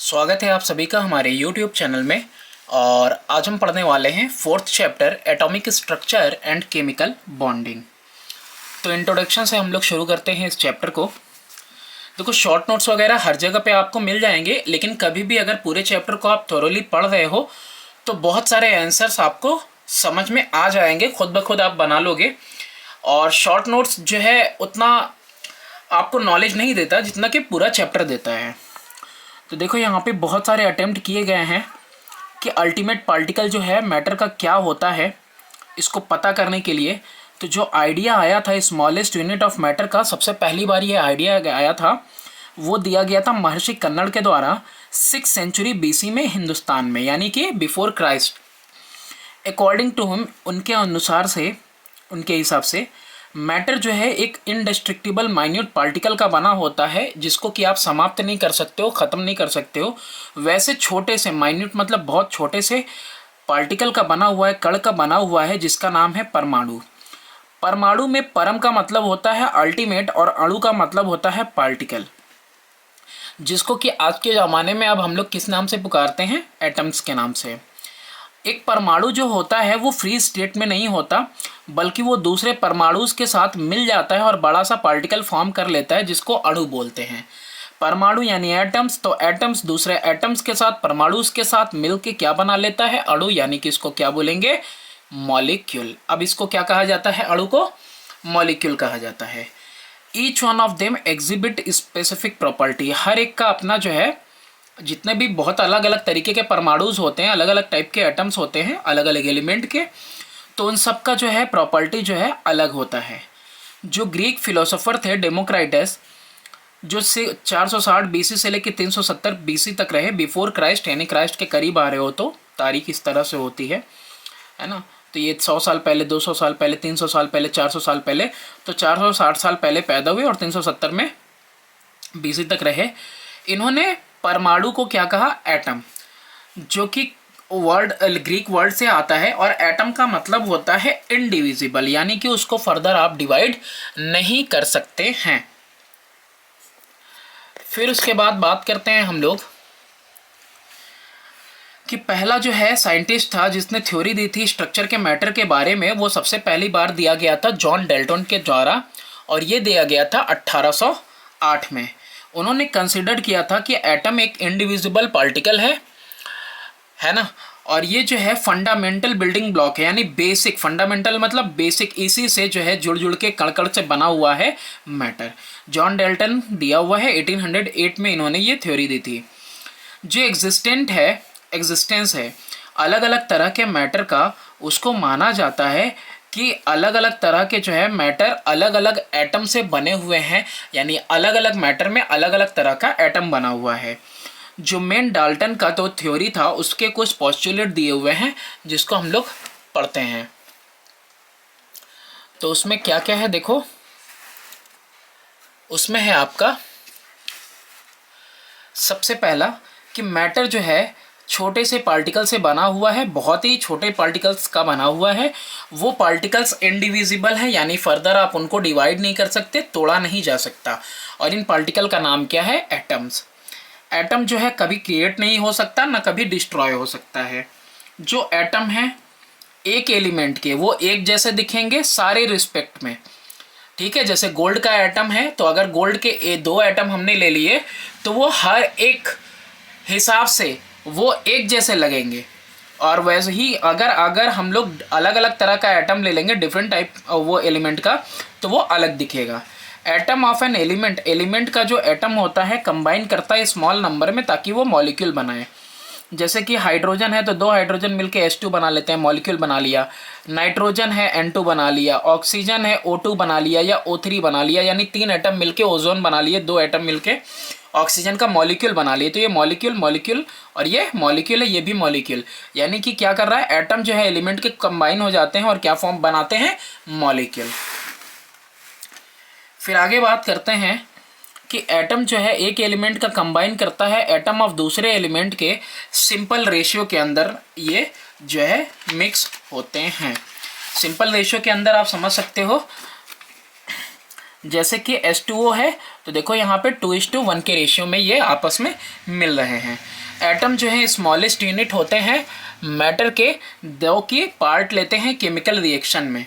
स्वागत है आप सभी का हमारे YouTube चैनल में। और आज हम पढ़ने वाले हैं 4th chapter atomic structure and chemical bonding. तो इंट्रोडक्शन से हम लोग शुरू करते हैं इस चैप्टर को। देखो, शॉर्ट नोट्स वगैरह हर जगह पे आपको मिल जाएंगे, लेकिन कभी भी अगर पूरे चैप्टर को आप थोरोली पढ़ रहे हो तो बहुत सारे आंसर्स आपको समझ में आ जाएंगे, खुद ब खुद आप बना लोगे। और शॉर्ट नोट्स जो है उतना आपको नॉलेज नहीं देता जितना कि पूरा चैप्टर देता है। तो देखो, यहाँ पे बहुत सारे अटेम्प्ट किए गए हैं कि अल्टीमेट पार्टिकल जो है मैटर का क्या होता है, इसको पता करने के लिए। तो जो आइडिया आया था स्मॉलेस्ट यूनिट ऑफ मैटर का, सबसे पहली बार ये आइडिया आया था, वो दिया गया था महर्षि कन्नड़ के द्वारा 6th सेंचुरी BC में हिंदुस्तान में, यानी कि before Christ. According to him, उनके अनुसार से, उनके हिसाब से मैटर जो है एक इनडिस्ट्रक्टिबल माइन्यूट पार्टिकल का बना होता है, जिसको कि आप समाप्त नहीं कर सकते हो, ख़त्म नहीं कर सकते हो। वैसे छोटे से माइन्यूट मतलब बहुत छोटे से पार्टिकल का बना हुआ है, कण का बना हुआ है, जिसका नाम है परमाणु। परमाणु में परम का मतलब होता है अल्टीमेट और अणु का मतलब होता है पार्टिकल, जिसको कि आज के ज़माने में अब हम लोग किस नाम से पुकारते हैं? एटम्स के नाम से। एक परमाणु जो होता है वो फ्री स्टेट में नहीं होता, बल्कि वो दूसरे परमाणु के साथ मिल जाता है और बड़ा सा पार्टिकल फॉर्म कर लेता है, जिसको अणु बोलते हैं। परमाणु यानी एटम्स, तो एटम्स दूसरे एटम्स के साथ, परमाणु के साथ मिलके क्या बना लेता है? अणु, यानी कि इसको क्या बोलेंगे? मॉलिक्यूल। अब इसको क्या कहा जाता है? अणु को मॉलिक्यूल कहा जाता है। Each one of them exhibit specific property. हर एक का अपना जो है, जितने भी बहुत अलग अलग तरीके के परमाणुज होते हैं, अलग अलग टाइप के एटम्स होते हैं, अलग अलग एलिमेंट के, तो उन सब का जो है प्रॉपर्टी जो है अलग होता है। जो ग्रीक फिलोसोफर थे डेमोक्राइटस, जो 460 BC से लेकर 370 BC तक रहे, बिफोर क्राइस्ट, यानी क्राइस्ट के करीब आ रहे हो तो तारीख इस तरह से होती है ना। तो ये 100 साल पहले, 200 साल पहले, 300 साल पहले, 400 साल पहले, तो 460 साल पहले पैदा हुए और 370 में BC तक रहे। इन्होंने परमाणु को क्या कहा? एटम, जो कि वर्ड ग्रीक वर्ड से आता है, और एटम का मतलब होता है इनडिविजिबल, यानी कि उसको फर्दर आप डिवाइड नहीं कर सकते हैं। फिर उसके बाद बात करते हैं हम लोग कि पहला जो है साइंटिस्ट था जिसने थ्योरी दी थी स्ट्रक्चर के मैटर के बारे में, वो सबसे पहली बार दिया गया था जॉन डेल्टन के द्वारा, और ये दिया गया था 1808 में। उन्होंने कंसिडर किया था कि एटम एक इंडिविजिबल पार्टिकल है ना, और ये जो है फंडामेंटल बिल्डिंग ब्लॉक है, यानी बेसिक, फंडामेंटल मतलब बेसिक, इसी से जो है जुड़ जुड़ के कण से बना हुआ है मैटर। जॉन डेल्टन दिया हुआ है 1808 में, इन्होंने ये थ्योरी दी थी। जो एग्जिस्टेंस है अलग अलग तरह के मैटर का, उसको माना जाता है कि अलग अलग तरह के जो है मैटर अलग अलग एटम से बने हुए हैं, यानी अलग अलग मैटर में अलग अलग तरह का एटम बना हुआ है। जो मेन डाल्टन का तो थ्योरी था, उसके कुछ पोस्टुलेट दिए हुए हैं जिसको हम लोग पढ़ते हैं। तो उसमें क्या क्या है देखो, उसमें है आपका सबसे पहला कि मैटर जो है छोटे से पार्टिकल से बना हुआ है, बहुत ही छोटे पार्टिकल्स का बना हुआ है। वो पार्टिकल्स इंडिविजिबल है, यानी फर्दर आप उनको डिवाइड नहीं कर सकते, तोड़ा नहीं जा सकता। और इन पार्टिकल का नाम क्या है? एटम्स। एटम जो है कभी क्रिएट नहीं हो सकता, ना कभी डिस्ट्रॉय हो सकता है। जो एटम है एक एलिमेंट के, वो एक जैसे दिखेंगे सारे रिस्पेक्ट में, ठीक है। जैसे गोल्ड का एटम है, तो अगर गोल्ड के 2 एटम हमने ले लिए तो वो हर एक हिसाब से वो एक जैसे लगेंगे। और वैसे ही अगर हम लोग अलग अलग तरह का एटम ले लेंगे, डिफरेंट टाइप वो एलिमेंट का, तो वो अलग दिखेगा। एटम ऑफ एन एलिमेंट का जो एटम होता है कंबाइन करता है स्मॉल नंबर में, ताकि वो मॉलिक्यूल बनाए। जैसे कि हाइड्रोजन है तो 2 हाइड्रोजन मिलके H2 बना लेते हैं, मॉलिक्यूल बना लिया। नाइट्रोजन है N2 बना लिया। ऑक्सीजन है O2 बना लिया या O3 बना लिया, यानी 3 एटम मिलके ओजोन बना लिए, 2 एटम मिलके ऑक्सीजन का मॉलिक्यूल बना लिए। तो ये मॉलिक्यूल और ये मॉलिक्यूल है, ये भी मॉलिक्यूल, यानी कि क्या कर रहा है? एटम जो है एलिमेंट के कंबाइन हो जाते हैं और क्या फॉर्म बनाते हैं? मॉलिक्यूल। फिर आगे बात करते हैं कि एटम जो है एक एलिमेंट का कंबाइन करता है एटम ऑफ दूसरे एलिमेंट के सिंपल रेशियो के अंदर, ये जो है मिक्स होते हैं। सिंपल रेशियो के अंदर आप समझ सकते हो जैसे कि H2O है तो देखो यहाँ पे 2:1 के रेशियो में ये आपस में मिल रहे हैं। एटम जो है स्मॉलेस्ट यूनिट होते हैं मैटर के, दो की पार्ट लेते हैं केमिकल रिएक्शन में।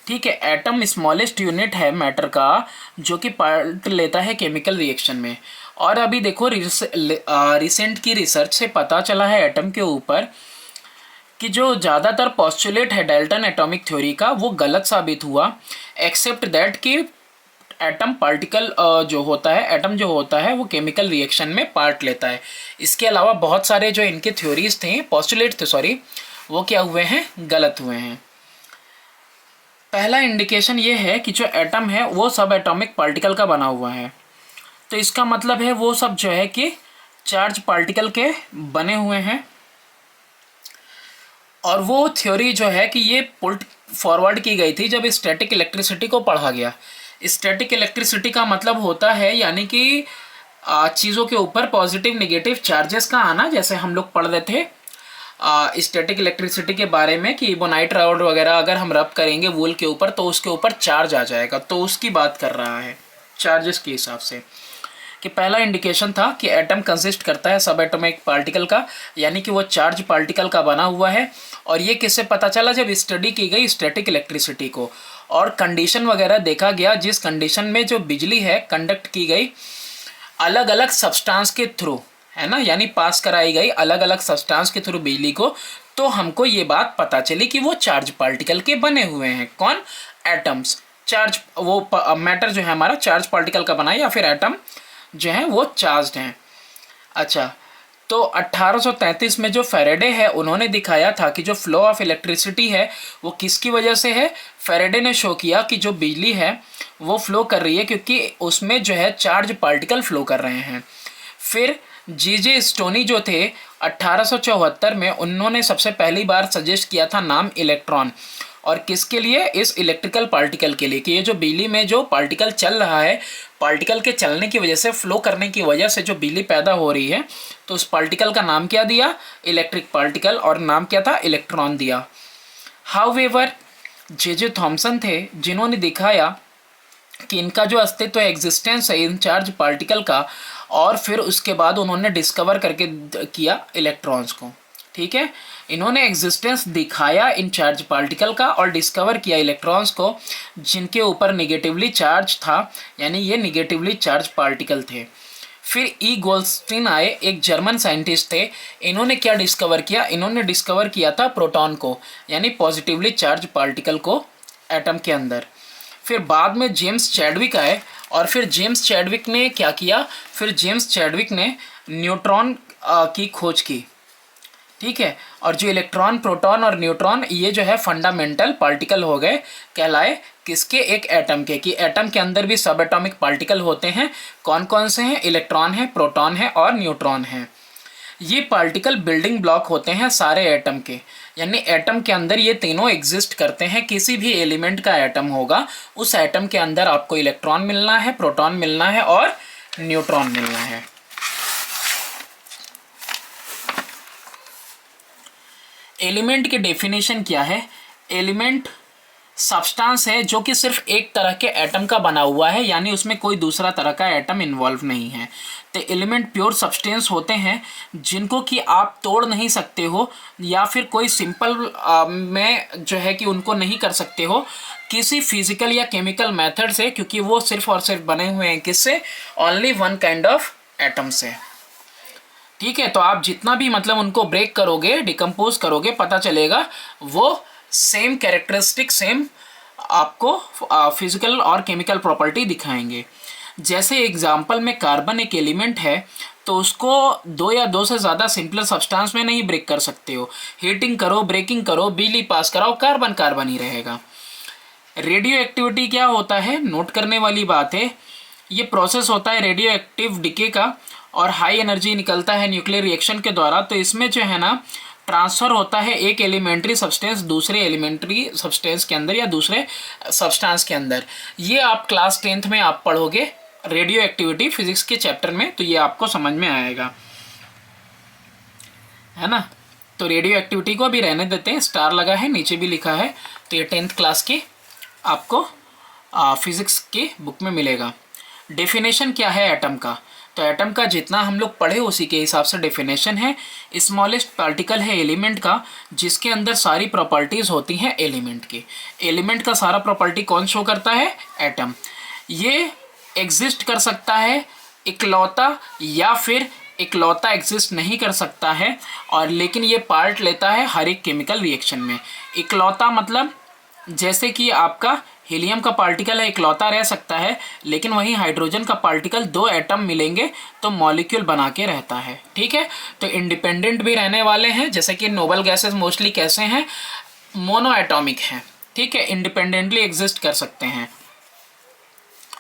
ठीक है, एटम स्मॉलेस्ट यूनिट है मैटर का जो कि पार्ट लेता है केमिकल रिएक्शन में। और अभी देखो रिसेंट की रिसर्च से पता चला है एटम के ऊपर कि जो ज़्यादातर पोस्टुलेट है डाल्टन एटॉमिक थ्योरी का वो गलत साबित हुआ, एक्सेप्ट दैट कि एटम पार्टिकल जो होता है, एटम जो होता है वो केमिकल रिएक्शन में पार्ट लेता है। इसके अलावा बहुत सारे जो इनके थ्योरीज थे, पोस्टुलेट थे सॉरी, वो क्या हुए हैं, गलत हुए हैं। पहला इंडिकेशन ये है कि जो एटम है वो सब एटॉमिक पार्टिकल का बना हुआ है, तो इसका मतलब है वो सब जो है कि चार्ज पार्टिकल के बने हुए हैं। और वो थ्योरी जो है कि ये पुट फॉरवर्ड की गई थी जब स्टैटिक इलेक्ट्रिसिटी को पढ़ा गया। स्टैटिक इलेक्ट्रिसिटी का मतलब होता है यानी कि चीज़ों के ऊपर पॉजिटिव नेगेटिव चार्जेस का आना, जैसे हम लोग पढ़ रहे थे स्टैटिक इलेक्ट्रिसिटी के बारे में कि इबोनाइट रॉड वगैरह अगर हम रब करेंगे वूल के ऊपर तो उसके ऊपर चार्ज आ जाएगा, तो उसकी बात कर रहा है चार्जेस के हिसाब से। कि पहला इंडिकेशन था कि एटम कंसिस्ट करता है सब एटॉमिक पार्टिकल का, यानी कि वो चार्ज पार्टिकल का बना हुआ है। और ये किससे पता चला, जब स्टडी की गई स्टैटिक इलेक्ट्रिसिटी को और कंडीशन वगैरह देखा गया, जिस कंडीशन में जो बिजली है कंडक्ट की गई अलग अलग सब्सटेंस के थ्रू, है ना, यानी पास कराई गई अलग अलग सब्सटेंस के थ्रू बिजली को, तो हमको ये बात पता चली कि वो चार्ज पार्टिकल के बने हुए हैं। कौन, एटम्स। चार्ज वो मैटर जो है हमारा चार्ज पार्टिकल का बना है, या फिर एटम जो है वो चार्ज्ड हैं। अच्छा, तो 1833 में जो फैराडे है उन्होंने दिखाया था कि जो फ्लो ऑफ इलेक्ट्रिसिटी है वो किसकी वजह से है। फैराडे ने शो किया कि जो बिजली है वो फ्लो कर रही है क्योंकि उसमें जो है चार्ज पार्टिकल फ्लो कर रहे हैं। फिर J.J. स्टोनी जो थे 1874 में, उन्होंने सबसे पहली बार सजेस्ट किया था नाम इलेक्ट्रॉन, और किसके लिए, इस इलेक्ट्रिकल पार्टिकल के लिए, कि ये जो बिजली में जो पार्टिकल चल रहा है, पार्टिकल के चलने की वजह से, फ्लो करने की वजह से जो बिजली पैदा हो रही है, तो उस पार्टिकल का नाम क्या दिया, इलेक्ट्रिक पार्टिकल, और नाम क्या था, इलेक्ट्रॉन दिया। However J.J. थॉमसन थे जिन्होंने दिखाया कि इनका जो अस्तित्व एग्जिस्टेंस है इन चार्ज पार्टिकल का, और फिर उसके बाद उन्होंने डिस्कवर करके किया इलेक्ट्रॉन्स को। ठीक है, इन्होंने एग्जिस्टेंस दिखाया इन चार्ज पार्टिकल का और डिस्कवर किया इलेक्ट्रॉन्स को जिनके ऊपर निगेटिवली चार्ज था, यानी ये निगेटिवली चार्ज पार्टिकल थे। फिर ई गोल्डस्टीन आए, एक जर्मन साइंटिस्ट थे। इन्होंने क्या डिस्कवर किया, इन्होंने डिस्कवर किया था प्रोटॉन को, यानी पॉजिटिवली चार्ज पार्टिकल को एटम के अंदर। फिर बाद में जेम्स चैडविक आए, और फिर जेम्स चैडविक ने क्या किया, फिर जेम्स चैडविक ने न्यूट्रॉन की खोज की। ठीक है, और जो इलेक्ट्रॉन, प्रोटॉन और न्यूट्रॉन, ये जो है फंडामेंटल पार्टिकल हो गए, कहलाए किसके, एक एटम के, कि एटम के अंदर भी सब एटॉमिक पार्टिकल होते हैं। कौन कौन से हैं, इलेक्ट्रॉन है, प्रोटॉन है और न्यूट्रॉन है। ये पार्टिकल बिल्डिंग ब्लॉक होते हैं सारे एटम के, यानी एटम के अंदर ये तीनों एग्जिस्ट करते हैं। किसी भी एलिमेंट का एटम होगा, उस एटम के अंदर आपको इलेक्ट्रॉन मिलना है, प्रोटॉन मिलना है और न्यूट्रॉन मिलना है। एलिमेंट की डेफिनेशन क्या है, एलिमेंट सब्सटेंस है जो कि सिर्फ एक तरह के एटम का बना हुआ है, यानी उसमें कोई दूसरा तरह का एटम इन्वॉल्व नहीं है। तो एलिमेंट प्योर सब्सटेंस होते हैं जिनको कि आप तोड़ नहीं सकते हो, या फिर कोई सिंपल में जो है कि उनको नहीं कर सकते हो किसी फिजिकल या केमिकल मेथड से, क्योंकि वो सिर्फ और सिर्फ बने हुए हैं किससे, only one kind of atom से। ठीक है, तो आप जितना भी मतलब उनको ब्रेक करोगे, डिकम्पोज करोगे, पता चलेगा वो सेम कैरेक्टरिस्टिक, सेम आपको फिजिकल और केमिकल प्रॉपर्टी दिखाएंगे। जैसे एग्जांपल में कार्बन एक एलिमेंट है, तो उसको दो या दो से ज़्यादा सिंपलर सब्सटेंस में नहीं ब्रेक कर सकते हो। हीटिंग करो, ब्रेकिंग करो, बिजली पास कराओ, कार्बन कार्बन ही रहेगा। रेडियो एक्टिविटी क्या होता है, नोट करने वाली बात है, ये प्रोसेस होता है रेडियो एक्टिव डिके का, और हाई एनर्जी निकलता है न्यूक्लियर रिएक्शन के द्वारा। तो इसमें जो है ना ट्रांसफ़र होता है एक एलिमेंट्री सब्सटेंस दूसरे एलिमेंट्री सब्सटेंस के अंदर या दूसरे सब्सटेंस के अंदर। ये आप क्लास 10th में आप पढ़ोगे रेडियो एक्टिविटी फिजिक्स के चैप्टर में, तो ये आपको समझ में आएगा, है ना। तो रेडियो एक्टिविटी को अभी रहने देते हैं, स्टार लगा है, नीचे भी लिखा है, तो ये 10th क्लास की आपको फिजिक्स की बुक में मिलेगा। डेफिनेशन क्या है एटम का, तो एटम का जितना हम लोग पढ़े उसी के हिसाब से डेफिनेशन है। स्मॉलेस्ट पार्टिकल है एलिमेंट का, जिसके अंदर सारी प्रॉपर्टीज़ होती हैं एलिमेंट की। एलिमेंट का सारा प्रॉपर्टी कौन शो करता है, एटम। ये एग्जिस्ट कर सकता है इकलौता, या फिर इकलौता एग्जिस्ट नहीं कर सकता है, और लेकिन ये पार्ट लेता है हर एक केमिकल रिएक्शन में। इकलौता मतलब जैसे कि आपका हीलियम का पार्टिकल है, इकलौता रह सकता है, लेकिन वहीं हाइड्रोजन का पार्टिकल 2 एटम मिलेंगे तो मॉलिक्यूल बना के रहता है। ठीक है, तो इंडिपेंडेंट भी रहने वाले हैं, जैसे कि नोबल गैसेस मोस्टली कैसे हैं, मोनो एटॉमिक हैं। ठीक है, इंडिपेंडेंटली एग्जिस्ट कर सकते हैं,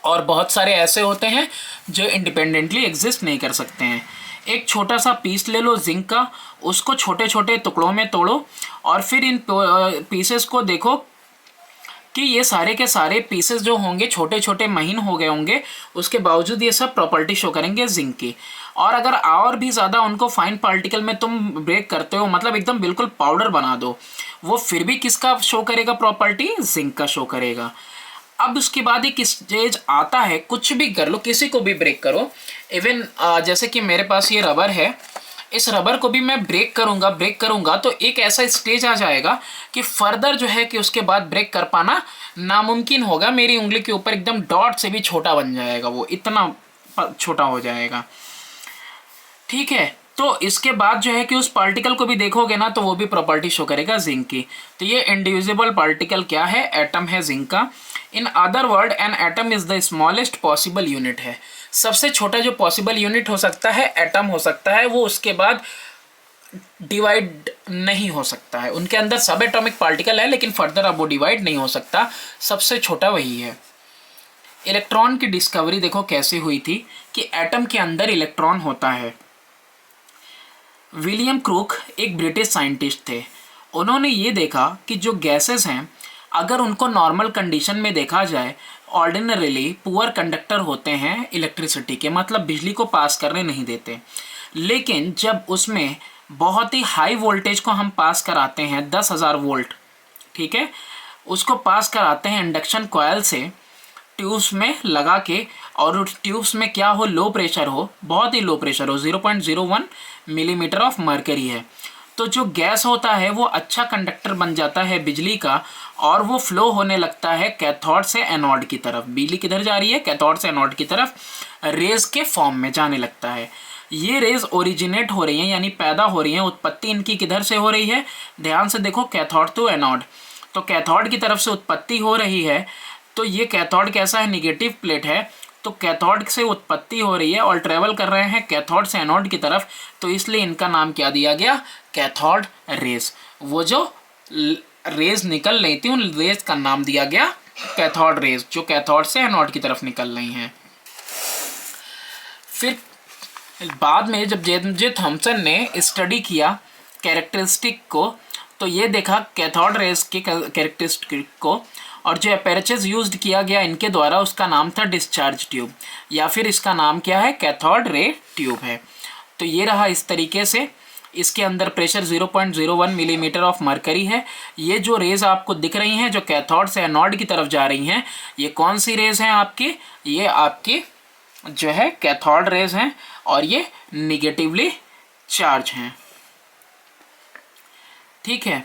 और बहुत सारे ऐसे होते हैं जो इंडिपेंडेंटली एग्जिस्ट नहीं कर सकते हैं। एक छोटा सा पीस ले लो जिंक का, उसको छोटे छोटे टुकड़ों में तोड़ो, और फिर इन पीसेस को देखो कि ये सारे के सारे पीसेस जो होंगे छोटे छोटे महीन हो गए होंगे, उसके बावजूद ये सब प्रॉपर्टी शो करेंगे जिंक की। और अगर और भी ज़्यादा उनको फाइन पार्टिकल में तुम ब्रेक करते हो, मतलब एकदम बिल्कुल पाउडर बना दो, वो फिर भी किसका शो करेगा प्रॉपर्टी, जिंक का शो करेगा। अब उसके बाद एक स्टेज आता है, कुछ भी कर लो, किसी को भी ब्रेक करो, इवन जैसे कि मेरे पास ये रबर है, इस रबर को भी मैं ब्रेक करूंगा तो एक ऐसा स्टेज आ जाएगा कि फर्दर जो है कि उसके बाद ब्रेक कर पाना नामुमकिन होगा। मेरी उंगली के ऊपर एकदम डॉट से भी छोटा बन जाएगा, वो इतना छोटा हो जाएगा। ठीक है, तो इसके बाद जो है कि उस पार्टिकल को भी देखोगे ना तो वो भी प्रॉपर्टी शो करेगा जिंक की। तो ये इंडिविजिबल पार्टिकल क्या है, एटम है जिंक का। इन other word an atom is the smallest possible unit है। सबसे छोटा जो पॉसिबल यूनिट हो सकता है एटम हो सकता है, वो उसके बाद डिवाइड नहीं हो सकता है। उनके अंदर सब एटॉमिक पार्टिकल है, लेकिन फर्दर अब वो डिवाइड नहीं हो सकता, सबसे छोटा वही है। इलेक्ट्रॉन की डिस्कवरी देखो कैसे हुई थी कि एटम के अंदर इलेक्ट्रॉन होता है। विलियम क्रूक एक ब्रिटिश साइंटिस्ट थे। उन्होंने ये देखा कि जो गैसेस हैं, अगर उनको नॉर्मल कंडीशन में देखा जाए, ऑर्डिनरीली पुअर कंडक्टर होते हैं इलेक्ट्रिसिटी के, मतलब बिजली को पास करने नहीं देते। लेकिन जब उसमें बहुत ही हाई वोल्टेज को हम पास कराते हैं, 10,000 वोल्ट, ठीक है, उसको पास कराते हैं इंडक्शन कॉयल से ट्यूब्स में लगा के, और ट्यूब्स में क्या हो, लो प्रेशर हो, बहुत ही लो प्रेशर हो, 0.01 मिलीमीटर ऑफ मरकरी है, तो जो गैस होता है वो अच्छा कंडक्टर बन जाता है बिजली का, और वो फ्लो होने लगता है कैथोड से एनोड की तरफ। बिजली किधर जा रही है, कैथोड से एनोड की तरफ, रेज के फॉर्म में जाने लगता है। ये रेज ओरिजिनेट हो रही हैं, यानी पैदा हो रही हैं, उत्पत्ति इनकी किधर से हो रही है, ध्यान से देखो, कैथोड टू एनोड। तो कैथोड की तरफ से उत्पत्ति हो रही है, तो ये कैथोड कैसा है, निगेटिव प्लेट है, तो कैथोड से उत्पत्ति हो रही है और ट्रेवल कर रहे हैं कैथोड से एनोड की तरफ, तो इसलिए इनका नाम क्या दिया गया, कैथोड रेज। वो जो रेज निकल रही थी, उन रेज का नाम दिया गया कैथोड रेज, जो कैथोड से एनोड की तरफ निकल रही हैं। फिर बाद में जब जे थॉमसन ने स्टडी किया कैरेक्टरिस्टिक को, तो ये देखा कैथोड रेज के कैरेक्टरिस्टिक को, और जो अपेरेचर्स यूज्ड किया गया इनके द्वारा, उसका नाम था डिस्चार्ज ट्यूब, या फिर इसका नाम क्या है, कैथोड रे ट्यूब है। तो ये रहा इस तरीके से। इसके अंदर प्रेशर 0.01 मिलीमीटर ऑफ मरकरी है। ये जो रेज आपको दिख रही हैं, जो कैथोड से एनोड की तरफ जा रही हैं, ये कौन सी रेज हैं आपकी, ये आपकी जो है कैथोड रेज हैं, और ये निगेटिवली चार्ज हैं। ठीक है,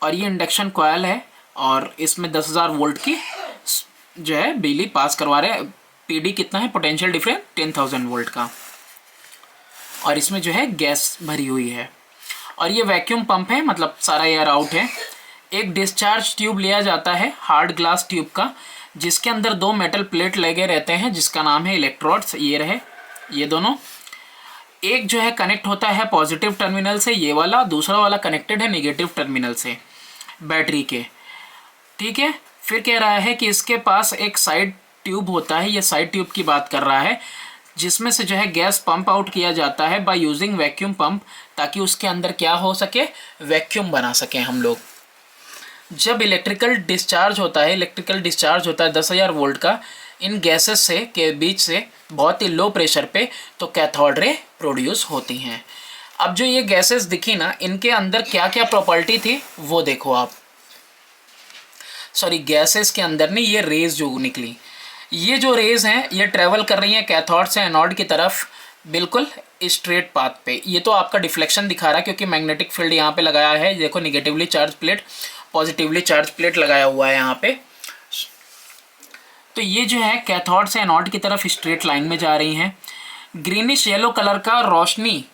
और ये इंडक्शन कॉयल है, और इसमें 10,000 वोल्ट की जो है बिजली पास करवा रहे हैं। पीडी कितना है, पोटेंशियल डिफरेंस 10,000 वोल्ट का, और इसमें जो है गैस भरी हुई है, और ये वैक्यूम पंप है, मतलब सारा एयर आउट है। एक डिस्चार्ज ट्यूब लिया जाता है, हार्ड ग्लास ट्यूब का, जिसके अंदर 2 मेटल प्लेट लगे रहते हैं, जिसका नाम है इलेक्ट्रोड्स। ये रहे ये दोनों, एक जो है कनेक्ट होता है पॉजिटिव टर्मिनल से, ये वाला, दूसरा वाला कनेक्टेड है नेगेटिव टर्मिनल से बैटरी के। ठीक है, फिर कह रहा है कि इसके पास एक साइड ट्यूब होता है, ये साइड ट्यूब की बात कर रहा है, जिसमें से जो है गैस पंप आउट किया जाता है बाय यूजिंग वैक्यूम पंप, ताकि उसके अंदर क्या हो सके, वैक्यूम बना सके हम लोग। जब इलेक्ट्रिकल डिस्चार्ज होता है 10,000 वोल्ट का, इन गैसेस से के बीच से बहुत ही लो प्रेशर पे, तो कैथोड रे प्रोड्यूस होती हैं। अब जो ये गैसेस दिखी ना, इनके अंदर क्या क्या प्रॉपर्टी थी वो देखो आप। सॉरी गैसेस के अंदर नहीं, ये रेज जो निकली, ये जो रेज हैं ये ट्रेवल कर रही हैं कैथोड से एनोड की तरफ बिल्कुल स्ट्रेट पाथ पे। ये तो आपका डिफ्लेक्शन दिखा रहा है क्योंकि मैग्नेटिक फील्ड यहाँ पे लगाया है, देखो negatively charge plate positively charge plate लगाया हुआ है यहाँ पे। तो ये जो है कैथोड से एनोड की तरफ स्ट्रेट लाइन में जा रही हैं। ग्रीनिश येलो कलर का रोशनी,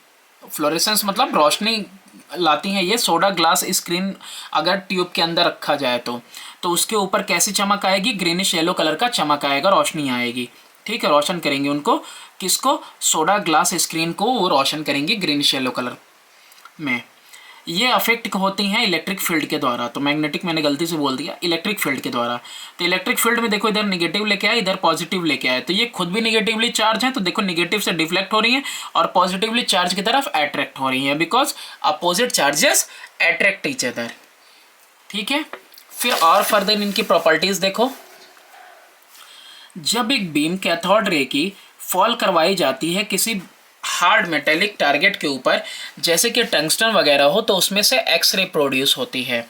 फ्लोरेसेंस मतलब रोशनी लाती हैं ये सोडा ग्लास स्क्रीन अगर ट्यूब के अंदर रखा जाए तो उसके ऊपर कैसी चमक आएगी, ग्रीनिश येलो कलर का चमक आएगा, रोशनी आएगी। ठीक है, रोशन करेंगे उनको, किसको, सोडा ग्लास स्क्रीन को वो रोशन करेंगे ग्रीनिश येलो कलर में। ये अफेक्ट होती हैं इलेक्ट्रिक फील्ड के द्वारा, तो मैग्नेटिक मैंने गलती से बोल दिया, इलेक्ट्रिक फील्ड के द्वारा। तो इलेक्ट्रिक फील्ड में देखो इधर निगेटिव लेके आए, इधर पॉजिटिव लेके आए, तो ये खुद भी निगेटिवली चार्ज है, तो देखो निगेटिव से डिफ्लेक्ट हो रही हैं और पॉजिटिवली चार्ज की तरफ अट्रैक्ट हो रही हैं, because opposite charges attract each other. ठीक है, फिर और फर्दर इनकी प्रॉपर्टीज देखो। जब एक बीम कैथोड रे की फॉल करवाई जाती है किसी हार्ड मेटेलिक टारगेट के ऊपर, जैसे कि टंगस्टन वगैरह हो, तो उसमें से एक्स रे प्रोड्यूस होती है।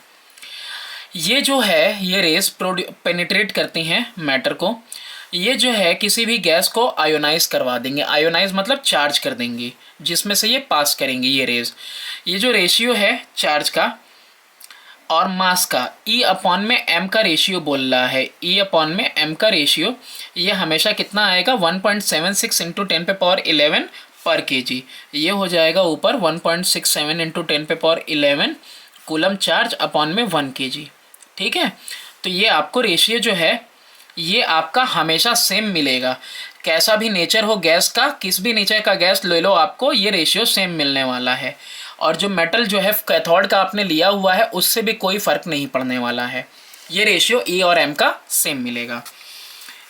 ये जो है ये रेस पेनिट्रेट करती हैं मैटर को, ये जो है किसी भी गैस को आयोनाइज करवा देंगे, आयोनाइज मतलब चार्ज कर देंगी, जिसमें से ये पास करेंगी ये रेज। ये जो रेशियो है चार्ज का और मास का, E अपॉन में m का रेशियो बोल रहा है, E अपॉन में m का रेशियो, ये हमेशा कितना आएगा 1.76 इंटू 10⁻11 पर kg। ये हो जाएगा ऊपर 1.67 इंटू 10⁻11 कूलम चार्ज अपॉन में 1 kg। ठीक है, तो ये आपको रेशियो जो है ये आपका हमेशा सेम मिलेगा, कैसा भी नेचर हो गैस का, किस भी नेचर का गैस ले लो आपको ये रेशियो सेम मिलने वाला है। और जो मेटल जो है कैथोड का आपने लिया हुआ है उससे भी कोई फ़र्क नहीं पड़ने वाला है, ये रेशियो E और M का सेम मिलेगा।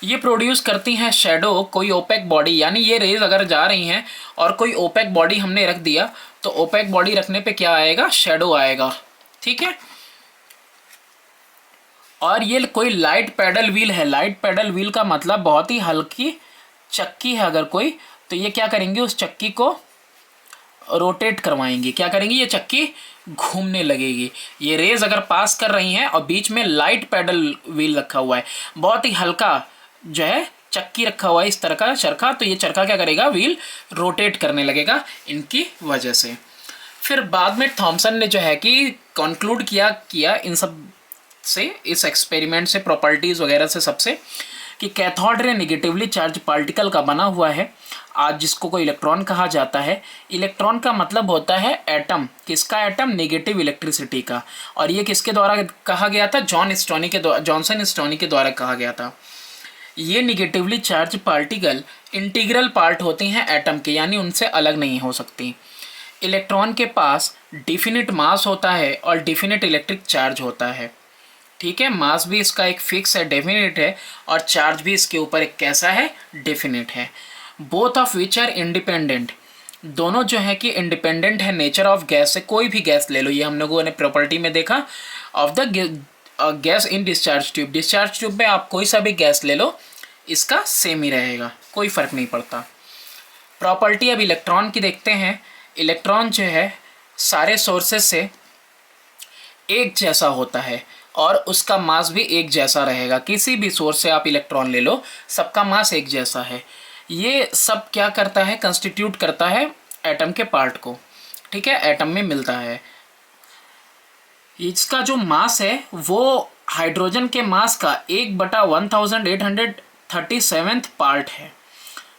ये प्रोड्यूस करती हैं शेडो, कोई ओपेक बॉडी, यानी ये रेज अगर जा रही हैं और कोई ओपेक बॉडी हमने रख दिया तो ओपेक बॉडी रखने पे क्या आएगा, शेडो आएगा। ठीक है, और ये कोई लाइट पैडल व्हील है, लाइट पैडल व्हील का मतलब बहुत ही हल्की चक्की है अगर कोई, तो ये क्या करेंगे उस चक्की को रोटेट करवाएंगे, क्या करेंगी ये चक्की घूमने लगेगी। ये रेज अगर पास कर रही हैं और बीच में लाइट पैडल व्हील रखा हुआ है, बहुत ही हल्का जो है चक्की रखा हुआ है इस तरह का चरखा, तो ये चरखा क्या करेगा, व्हील रोटेट करने लगेगा इनकी वजह से। फिर बाद में थॉमसन ने जो है कि कंक्लूड किया इन सब से, इस एक्सपेरिमेंट से, प्रॉपर्टीज़ वगैरह से सबसे, कि cathode ray negatively charge particle का बना हुआ है, आज जिसको कोई इलेक्ट्रॉन कहा जाता है। इलेक्ट्रॉन का मतलब होता है एटम, किसका एटम, नेगेटिव इलेक्ट्रिसिटी का। और ये किसके द्वारा कहा गया था, जॉनसन स्टोनी के द्वारा कहा गया था। ये negatively charge particle integral part होती हैं एटम के, यानी उनसे अलग नहीं हो सकती। इलेक्ट्रॉन के पास डिफिनिट मास होता है और डिफिनिट इलेक्ट्रिक चार्ज होता है। ठीक है, मास भी इसका एक फिक्स है, डेफिनेट है, और चार्ज भी इसके ऊपर एक कैसा है, डेफिनेट है। Both of which are independent, दोनों जो है कि इंडिपेंडेंट है नेचर ऑफ गैस से। कोई भी गैस ले लो, ये हम लोगों ने प्रॉपर्टी में देखा, of the gas in discharge tube, discharge tube में आप कोई सा भी गैस ले लो इसका सेम ही रहेगा, कोई फ़र्क नहीं पड़ता। प्रॉपर्टी अब इलेक्ट्रॉन की देखते हैं। इलेक्ट्रॉन जो है सारे सोर्सेस से एक जैसा होता है और उसका मास भी एक जैसा रहेगा। किसी भी सोर्स से आप इलेक्ट्रॉन ले लो, सबका मास एक जैसा है। ये सब क्या करता है, कंस्टिट्यूट करता है एटम के पार्ट को। ठीक है, एटम में मिलता है। इसका जो मास है वो हाइड्रोजन के मास का 1/1837 पार्ट है।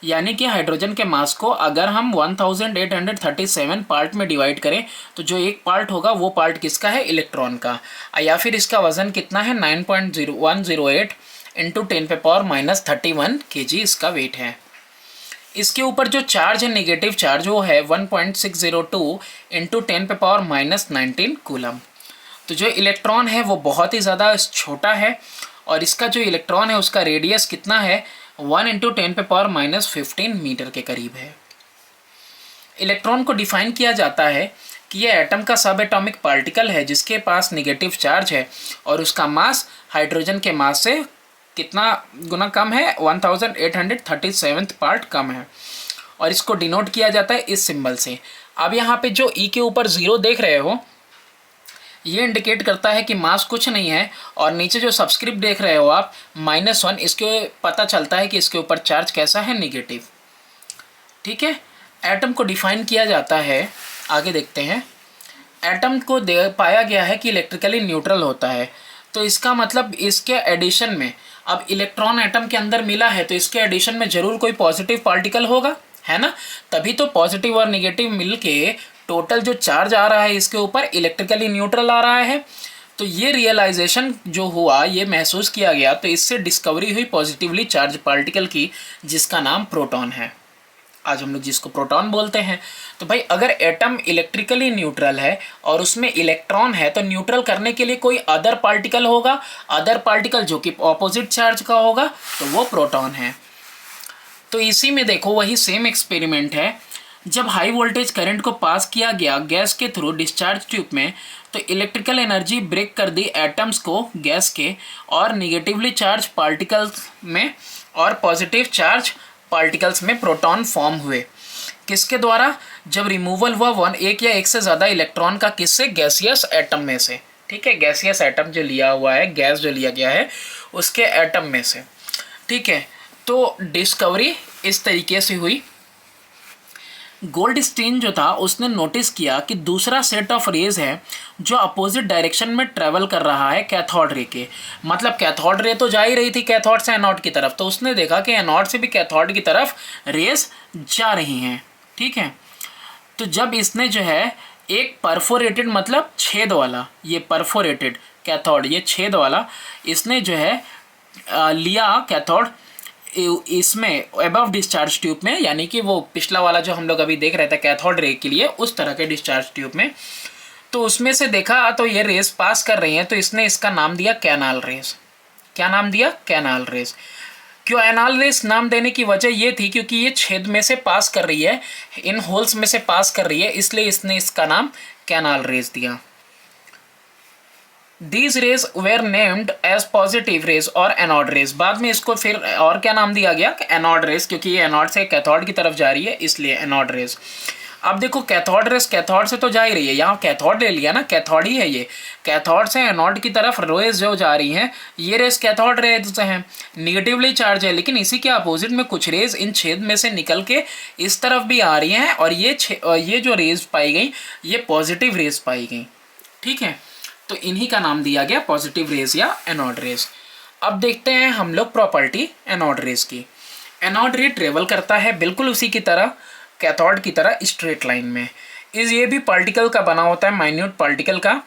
यानी कि हाइड्रोजन के मास को अगर हम 1837 पार्ट में डिवाइड करें तो जो एक पार्ट होगा वो पार्ट किसका है, इलेक्ट्रॉन का। या फिर इसका वजन कितना है, 9.0108 इंटू 10⁻31 kg इसका वेट है। इसके ऊपर जो चार्ज है, नेगेटिव चार्ज, वो है 1.602 इंटू 10⁻19 कूलम। तो जो इलेक्ट्रॉन है वो बहुत ही ज़्यादा छोटा है और इसका जो इलेक्ट्रॉन है उसका रेडियस कितना है, 1 इंटू 10⁻15 मीटर के करीब है। इलेक्ट्रॉन को डिफाइन किया जाता है कि यह एटम का सब एटॉमिक पार्टिकल है जिसके पास नेगेटिव चार्ज है और उसका मास हाइड्रोजन के मास से कितना गुना कम है, 1837 पार्ट कम है। और इसको डिनोट किया जाता है इस सिंबल से। अब यहाँ पे जो ई के ऊपर 0 देख रहे हो, ये इंडिकेट करता है कि मास कुछ नहीं है, और नीचे जो सबस्क्रिप्ट देख रहे हो आप -1, इसके पता चलता है कि इसके ऊपर चार्ज कैसा है, निगेटिव। ठीक है, एटम को डिफाइन किया जाता है, आगे देखते हैं। एटम को पाया गया है कि इलेक्ट्रिकली न्यूट्रल होता है, तो इसका मतलब इसके एडिशन में, अब इलेक्ट्रॉन एटम के अंदर मिला है तो इसके एडिशन में जरूर कोई पॉजिटिव पार्टिकल होगा, है ना, तभी तो पॉजिटिव और निगेटिव मिलके टोटल जो चार्ज आ रहा है इसके ऊपर इलेक्ट्रिकली न्यूट्रल आ रहा है। तो ये रियलाइजेशन जो हुआ, ये महसूस किया गया, तो इससे डिस्कवरी हुई पॉजिटिवली चार्ज पार्टिकल की, जिसका नाम प्रोटॉन है। आज हम लोग जिसको प्रोटॉन बोलते हैं। तो भाई अगर एटम इलेक्ट्रिकली न्यूट्रल है और उसमें इलेक्ट्रॉन है, तो न्यूट्रल करने के लिए कोई अदर पार्टिकल होगा, अदर पार्टिकल जो कि ऑपोजिट चार्ज का होगा, तो वो प्रोटॉन है। तो इसी में देखो वही सेम एक्सपेरिमेंट है। जब हाई वोल्टेज करंट को पास किया गया गैस के थ्रू डिस्चार्ज ट्यूब में, तो इलेक्ट्रिकल एनर्जी ब्रेक कर दी एटम्स को गैस के, और निगेटिवली चार्ज पार्टिकल्स में और पॉजिटिव चार्ज पार्टिकल्स में प्रोटॉन फॉर्म हुए। किसके द्वारा? जब रिमूवल हुआ एक या एक से ज़्यादा इलेक्ट्रॉन का, किससे? गैसियस एटम में से। ठीक है, गैसियस एटम जो लिया हुआ है, गैस जो लिया गया है उसके एटम में से। ठीक है, तो डिस्कवरी इस तरीके से हुई। गोल्डस्टीन जो था उसने नोटिस किया कि दूसरा सेट ऑफ रेज है जो अपोजिट डायरेक्शन में ट्रेवल कर रहा है कैथोड रे के। मतलब कैथोड रे तो जा ही रही थी कैथोड से एनोड की तरफ, तो उसने देखा कि एनोड से भी कैथोड की तरफ रेज जा रही हैं। ठीक है, तो जब इसने जो है एक परफोरेटेड, मतलब छेद वाला, ये परफोरेटेड कैथोड, ये छेद वाला इसने जो है लिया कैथोड इसमें एबव डिस्चार्ज ट्यूब में, यानी कि वो पिछला वाला जो हम लोग अभी देख रहे थे कैथोड रे के लिए, उस तरह के डिस्चार्ज ट्यूब में, तो उसमें से देखा तो ये रेस पास कर रही हैं, तो इसने इसका नाम दिया कैनाल रेस। क्या नाम दिया? Canal rays. क्यों एनाल रेस नाम देने की वजह ये थी क्योंकि ये छेद में से पास कर रही है, इन होल्स में से पास कर रही है, इसलिए इसने इसका नाम कैनाल रेस दिया। These rays were named as positive rays और एनोड रेस। बाद में इसको फिर और क्या नाम दिया गया? एनोड रेस, क्योंकि ये एनोड से कैथोड की तरफ जा रही है, इसलिए एनोड रेस। अब देखो कैथोड रेस कैथोड से तो जा ही रही है, यहाँ कैथोड ले लिया ना, कैथोड ही है ये। कैथोड से एनोड की तरफ रेस जो जा रही हैं, ये रेस कैथोड रेस हैं, निगेटिवली चार्ज है, लेकिन इसी के अपोजिट में कुछ रेस इन छेद में से निकल के इस तरफ भी आ रही हैं, और ये जो रेस पाई गई ये पॉजिटिव रेस पाई गई। ठीक है, तो इन्हीं का नाम दिया गया पॉजिटिव रेज या एनोड रेज। अब देखते हैं हम लोग प्रॉपर्टी एनोड रेज की। एनोड रे ट्रेवल करता है बिल्कुल उसी की तरह, कैथोड की तरह, स्ट्रेट लाइन में। ये भी पार्टिकल का बना होता है, माइन्यूट पार्टिकल का,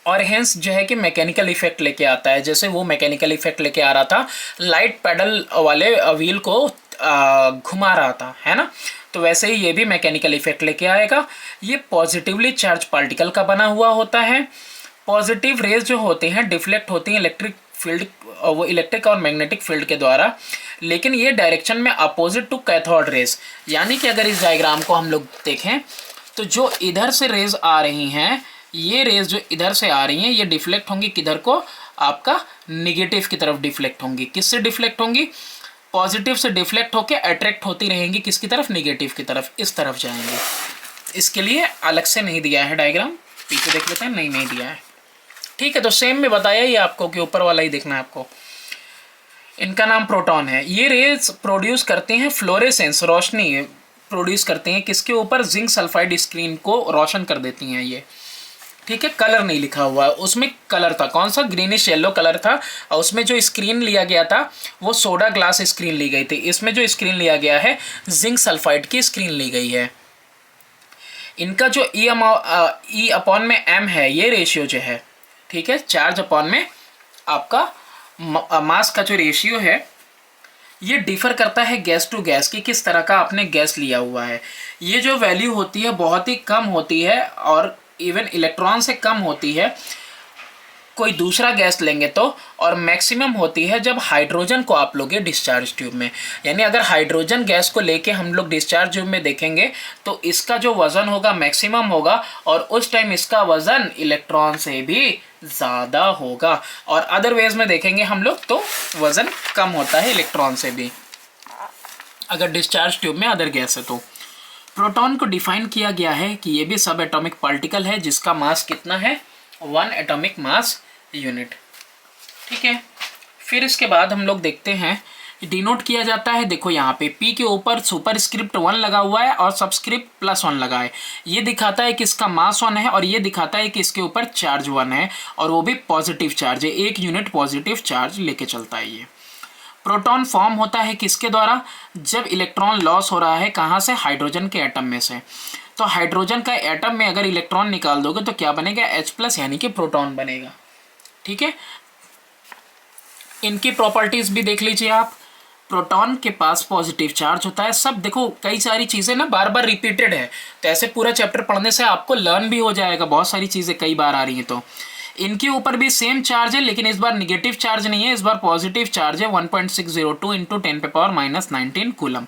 और हेंस जो है कि मैकेनिकल इफेक्ट लेके आता है। जैसे वो मैकेनिकल इफेक्ट लेके आ रहा था, लाइट पैडल वाले व्हील को घुमा रहा था, है ना, तो वैसे ही ये भी मैकेनिकल इफेक्ट लेके आएगा। ये पॉजिटिवली चार्ज पार्टिकल का बना हुआ होता है। पॉजिटिव रेज जो होते हैं डिफ्लेक्ट होती हैं इलेक्ट्रिक फील्ड, वो इलेक्ट्रिक और मैग्नेटिक फील्ड के द्वारा, लेकिन ये डायरेक्शन में अपोजिट टू कैथोड रेज। यानी कि अगर इस डायग्राम को हम लोग देखें तो जो इधर से रेज आ रही हैं, ये रेज जो इधर से आ रही हैं, ये डिफ्लेक्ट होंगी किधर को? आपका निगेटिव की तरफ डिफ्लेक्ट होंगी। किससे डिफ्लेक्ट होंगी? पॉजिटिव से डिफ्लेक्ट होकर अट्रैक्ट होती रहेंगी किसकी तरफ? निगेटिव की तरफ, इस तरफ जाएंगे। इसके लिए अलग से नहीं दिया है डायग्राम, पीछे देख लेते हैं, नहीं दिया है। ठीक है, तो सेम में बताया ही आपको कि ऊपर वाला ही देखना है आपको। इनका नाम प्रोटॉन है। ये रेज प्रोड्यूस करते हैं फ्लोरेसेंस, रोशनी प्रोड्यूस करते हैं किसके ऊपर? जिंक सल्फाइड स्क्रीन को रोशन कर देती हैं ये। ठीक है, कलर नहीं लिखा हुआ है, उसमें कलर था कौन सा? ग्रीनिश येलो कलर था, और उसमें जो स्क्रीन लिया गया था वो सोडा ग्लास स्क्रीन ली गई थी। इसमें जो स्क्रीन लिया गया है जिंक सल्फाइड की स्क्रीन ली गई है। इनका जो ई अपॉन में एम है, ये रेशियो जो है, ठीक है, चार्ज अपॉन में आपका मास का जो रेशियो है, ये डिफर करता है गैस टू गैस की, किस तरह का आपने गैस लिया हुआ है। ये जो वैल्यू होती है बहुत ही कम होती है, और इवन इलेक्ट्रॉन से कम होती है कोई दूसरा गैस लेंगे तो, और मैक्सिमम होती है जब हाइड्रोजन को आप लोगे डिस्चार्ज ट्यूब में। यानी अगर हाइड्रोजन गैस को लेके हम लोग डिस्चार्ज ट्यूब में देखेंगे तो इसका जो वज़न होगा मैक्सिमम होगा, और उस टाइम इसका वज़न इलेक्ट्रॉन से भी ज़्यादा होगा। और अदर वेज में देखेंगे हम लोग तो वज़न कम होता है इलेक्ट्रॉन से भी, अगर डिस्चार्ज ट्यूब में अदर गैस है तो। प्रोटॉन को डिफाइन किया गया है कि ये भी सब एटॉमिक पार्टिकल है जिसका मास कितना है? 1 एटॉमिक मास यूनिट। ठीक है, फिर इसके बाद हम लोग देखते हैं डिनोट किया जाता है। देखो यहाँ पे P के ऊपर सुपरस्क्रिप्ट 1 लगा हुआ है और सबस्क्रिप्ट +1 लगा है। ये दिखाता है कि इसका मास 1 है और ये दिखाता है कि इसके ऊपर चार्ज 1 है और वो भी पॉजिटिव चार्ज है, 1 यूनिट पॉजिटिव चार्ज लेके चलता है ये। प्रोटॉन फॉर्म होता है किसके द्वारा? जब इलेक्ट्रॉन लॉस हो रहा है कहाँ से? हाइड्रोजन के एटम में से। तो हाइड्रोजन का एटम में अगर इलेक्ट्रॉन निकाल दोगे तो क्या बनेगा? H+ यानी कि प्रोटॉन बनेगा। ठीक है, इनकी प्रॉपर्टीज भी देख लीजिए आप। प्रोटॉन के पास पॉजिटिव चार्ज होता है। सब देखो, कई सारी चीज़ें ना बार बार रिपीटेड है, तो ऐसे पूरा चैप्टर पढ़ने से आपको लर्न भी हो जाएगा। बहुत सारी चीज़ें कई बार आ रही हैं। तो इनके ऊपर भी सेम चार्ज है, लेकिन इस बार निगेटिव चार्ज नहीं है, इस बार पॉजिटिव चार्ज है। 1.602 इंटू 10⁻⁻19 कूलम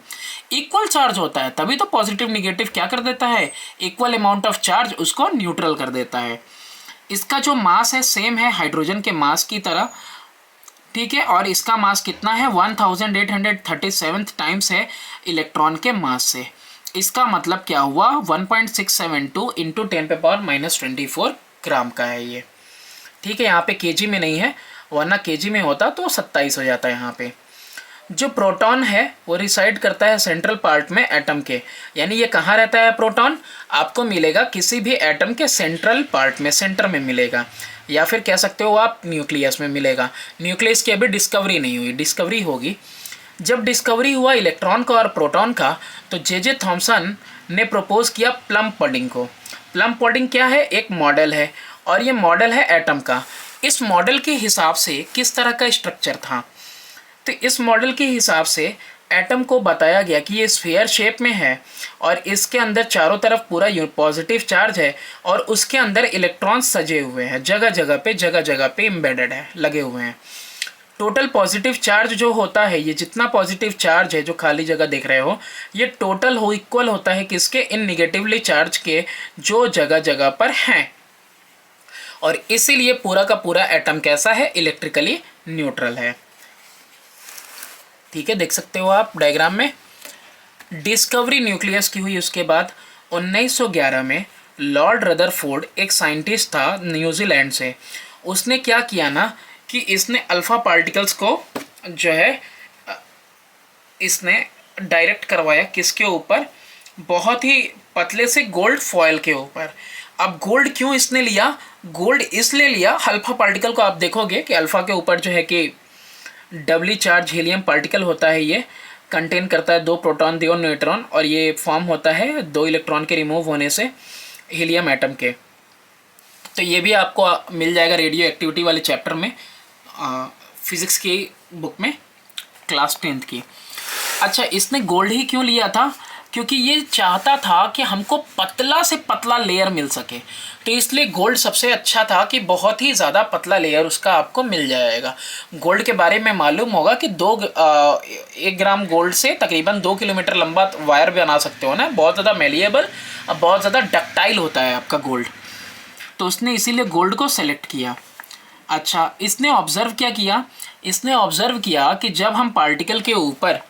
इक्वल चार्ज होता है, तभी तो पॉजिटिव निगेटिव क्या कर देता है? इक्वल अमाउंट ऑफ चार्ज उसको न्यूट्रल कर देता है। इसका जो मास है सेम है हाइड्रोजन के मास की तरह। ठीक है, और इसका मास कितना है? 1837 टाइम्स है इलेक्ट्रॉन के मास से। इसका मतलब क्या हुआ? 1.672 इंटू 10⁻⁻24 ग्राम का है ये। ठीक है, यहाँ पे केजी में नहीं है, वरना केजी में होता तो 27 हो जाता है। यहाँ पे जो प्रोटॉन है वो रिसाइड करता है सेंट्रल पार्ट में एटम के। यानी ये कहाँ रहता है प्रोटॉन? आपको मिलेगा किसी भी एटम के सेंट्रल पार्ट में, सेंटर में मिलेगा, या फिर कह सकते हो आप न्यूक्लियस में मिलेगा। न्यूक्लियस की अभी डिस्कवरी नहीं हुई, डिस्कवरी होगी। जब डिस्कवरी हुआ इलेक्ट्रॉन का और प्रोटॉन का, तो जे थॉमसन ने प्रपोज किया प्लम पडिंग को। प्लम पडिंग क्या है? एक मॉडल है, और ये मॉडल है एटम का। इस मॉडल के हिसाब से किस तरह का स्ट्रक्चर था? तो इस मॉडल के हिसाब से एटम को बताया गया कि ये स्फीयर शेप में है और इसके अंदर चारों तरफ पूरा पॉजिटिव चार्ज है और उसके अंदर इलेक्ट्रॉन सजे हुए हैं, जगह जगह पे एम्बेडेड है, लगे हुए हैं। टोटल पॉजिटिव चार्ज जो होता है, ये जितना पॉजिटिव चार्ज है जो खाली जगह देख रहे हो, ये टोटल इक्वल होता है किसके? इन निगेटिवली चार्ज के, जो जगह जगह पर हैं। और इसीलिए पूरा का पूरा एटम कैसा है? इलेक्ट्रिकली न्यूट्रल है। ठीक है, देख सकते हो आप डायग्राम में। डिस्कवरी न्यूक्लियस की हुई उसके बाद 1911 में लॉर्ड रदरफोर्ड, एक साइंटिस्ट था न्यूजीलैंड से, उसने क्या किया ना कि इसने अल्फ़ा पार्टिकल्स को जो है इसने डायरेक्ट करवाया किसके ऊपर? बहुत ही पतले से गोल्ड फॉयल के ऊपर। अब गोल्ड क्यों इसने लिया? गोल्ड इसलिए लिया, अल्फ़ा पार्टिकल को आप देखोगे कि अल्फ़ा के ऊपर जो है कि डबली चार्ज हीलियम पार्टिकल होता है, ये कंटेन करता है 2 प्रोटॉन 2 न्यूट्रॉन, और ये फॉर्म होता है 2 इलेक्ट्रॉन के रिमूव होने से हीलियम एटम के। तो ये भी आपको मिल जाएगा रेडियो एक्टिविटी वाले चैप्टर में, फिज़िक्स की बुक में, क्लास 10th की। अच्छा, इसने गोल्ड ही क्यों लिया था? क्योंकि ये चाहता था कि हमको पतला से पतला लेयर मिल सके, तो इसलिए गोल्ड सबसे अच्छा था कि बहुत ही ज़्यादा पतला लेयर उसका आपको मिल जाएगा। गोल्ड के बारे में मालूम होगा कि 1 ग्राम गोल्ड से तकरीबन 2 किलोमीटर लंबा वायर बना सकते हो ना, बहुत ज़्यादा मेलिएबल और बहुत ज़्यादा डक्टाइल होता है आपका गोल्ड। तो उसने इसीलिए गोल्ड को सेलेक्ट किया। अच्छा, इसने ऑब्ज़र्व क्या किया? इसने ऑब्ज़र्व किया कि जब हम पार्टिकल के ऊपर,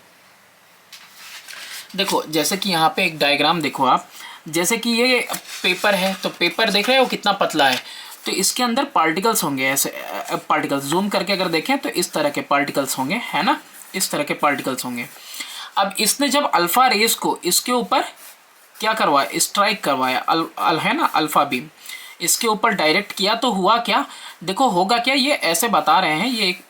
देखो जैसे कि यहाँ पे एक डायग्राम देखो आप, जैसे कि ये पेपर है, तो पेपर देख रहे हो कितना पतला है, तो इसके अंदर पार्टिकल्स होंगे ऐसे, पार्टिकल्स जूम करके अगर देखें तो इस तरह के पार्टिकल्स होंगे, है ना, इस तरह के पार्टिकल्स होंगे। अब इसने जब अल्फ़ा रेस को इसके ऊपर क्या करवाया? स्ट्राइक करवाया, है ना, अल्फ़ा बीम इसके ऊपर डायरेक्ट किया, तो हुआ क्या? देखो होगा क्या, ये ऐसे बता रहे हैं, ये एक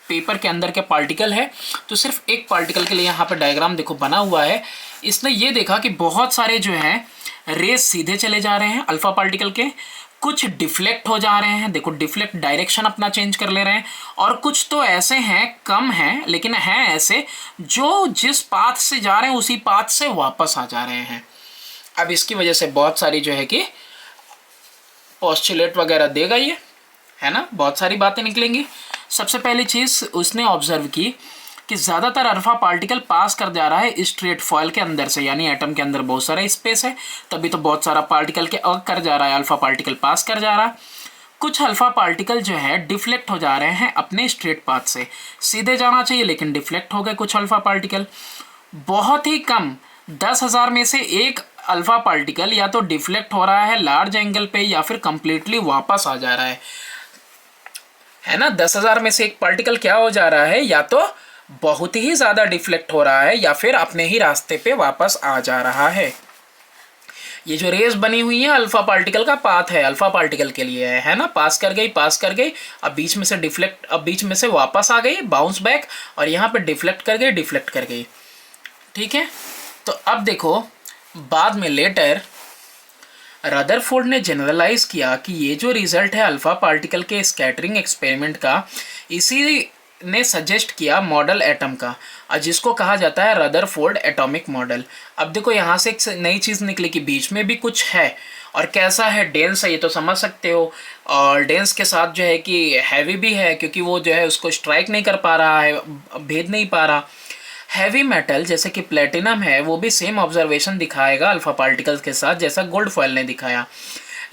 पेपर के अंदर के पार्टिकल है, तो सिर्फ एक पार्टिकल के लिए यहाँ पर डायग्राम देखो बना हुआ है। इसने ये देखा कि बहुत सारे जो हैं रेस सीधे चले जा रहे हैं अल्फ़ा पार्टिकल के, कुछ डिफ्लेक्ट हो जा रहे हैं, देखो डिफ्लेक्ट डायरेक्शन अपना चेंज कर ले रहे हैं, और कुछ तो ऐसे हैं, कम हैं लेकिन हैं ऐसे, जो जिस पाथ से जा रहे हैं उसी पाथ से वापस आ जा रहे हैं। अब इसकी वजह से बहुत सारी जो है कि पोस्टुलेट वगैरह देगा ये, है ना, बहुत सारी बातें निकलेंगी। सबसे पहली चीज़ उसने ऑब्जर्व की कि ज़्यादातर अल्फा पार्टिकल पास कर जा रहा है स्ट्रेट फॉयल के अंदर से, यानी एटम के अंदर बहुत सारा स्पेस है, तभी तो बहुत सारा पार्टिकल के कर जा रहा है, अल्फा पार्टिकल पास कर जा रहा है। कुछ अल्फा पार्टिकल जो है डिफ्लेक्ट हो जा रहे हैं अपने स्ट्रेट पाथ से, सीधे जाना चाहिए लेकिन डिफ्लेक्ट हो गए कुछ अल्फा पार्टिकल। बहुत ही कम 10,000 में से एक अल्फा पार्टिकल या तो डिफ्लेक्ट हो रहा है लार्ज एंगल पे या फिर कंप्लीटली वापस आ जा रहा है ना। 10,000 में से एक पार्टिकल क्या हो जा रहा है, या तो बहुत ही ज़्यादा डिफ्लेक्ट हो रहा है या फिर अपने ही रास्ते पे वापस आ जा रहा है। ये जो रेस बनी हुई है अल्फा पार्टिकल का पाथ है, अल्फा पार्टिकल के लिए है ना। पास कर गई, अब बीच में से डिफ्लेक्ट, अब बीच में से वापस आ गई, बाउंस बैक, और यहाँ पे डिफ्लेक्ट कर गई। ठीक है, तो अब देखो बाद में लेटर रदरफोर्ड ने जनरलाइज किया कि ये जो रिजल्ट है अल्फा पार्टिकल के स्कैटरिंग एक्सपेरिमेंट का, इसी ने सजेस्ट किया मॉडल एटम का, और जिसको कहा जाता है रदरफोर्ड एटॉमिक मॉडल। अब देखो यहाँ से एक नई चीज़ निकली कि बीच में भी कुछ है, और कैसा है, डेंस है, ये तो समझ सकते हो। और डेंस के साथ जो है कि हैवी भी है, क्योंकि वो जो है उसको स्ट्राइक नहीं कर पा रहा है, भेद नहीं पा रहा। हैवी मेटल जैसे कि प्लेटिनम है, वो भी सेम ऑब्जर्वेशन दिखाएगा अल्फा पार्टिकल्स के साथ जैसा गोल्ड फॉयल ने दिखाया।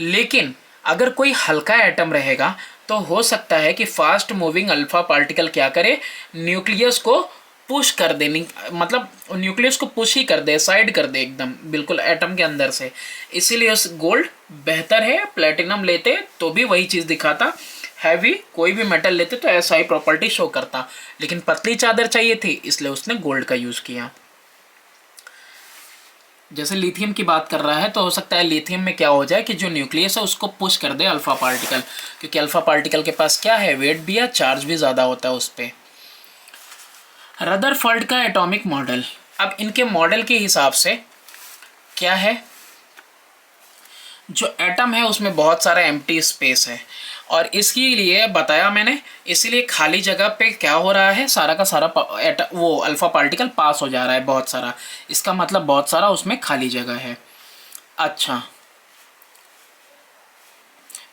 लेकिन अगर कोई हल्का एटम रहेगा तो हो सकता है कि फास्ट मूविंग अल्फा पार्टिकल क्या करे, न्यूक्लियस को पुश कर देनी, मतलब न्यूक्लियस को पुश ही कर दे, साइड कर दे एकदम बिल्कुल एटम के अंदर से। इसीलिए उस गोल्ड बेहतर है, प्लेटिनम लेते तो भी वही चीज़ दिखाता, हैवी कोई भी मेटल लेते तो ऐसा ही प्रॉपर्टी शो करता। लेकिन पतली चादर चाहिए थी, इसलिए उसने गोल्ड का यूज़ किया। जैसे लिथियम की बात कर रहा है तो हो सकता है लिथियम में क्या हो जाए कि जो न्यूक्लियस है उसको पुश कर दे अल्फा पार्टिकल, क्योंकि अल्फा पार्टिकल के पास क्या है, वेट भी है, चार्ज भी ज़्यादा होता है उस पर। रदरफोर्ड का एटॉमिक मॉडल, अब इनके मॉडल के हिसाब से क्या है, जो एटम है उसमें बहुत सारा एम्प्टी स्पेस है, और इसके लिए बताया मैंने, इसीलिए खाली जगह पे क्या हो रहा है, सारा का सारा वो अल्फा पार्टिकल पास हो जा रहा है बहुत सारा, इसका मतलब बहुत सारा उसमें खाली जगह है। अच्छा,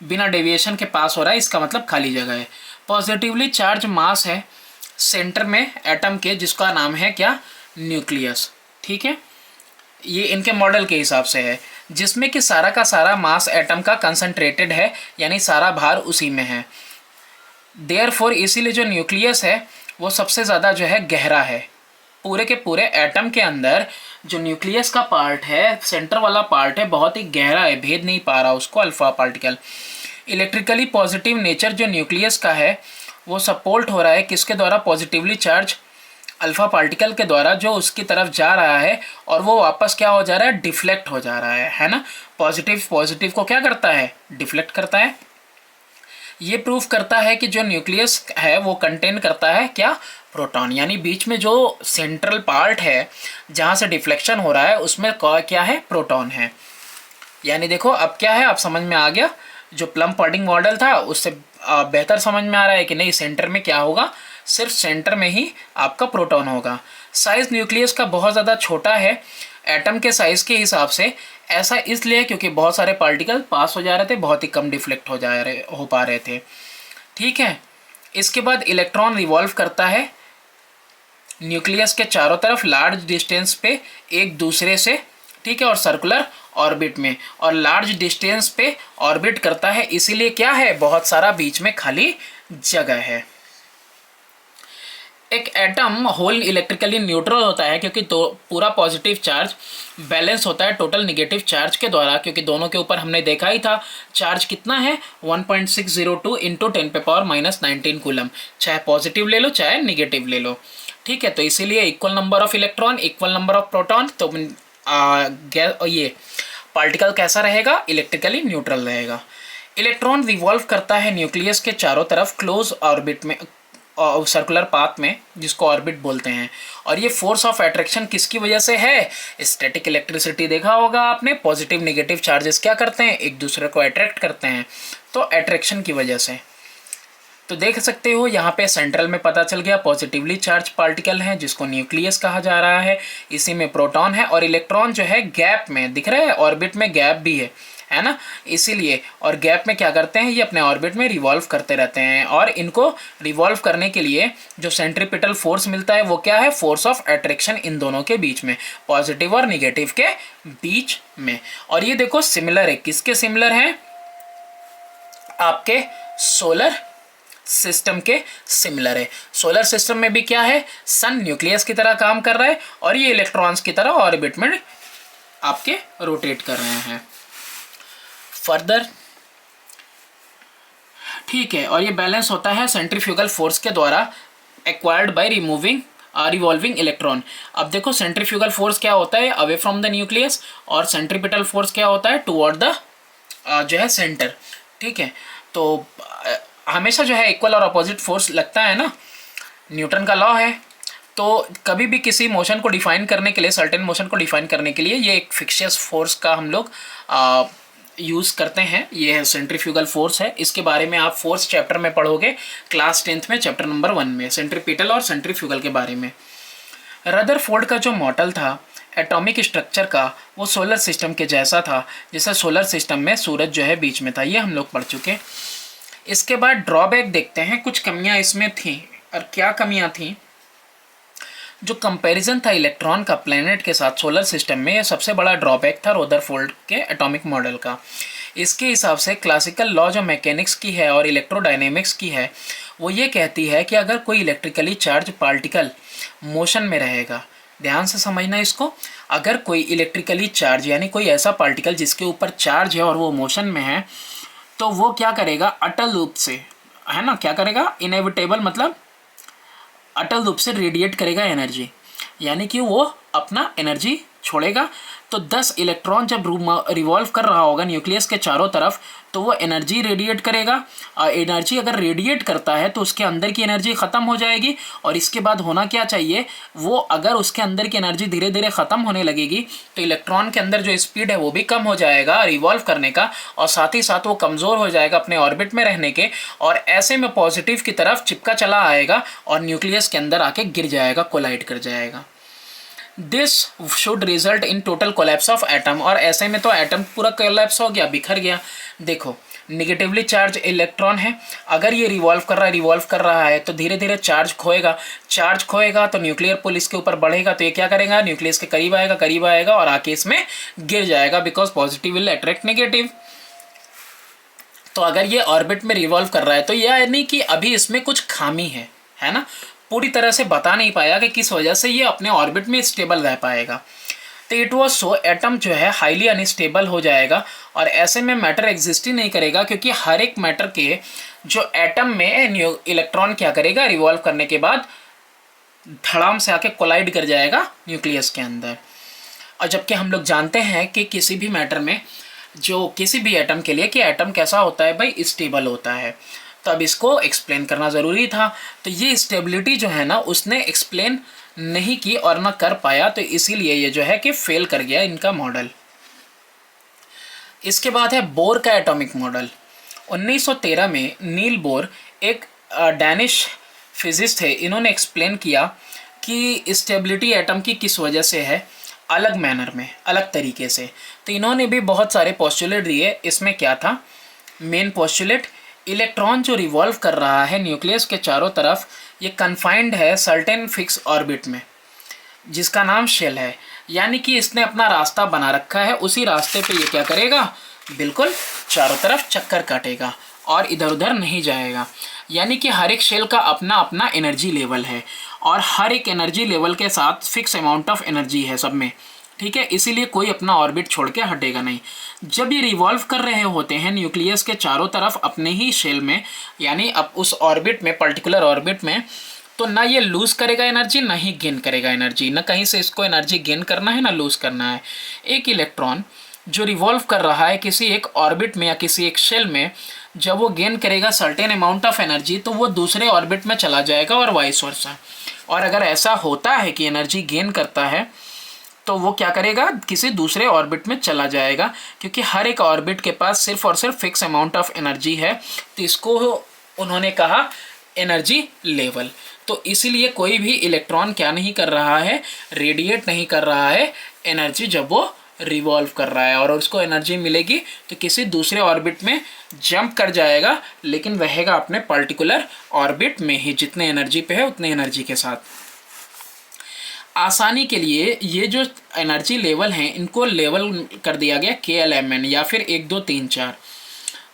बिना डेविएशन के पास हो रहा है, इसका मतलब खाली जगह है। पॉजिटिवली चार्ज मास है सेंटर में एटम के, जिसका नाम है क्या, न्यूक्लियस। ठीक है, ये इनके मॉडल के हिसाब से है, जिसमें कि सारा का सारा मास एटम का कंसंट्रेटेड है, यानी सारा भार उसी में है। देयरफॉर इसीलिए जो न्यूक्लियस है वो सबसे ज़्यादा जो है गहरा है। पूरे के पूरे एटम के अंदर जो न्यूक्लियस का पार्ट है, सेंटर वाला पार्ट है, बहुत ही गहरा है, भेद नहीं पा रहा उसको alpha particle. Electrically positive nature जो न्यूक्लियस का है वो सपोर्ट हो रहा है किसके द्वारा, पॉजिटिवली चार्ज अल्फा पार्टिकल के द्वारा, जो उसकी तरफ जा रहा है और वो वापस क्या हो जा रहा है, डिफ्लेक्ट हो जा रहा है ना। पॉजिटिव को क्या करता है, डिफ्लेक्ट करता है। ये प्रूफ करता है कि जो न्यूक्लियस है वो कंटेन करता है क्या, प्रोटॉन, यानी बीच में जो सेंट्रल पार्ट है जहाँ से डिफ्लेक्शन हो रहा है उसमें क्या है, प्रोटॉन है। यानी देखो अब क्या है, अब समझ में आ गया, जो प्लम पॉडिंग मॉडल था उससे बेहतर समझ में आ रहा है कि नहीं, सेंटर में क्या होगा, सिर्फ सेंटर में ही आपका प्रोटॉन होगा। साइज न्यूक्लियस का बहुत ज़्यादा छोटा है एटम के साइज़ के हिसाब से, ऐसा इसलिए क्योंकि बहुत सारे पार्टिकल पास हो जा रहे थे, बहुत ही कम डिफ्लेक्ट हो पा रहे थे। ठीक है, इसके बाद इलेक्ट्रॉन रिवॉल्व करता है न्यूक्लियस के चारों तरफ लार्ज डिस्टेंस पे एक दूसरे से, ठीक है, और सर्कुलर ऑर्बिट में, और लार्ज डिस्टेंस पे ऑर्बिट करता है, इसीलिए क्या है, बहुत सारा बीच में खाली जगह है। एक एटम होल इलेक्ट्रिकली न्यूट्रल होता है क्योंकि तो पूरा पॉजिटिव चार्ज बैलेंस होता है टोटल नेगेटिव चार्ज के द्वारा, क्योंकि दोनों के ऊपर हमने देखा ही था चार्ज कितना है, 1.602 इंटू 10⁻⁻19 कूलम, चाहे पॉजिटिव ले लो चाहे निगेटिव ले लो। ठीक है, तो इसीलिए equal number of electron, equal number of proton, तो ये पार्टिकल कैसा रहेगा, इलेक्ट्रिकली न्यूट्रल रहेगा। इलेक्ट्रॉन रिवॉल्व करता है न्यूक्लियस के चारों तरफ क्लोज ऑर्बिट में, सर्कुलर पाथ में, जिसको ऑर्बिट बोलते हैं। और ये फोर्स ऑफ अट्रैक्शन किसकी वजह से है, स्टैटिक इलेक्ट्रिसिटी देखा होगा आपने, पॉजिटिव नेगेटिव चार्जेस क्या करते हैं, एक दूसरे को अट्रैक्ट करते हैं, तो अट्रैक्शन की वजह से। तो देख सकते हो यहाँ पे सेंट्रल में पता चल गया पॉजिटिवली चार्ज पार्टिकल है जिसको न्यूक्लियस कहा जा रहा है, इसी में प्रोटॉन है, और इलेक्ट्रॉन जो है गैप में दिख रहा है, ऑर्बिट में गैप भी है ना, इसीलिए, और गैप में क्या करते हैं, ये अपने ऑर्बिट में रिवॉल्व करते रहते हैं, और इनको रिवॉल्व करने के लिए जो सेंट्रीपिटल फोर्स मिलता है वो क्या है, फोर्स ऑफ अट्रैक्शन इन दोनों के बीच में, पॉजिटिव और निगेटिव के बीच में। और ये देखो सिमिलर है, किसके सिमिलर है, आपके सोलर सिस्टम के सिमिलर है। सोलर सिस्टम में भी क्या है, सन न्यूक्लियस की तरह काम कर रहा है और ये इलेक्ट्रॉन्स की तरह ऑर्बिट में आपके रोटेट कर रहे हैं फर्दर, ठीक है। और ये बैलेंस होता है सेंट्रीफ्यूगल फोर्स के द्वारा एक्वायर्ड बाय रिवॉल्विंग इलेक्ट्रॉन। अब देखो सेंट्रीफ्यूगल फोर्स क्या होता है अवे फ्रॉम द न्यूक्लियस, और सेंट्रीपिटल फोर्स क्या होता है टुवर्ड द जो है सेंटर, ठीक है। तो हमेशा जो है इक्वल और अपोजिट फोर्स लगता है ना, न्यूटन का लॉ है। तो कभी भी किसी मोशन को डिफाइन करने के लिए, सर्टेन मोशन को डिफाइन करने के लिए ये एक फिक्शियस फोर्स का हम लोग यूज़ करते हैं। ये है सेंट्रीफ्यूगल फोर्स है। इसके बारे में आप फोर्स चैप्टर में पढ़ोगे क्लास 10th में, चैप्टर नंबर 1 में, सेंट्रीपिटल और सेंट्रीफ्यूगल के बारे में। रदरफोर्ड का जो मॉडल था एटॉमिक स्ट्रक्चर का, वो सोलर सिस्टम के जैसा था, जैसे सोलर सिस्टम में सूरज जो है बीच में था, ये हम लोग पढ़ चुके। इसके बाद ड्रॉबैक देखते हैं, कुछ कमियां इसमें थी। और क्या कमियां थी? जो कंपैरिजन था इलेक्ट्रॉन का प्लैनेट के साथ सोलर सिस्टम में, ये सबसे बड़ा ड्रॉबैक था रदरफोर्ड के एटॉमिक मॉडल का। इसके हिसाब से क्लासिकल लॉ जो मैकेनिक्स की है और इलेक्ट्रोडायनेमिक्स की है, वो ये कहती है कि अगर कोई इलेक्ट्रिकली चार्ज पार्टिकल मोशन में रहेगा, ध्यान से समझना इसको, अगर कोई इलेक्ट्रिकली चार्ज यानी कोई ऐसा पार्टिकल जिसके ऊपर चार्ज है और वो मोशन में है, तो वो क्या करेगा अटल रूप से, है ना, क्या करेगा, इनएविटेबल मतलब अटल रूप से रेडिएट करेगा एनर्जी, यानी कि वो अपना एनर्जी छोड़ेगा। तो 10 इलेक्ट्रॉन जब रिवॉल्व कर रहा होगा न्यूक्लियस के चारों तरफ, तो वो एनर्जी रेडिएट करेगा। एनर्जी अगर रेडिएट करता है तो उसके अंदर की एनर्जी ख़त्म हो जाएगी, और इसके बाद होना क्या चाहिए, वो अगर उसके अंदर की एनर्जी धीरे धीरे ख़त्म होने लगेगी तो इलेक्ट्रॉन के अंदर जो स्पीड है वो भी कम हो जाएगा रिवॉल्व करने का, और साथ ही साथ वो कमज़ोर हो जाएगा अपने ऑर्बिट में रहने के, और ऐसे में पॉजिटिव की तरफ चिपका चला आएगा और न्यूक्लियस के अंदर आके गिर जाएगा, कोलाइड कर जाएगा। This should result in total collapse of atom, और ऐसे में तो एटम पूरा कोलैप्स हो गया, बिखर गया। देखो निगेटिवली चार्ज इलेक्ट्रॉन है, अगर ये रिवॉल्व कर रहा है तो धीरे धीरे चार्ज खोएगा तो न्यूक्लियर पुल इसके ऊपर बढ़ेगा, तो ये क्या करेगा, न्यूक्लियस के करीब आएगा और आके इसमें गिर जाएगा, because positive will attract negative. तो अगर ये ऑर्बिट में रिवॉल्व कर रहा है तो यह यानी कि अभी इसमें कुछ खामी है ना, पूरी तरह से बता नहीं पाया कि किस वजह से ये अपने ऑर्बिट में स्टेबल रह पाएगा। तो इट वॉज सो, एटम जो है हाईली अनस्टेबल हो जाएगा, और ऐसे में मैटर एग्जिस्ट ही नहीं करेगा, क्योंकि हर एक मैटर के जो एटम में इलेक्ट्रॉन क्या करेगा, रिवॉल्व करने के बाद धड़ाम से आके कोलाइड कर जाएगा न्यूक्लियस के अंदर। और जबकि हम लोग जानते हैं कि किसी भी मैटर में, जो किसी भी एटम के लिए, कि एटम कैसा होता है भाई, स्टेबल होता है। तो अब इसको एक्सप्लेन करना ज़रूरी था। तो ये स्टेबिलिटी जो है ना, उसने एक्सप्लेन नहीं की और ना कर पाया, तो इसीलिए ये जो है कि फेल कर गया इनका मॉडल। इसके बाद है बोर का एटॉमिक मॉडल। 1913 में नील बोर एक डैनिश फिजिस्ट है, इन्होंने एक्सप्लेन किया कि स्टेबिलिटी एटम की किस वजह से है, अलग मैनर में, अलग तरीके से। तो इन्होंने भी बहुत सारे पोस्टुलेट दिए। इसमें क्या था मेन पोस्टुलेट, इलेक्ट्रॉन जो रिवॉल्व कर रहा है न्यूक्लियस के चारों तरफ, ये कन्फाइंड है सर्टेन फिक्स ऑर्बिट में, जिसका नाम शेल है, यानी कि इसने अपना रास्ता बना रखा है, उसी रास्ते पे ये क्या करेगा, बिल्कुल चारों तरफ चक्कर काटेगा और इधर उधर नहीं जाएगा। यानी कि हर एक शेल का अपना अपना एनर्जी लेवल है, और हर एक एनर्जी लेवल के साथ फिक्स अमाउंट ऑफ एनर्जी है सब में, ठीक है। इसीलिए कोई अपना ऑर्बिट छोड़ के हटेगा नहीं। जब ये रिवॉल्व कर रहे होते हैं न्यूक्लियस के चारों तरफ अपने ही शेल में, यानी अब उस ऑर्बिट में, पर्टिकुलर ऑर्बिट में, तो ना ये लूज़ करेगा एनर्जी, ना ही गेन करेगा एनर्जी, ना कहीं से इसको एनर्जी गेन करना है ना लूज़ करना है। एक इलेक्ट्रॉन जो रिवॉल्व कर रहा है किसी एक ऑर्बिट में या किसी एक शेल में, जब वो गेन करेगा सर्टेन अमाउंट ऑफ एनर्जी, तो वो दूसरे ऑर्बिट में चला जाएगा और वाइस वर्सा। और अगर ऐसा होता है कि एनर्जी गेन करता है, तो वो क्या करेगा, किसी दूसरे ऑर्बिट में चला जाएगा, क्योंकि हर एक ऑर्बिट के पास सिर्फ और सिर्फ फिक्स अमाउंट ऑफ एनर्जी है। तो इसको उन्होंने कहा एनर्जी लेवल। तो इसीलिए कोई भी इलेक्ट्रॉन क्या नहीं कर रहा है, रेडिएट नहीं कर रहा है एनर्जी जब वो रिवॉल्व कर रहा है, और उसको एनर्जी मिलेगी तो किसी दूसरे ऑर्बिट में जंप कर जाएगा, लेकिन रहेगा अपने पर्टिकुलर ऑर्बिट में ही, जितने एनर्जी पे है उतने एनर्जी के साथ। आसानी के लिए ये जो एनर्जी लेवल हैं, इनको लेवल कर दिया गया KLMN या फिर 1 2 3 4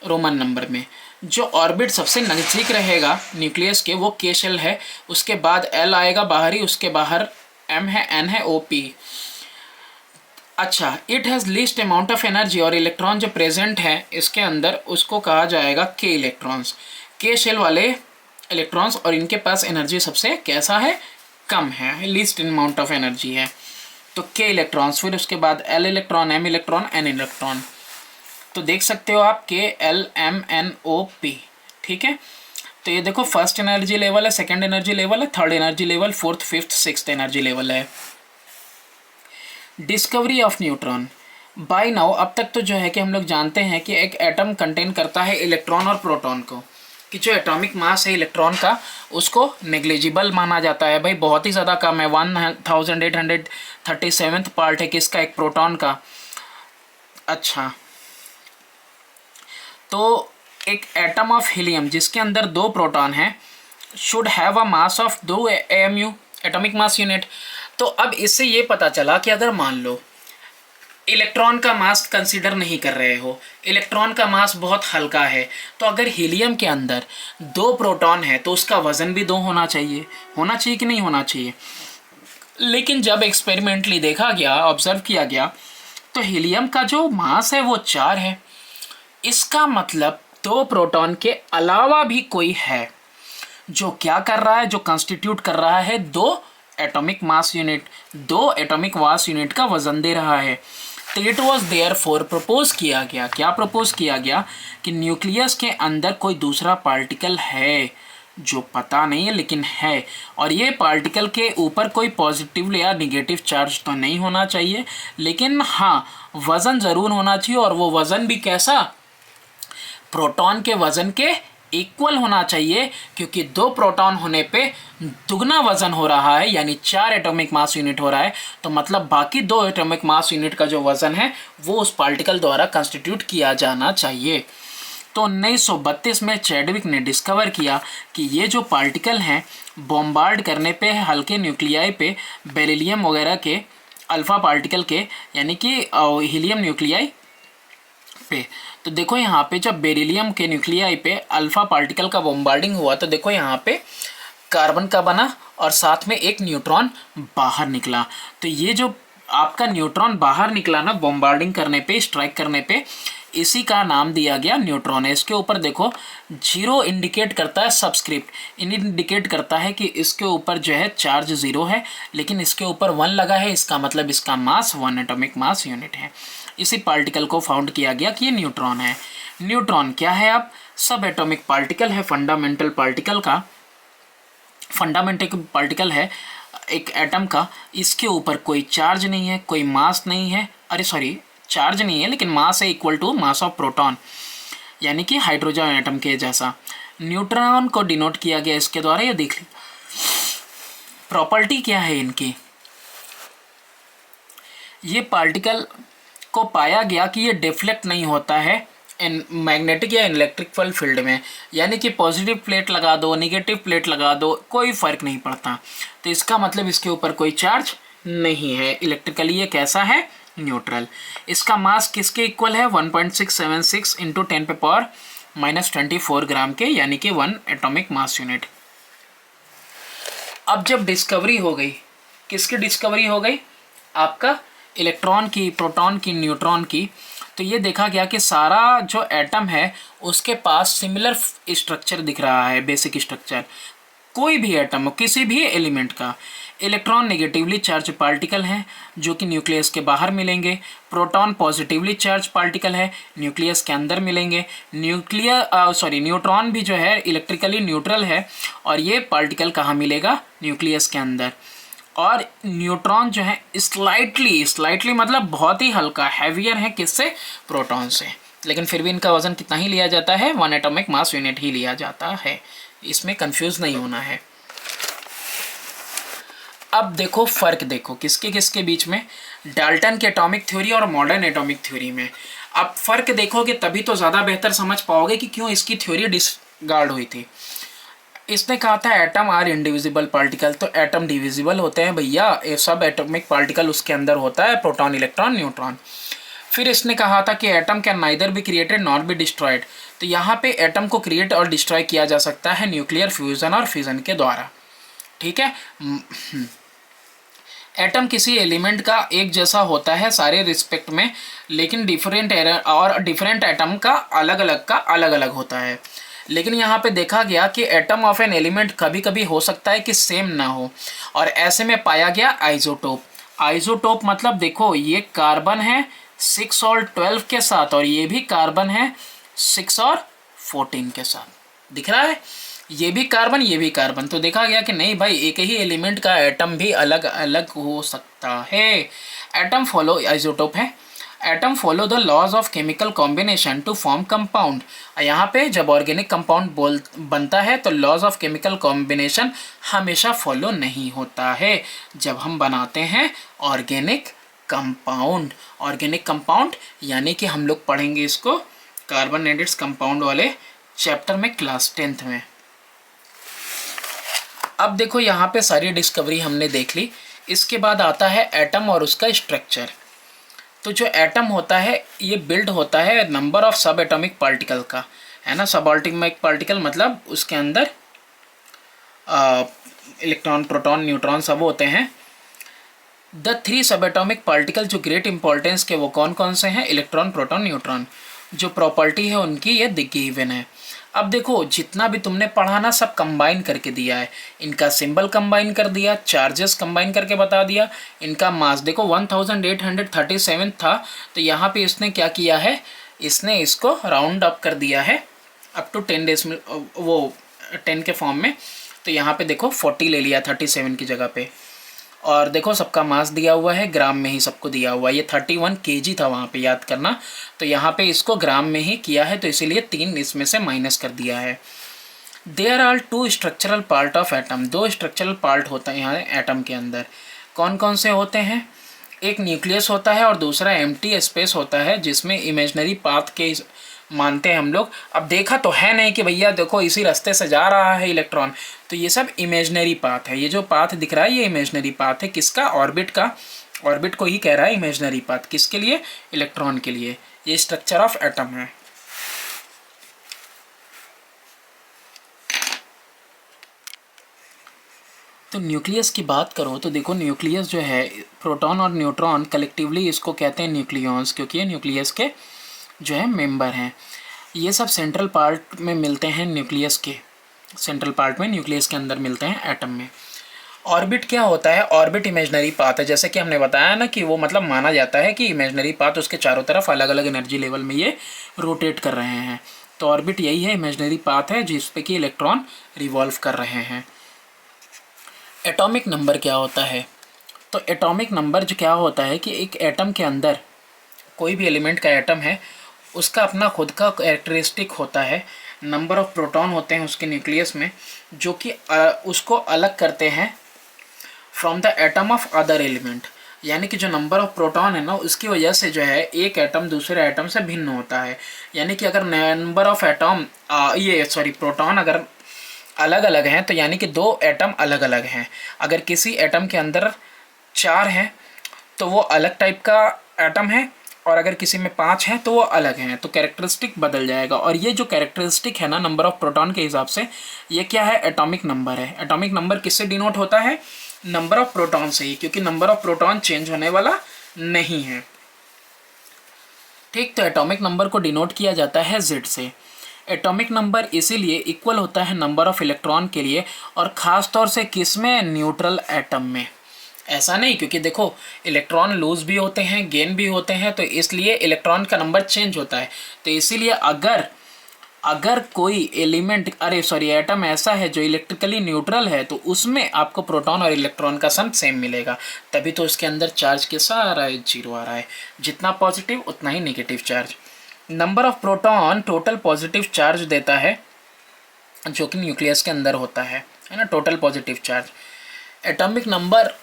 रोमन नंबर में। जो ऑर्बिट सबसे नज़दीक रहेगा न्यूक्लियस के, वो K शेल है, उसके बाद L आएगा बाहरी, उसके बाहर M है, N है, OP। अच्छा, it has least amount of energy, और इलेक्ट्रॉन जो प्रेजेंट है इसके अंदर उसको कहा जाएगा के इलेक्ट्रॉन्स, के शेल वाले इलेक्ट्रॉन्स, और इनके पास एनर्जी सबसे कैसा है, कम है, लीस्ट अमाउंट ऑफ एनर्जी है, तो के इलेक्ट्रॉन्स। फिर उसके बाद L electron, M electron, N electron, तो देख सकते हो आप K L M N O P, ठीक है। तो ये देखो फर्स्ट एनर्जी लेवल है, सेकंड एनर्जी लेवल है, third energy level, fourth fifth sixth energy level है। Discovery of neutron, by now अब तक तो जो है कि हम लोग जानते हैं कि एक एटम कंटेन करता है इलेक्ट्रॉन और प्रोटॉन को, कि जो एटॉमिक मास है इलेक्ट्रॉन का उसको नेग्लिजिबल माना जाता है, भाई बहुत ही ज़्यादा कम है, 1837 पार्ट है किसका, एक प्रोटॉन का। अच्छा, तो एक एटम ऑफ हीलियम जिसके अंदर 2 प्रोटॉन हैं should have a mass of 2 AMU, atomic mass unit. तो अब इससे ये पता चला कि अगर मान लो इलेक्ट्रॉन का मास कंसीडर नहीं कर रहे हो, इलेक्ट्रॉन का मास बहुत हल्का है, तो अगर हीलियम के अंदर 2 प्रोटॉन है तो उसका वजन भी 2 होना चाहिए कि नहीं होना चाहिए। लेकिन जब एक्सपेरिमेंटली देखा गया, ऑब्जर्व किया गया, तो हीलियम का जो मास है वो 4 है, इसका मतलब 2 प्रोटॉन के अलावा भी कोई है जो क्या कर रहा है, जो कंस्टिट्यूट कर रहा है 2 atomic mass unit, 2 atomic mass unit का वजन दे रहा है। तो it was there for propose किया गया, क्या प्रपोज किया गया कि न्यूक्लियस के अंदर कोई दूसरा पार्टिकल है जो पता नहीं है लेकिन है, और ये पार्टिकल के ऊपर कोई पॉजिटिव या निगेटिव चार्ज तो नहीं होना चाहिए, लेकिन हाँ वज़न ज़रूर होना चाहिए, और वो वज़न भी कैसा, प्रोटॉन के वज़न के इक्वल होना चाहिए, क्योंकि 2 प्रोटॉन होने पे दुगना वज़न हो रहा है, यानी 4 एटॉमिक मास यूनिट हो रहा है, तो मतलब बाकी 2 एटॉमिक मास यूनिट का जो वज़न है वो उस पार्टिकल द्वारा कंस्टिट्यूट किया जाना चाहिए। तो 1932 में चैडविक ने डिस्कवर किया कि ये जो पार्टिकल हैं बॉम्बार्ड करने पे हल्के न्यूक्लियाई पे, बेरिलियम वगैरह के अल्फ़ा पार्टिकल के, यानी कि हीलियम न्यूक्लियाई पे, तो देखो यहाँ पे जब बेरिलियम के न्यूक्लियाई पे अल्फ़ा पार्टिकल का बॉम्बार्डिंग हुआ तो देखो यहाँ पे कार्बन का बना और साथ में एक न्यूट्रॉन बाहर निकला। तो ये जो आपका न्यूट्रॉन बाहर निकला ना बॉम्बार्डिंग करने पे, स्ट्राइक करने पे, इसी का नाम दिया गया न्यूट्रॉन है। इसके ऊपर देखो 0 इंडिकेट करता है सबस्क्रिप्ट, इंडिकेट करता है कि इसके ऊपर जो है चार्ज 0 है, लेकिन इसके ऊपर 1 लगा है, इसका मतलब इसका मास 1 एटॉमिक मास यूनिट है। इसी पार्टिकल को फाउंड किया गया कि ये न्यूट्रॉन है। न्यूट्रॉन क्या है, अब सब एटॉमिक पार्टिकल है, फंडामेंटल पार्टिकल है एक एटम का, इसके ऊपर कोई चार्ज नहीं है, कोई मास नहीं है, चार्ज नहीं है लेकिन मास है equal to mass of proton, यानी कि हाइड्रोजन एटम के जैसा। न्यूट्रॉन को डिनोट किया गया इसके द्वारा, ये देख ली प्रॉपर्टी क्या है इनकी। ये पार्टिकल को पाया गया कि ये डिफ्लेक्ट नहीं होता है मैग्नेटिक या इलेक्ट्रिकल फील्ड में, यानी कि पॉजिटिव प्लेट लगा दो, नेगेटिव प्लेट लगा दो, कोई फ़र्क नहीं पड़ता। तो इसका मतलब इसके ऊपर कोई चार्ज नहीं है, इलेक्ट्रिकली ये कैसा है, न्यूट्रल। इसका मास किसके इक्वल है, 1.676 इंटू 10⁻⁻24 ग्राम के, यानी कि 1 एटॉमिक मास यूनिट। अब जब डिस्कवरी हो गई, किसकी डिस्कवरी हो गई, आपका इलेक्ट्रॉन की, प्रोटॉन की, न्यूट्रॉन की, तो ये देखा गया कि सारा जो एटम है उसके पास सिमिलर स्ट्रक्चर दिख रहा है, बेसिक स्ट्रक्चर। कोई भी एटम हो, किसी भी एलिमेंट का, इलेक्ट्रॉन नेगेटिवली चार्ज पार्टिकल हैं जो कि न्यूक्लियस के बाहर मिलेंगे, प्रोटॉन पॉजिटिवली चार्ज पार्टिकल है, न्यूक्लियस के अंदर मिलेंगे, न्यूट्रॉन भी जो है इलेक्ट्रिकली न्यूट्रल है, और ये पार्टिकल कहाँ मिलेगा, न्यूक्लियस के अंदर। और न्यूट्रॉन जो है स्लाइटली मतलब बहुत ही हल्का, हैवियर है किससे, प्रोटॉन से, लेकिन फिर भी इनका वजन कितना ही लिया जाता है, 1 एटॉमिक मास यूनिट ही लिया जाता है, इसमें कंफ्यूज नहीं होना है। अब देखो फ़र्क, देखो किसके किसके बीच में, डाल्टन के एटॉमिक थ्योरी और मॉडर्न एटॉमिक थ्योरी में। अब फ़र्क देखोगे तभी तो ज़्यादा बेहतर समझ पाओगे कि क्यों इसकी थ्योरी डिसगार्ड हुई थी। इसने कहा था एटम आर इंडिविजिबल पार्टिकल, तो एटम डिविजिबल होते हैं भैया, ये सब एटॉमिक पार्टिकल उसके अंदर होता है, प्रोटॉन, इलेक्ट्रॉन, न्यूट्रॉन। फिर इसने कहा था कि atom can neither be created not be destroyed, तो यहाँ पे एटम को क्रिएट और डिस्ट्रॉय किया जा सकता है न्यूक्लियर फ्यूजन और फिजन के द्वारा, ठीक है। एटम किसी एलिमेंट का एक जैसा होता है सारे रिस्पेक्ट में, लेकिन डिफरेंट एटम का अलग अलग होता है। लेकिन यहाँ पे देखा गया कि एटम ऑफ एन एलिमेंट कभी कभी हो सकता है कि सेम ना हो, और ऐसे में पाया गया आइसोटोप। आइसोटोप मतलब देखो ये कार्बन है 6 और 12 के साथ, और ये भी कार्बन है 6 और 14 के साथ। दिख रहा है, ये भी कार्बन ये भी कार्बन। तो देखा गया कि नहीं भाई, एक ही एलिमेंट का एटम भी अलग अलग हो सकता है। एटम फॉलो आइसोटोप है। Atom follow the laws of chemical combination to form compound. यहाँ पे जब ऑर्गेनिक कंपाउंड बनता है तो लॉज ऑफ केमिकल कॉम्बिनेशन हमेशा फॉलो नहीं होता है जब हम बनाते हैं ऑर्गेनिक कंपाउंड। ऑर्गेनिक कंपाउंड यानी कि हम लोग पढ़ेंगे इसको कार्बोनेटेड कंपाउंड वाले चैप्टर में क्लास 10th में। अब देखो यहाँ पे सारी डिस्कवरी हमने देख ली। इसके बाद आता है एटम और उसका स्ट्रक्चर। तो जो एटम होता है ये बिल्ड होता है नंबर ऑफ सब एटॉमिक पार्टिकल का, है ना। सब एटॉमिक पार्टिकल मतलब उसके अंदर इलेक्ट्रॉन प्रोटॉन न्यूट्रॉन सब होते हैं। द 3 सब एटॉमिक पार्टिकल जो ग्रेट इंपॉर्टेंस के वो कौन कौन से हैं, इलेक्ट्रॉन प्रोटॉन न्यूट्रॉन। जो प्रॉपर्टी है उनकी ये गिवन है। अब देखो जितना भी तुमने पढ़ा ना सब कंबाइन करके दिया है। इनका सिंबल कंबाइन कर दिया, चार्जेस कंबाइन करके बता दिया, इनका मास देखो 1837 था, तो यहाँ पे इसने क्या किया है, इसने इसको राउंड अप कर दिया है अप टू 10 डेसिमल, वो 10 के फॉर्म में। तो यहाँ पे देखो 40 ले लिया 37 की जगह पे। और देखो सबका मास दिया हुआ है, ग्राम में ही सबको दिया हुआ है। ये 31 kg था वहाँ पे, याद करना। तो यहाँ पे इसको ग्राम में ही किया है, तो इसीलिए 3 इसमें से माइनस कर दिया है। There are 2 structural part of atom. 2 structural part होता है यहाँ एटम के अंदर। कौन कौन से होते हैं, एक न्यूक्लियस होता है और दूसरा एम्प्टी स्पेस होता है, जिसमें इमेजनरी पाथ के मानते हैं हम लोग। अब देखा तो है नहीं कि भैया देखो इसी रास्ते से जा रहा है इलेक्ट्रॉन, तो ये सब इमेजनरी पाथ है। ये जो पाथ दिख रहा है ये इमेजनरी पाथ है, किसका, ऑर्बिट का। ऑर्बिट को ही कह रहा है इमेजनरी पाथ, किसके लिए, इलेक्ट्रॉन के लिए। ये स्ट्रक्चर ऑफ एटम है। तो न्यूक्लियस की बात करो तो देखो न्यूक्लियस जो है, प्रोटॉन और न्यूट्रॉन कलेक्टिवली इसको कहते हैं न्यूक्लियॉन्स, क्योंकि ये न्यूक्लियस के जो है मेंबर हैं। ये सब सेंट्रल पार्ट में मिलते हैं, न्यूक्लियस के सेंट्रल पार्ट में, न्यूक्लियस के अंदर मिलते हैं एटम में। ऑर्बिट क्या होता है, ऑर्बिट इमेजनरी पाथ है। जैसे कि हमने बताया ना कि वो मतलब माना जाता है कि इमेजनरी पाथ उसके चारों तरफ अलग अलग एनर्जी लेवल में ये रोटेट कर रहे हैं। तो ऑर्बिट यही है, इमेजनरी पाथ है जिस पे कि इलेक्ट्रॉन रिवॉल्व कर रहे हैं। एटॉमिक नंबर क्या होता है, तो एटॉमिक नंबर जो क्या होता है कि एक एटम के अंदर कोई भी एलिमेंट का एटम है उसका अपना खुद का कैरेक्टरिस्टिक होता है। नंबर ऑफ प्रोटॉन होते हैं उसके न्यूक्लियस में, जो कि उसको अलग करते हैं from the atom of other element. यानी कि जो नंबर ऑफ प्रोटॉन है ना उसकी वजह से जो है एक एटम दूसरे एटम से भिन्न होता है। यानी कि अगर नंबर ऑफ एटम प्रोटॉन अगर अलग अलग हैं तो यानी कि 2 एटम अलग अलग हैं। अगर किसी एटम के अंदर 4 हैं तो वो अलग टाइप का एटम है, और अगर किसी में 5 हैं तो वो अलग हैं, तो कैरेक्टरिस्टिक बदल जाएगा। और ये जो कैरेक्टरिस्टिक है ना नंबर ऑफ प्रोटॉन के हिसाब से, ये क्या है, एटॉमिक नंबर है। एटॉमिक नंबर किससे डिनोट होता है, नंबर ऑफ प्रोटॉन से ही, क्योंकि नंबर ऑफ प्रोटॉन चेंज होने वाला नहीं है। ठीक, तो एटॉमिक नंबर को डिनोट किया जाता है Z से। एटॉमिक नंबर इसीलिए इक्वल होता है नंबर ऑफ इलेक्ट्रॉन के लिए, और ख़ास तौर से किस में, न्यूट्रल एटम में। ऐसा नहीं, क्योंकि देखो इलेक्ट्रॉन लूज भी होते हैं गेन भी होते हैं, तो इसलिए इलेक्ट्रॉन का नंबर चेंज होता है। तो इसीलिए अगर कोई एटम ऐसा है जो इलेक्ट्रिकली न्यूट्रल है तो उसमें आपको प्रोटॉन और इलेक्ट्रॉन का सम सेम मिलेगा, तभी तो उसके अंदर चार्ज कैसा आ रहा है, 0 आ रहा है। जितना पॉजिटिव उतना ही negative charge. Number of proton total positive charge देता है जो कि न्यूक्लियस के अंदर होता है ना, total positive charge. Atomic number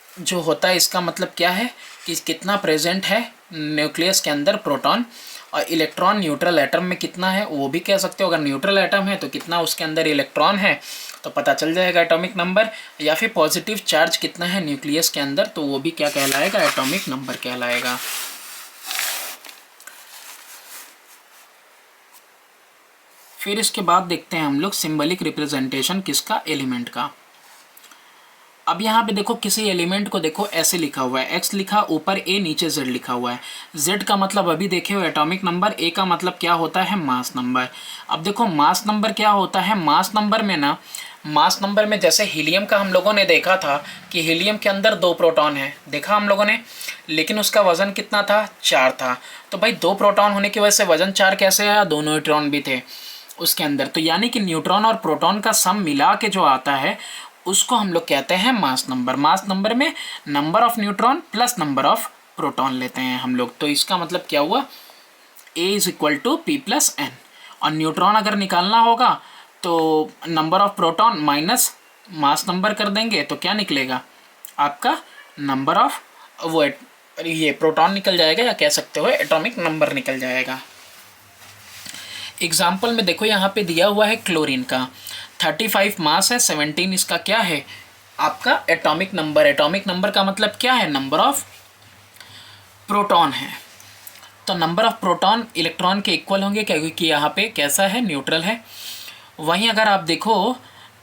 जो होता है इसका मतलब क्या है कि कितना प्रेजेंट है न्यूक्लियस के अंदर प्रोटॉन, और इलेक्ट्रॉन न्यूट्रल एटम में कितना है वो भी कह सकते हो। अगर न्यूट्रल एटम है तो कितना उसके अंदर इलेक्ट्रॉन है तो पता चल जाएगा एटॉमिक नंबर, या फिर पॉजिटिव चार्ज कितना है न्यूक्लियस के अंदर तो वो भी क्या कहलाएगा, एटॉमिक नंबर कहलाएगा। फिर इसके बाद देखते हैं हम लोग सिंबलिक रिप्रेजेंटेशन किसका, एलिमेंट का। अब यहाँ पे देखो किसी एलिमेंट को देखो ऐसे लिखा हुआ है, x लिखा ऊपर a नीचे z लिखा हुआ है। z का मतलब अभी देखे हो एटॉमिक नंबर, a का मतलब क्या होता है मास नंबर। अब देखो मास नंबर क्या होता है, मास नंबर में ना, मास नंबर में जैसे हीलियम का हम लोगों ने देखा था कि हीलियम के अंदर 2 प्रोटॉन है, देखा हम लोगों ने, लेकिन उसका वजन कितना था, 4 था। तो भाई 2 प्रोटॉन होने की वजह से वजन 4 कैसे आया, 2 न्यूट्रॉन भी थे उसके अंदर। तो यानी कि न्यूट्रॉन और प्रोटॉन का सम मिला के जो आता है उसको हम लोग कहते हैं मास नंबर। मास नंबर में number of neutron plus number of proton लेते हैं हम लोग। तो इसका मतलब क्या हुआ, A is equal to P plus N. और न्यूट्रॉन अगर निकालना होगा तो number of proton minus mass number कर देंगे तो क्या निकलेगा आपका नंबर ऑफ वो ये प्रोटॉन निकल जाएगा, या कह सकते हो एटॉमिक नंबर निकल जाएगा। एग्जाम्पल में देखो यहाँ पे दिया हुआ है क्लोरीन का 35 मास है, 17 इसका क्या है आपका एटॉमिक नंबर। एटॉमिक नंबर का मतलब क्या है, नंबर ऑफ प्रोटॉन है। तो नंबर ऑफ प्रोटॉन इलेक्ट्रॉन के इक्वल होंगे क्योंकि यहाँ पे कैसा है, न्यूट्रल है। वहीं अगर आप देखो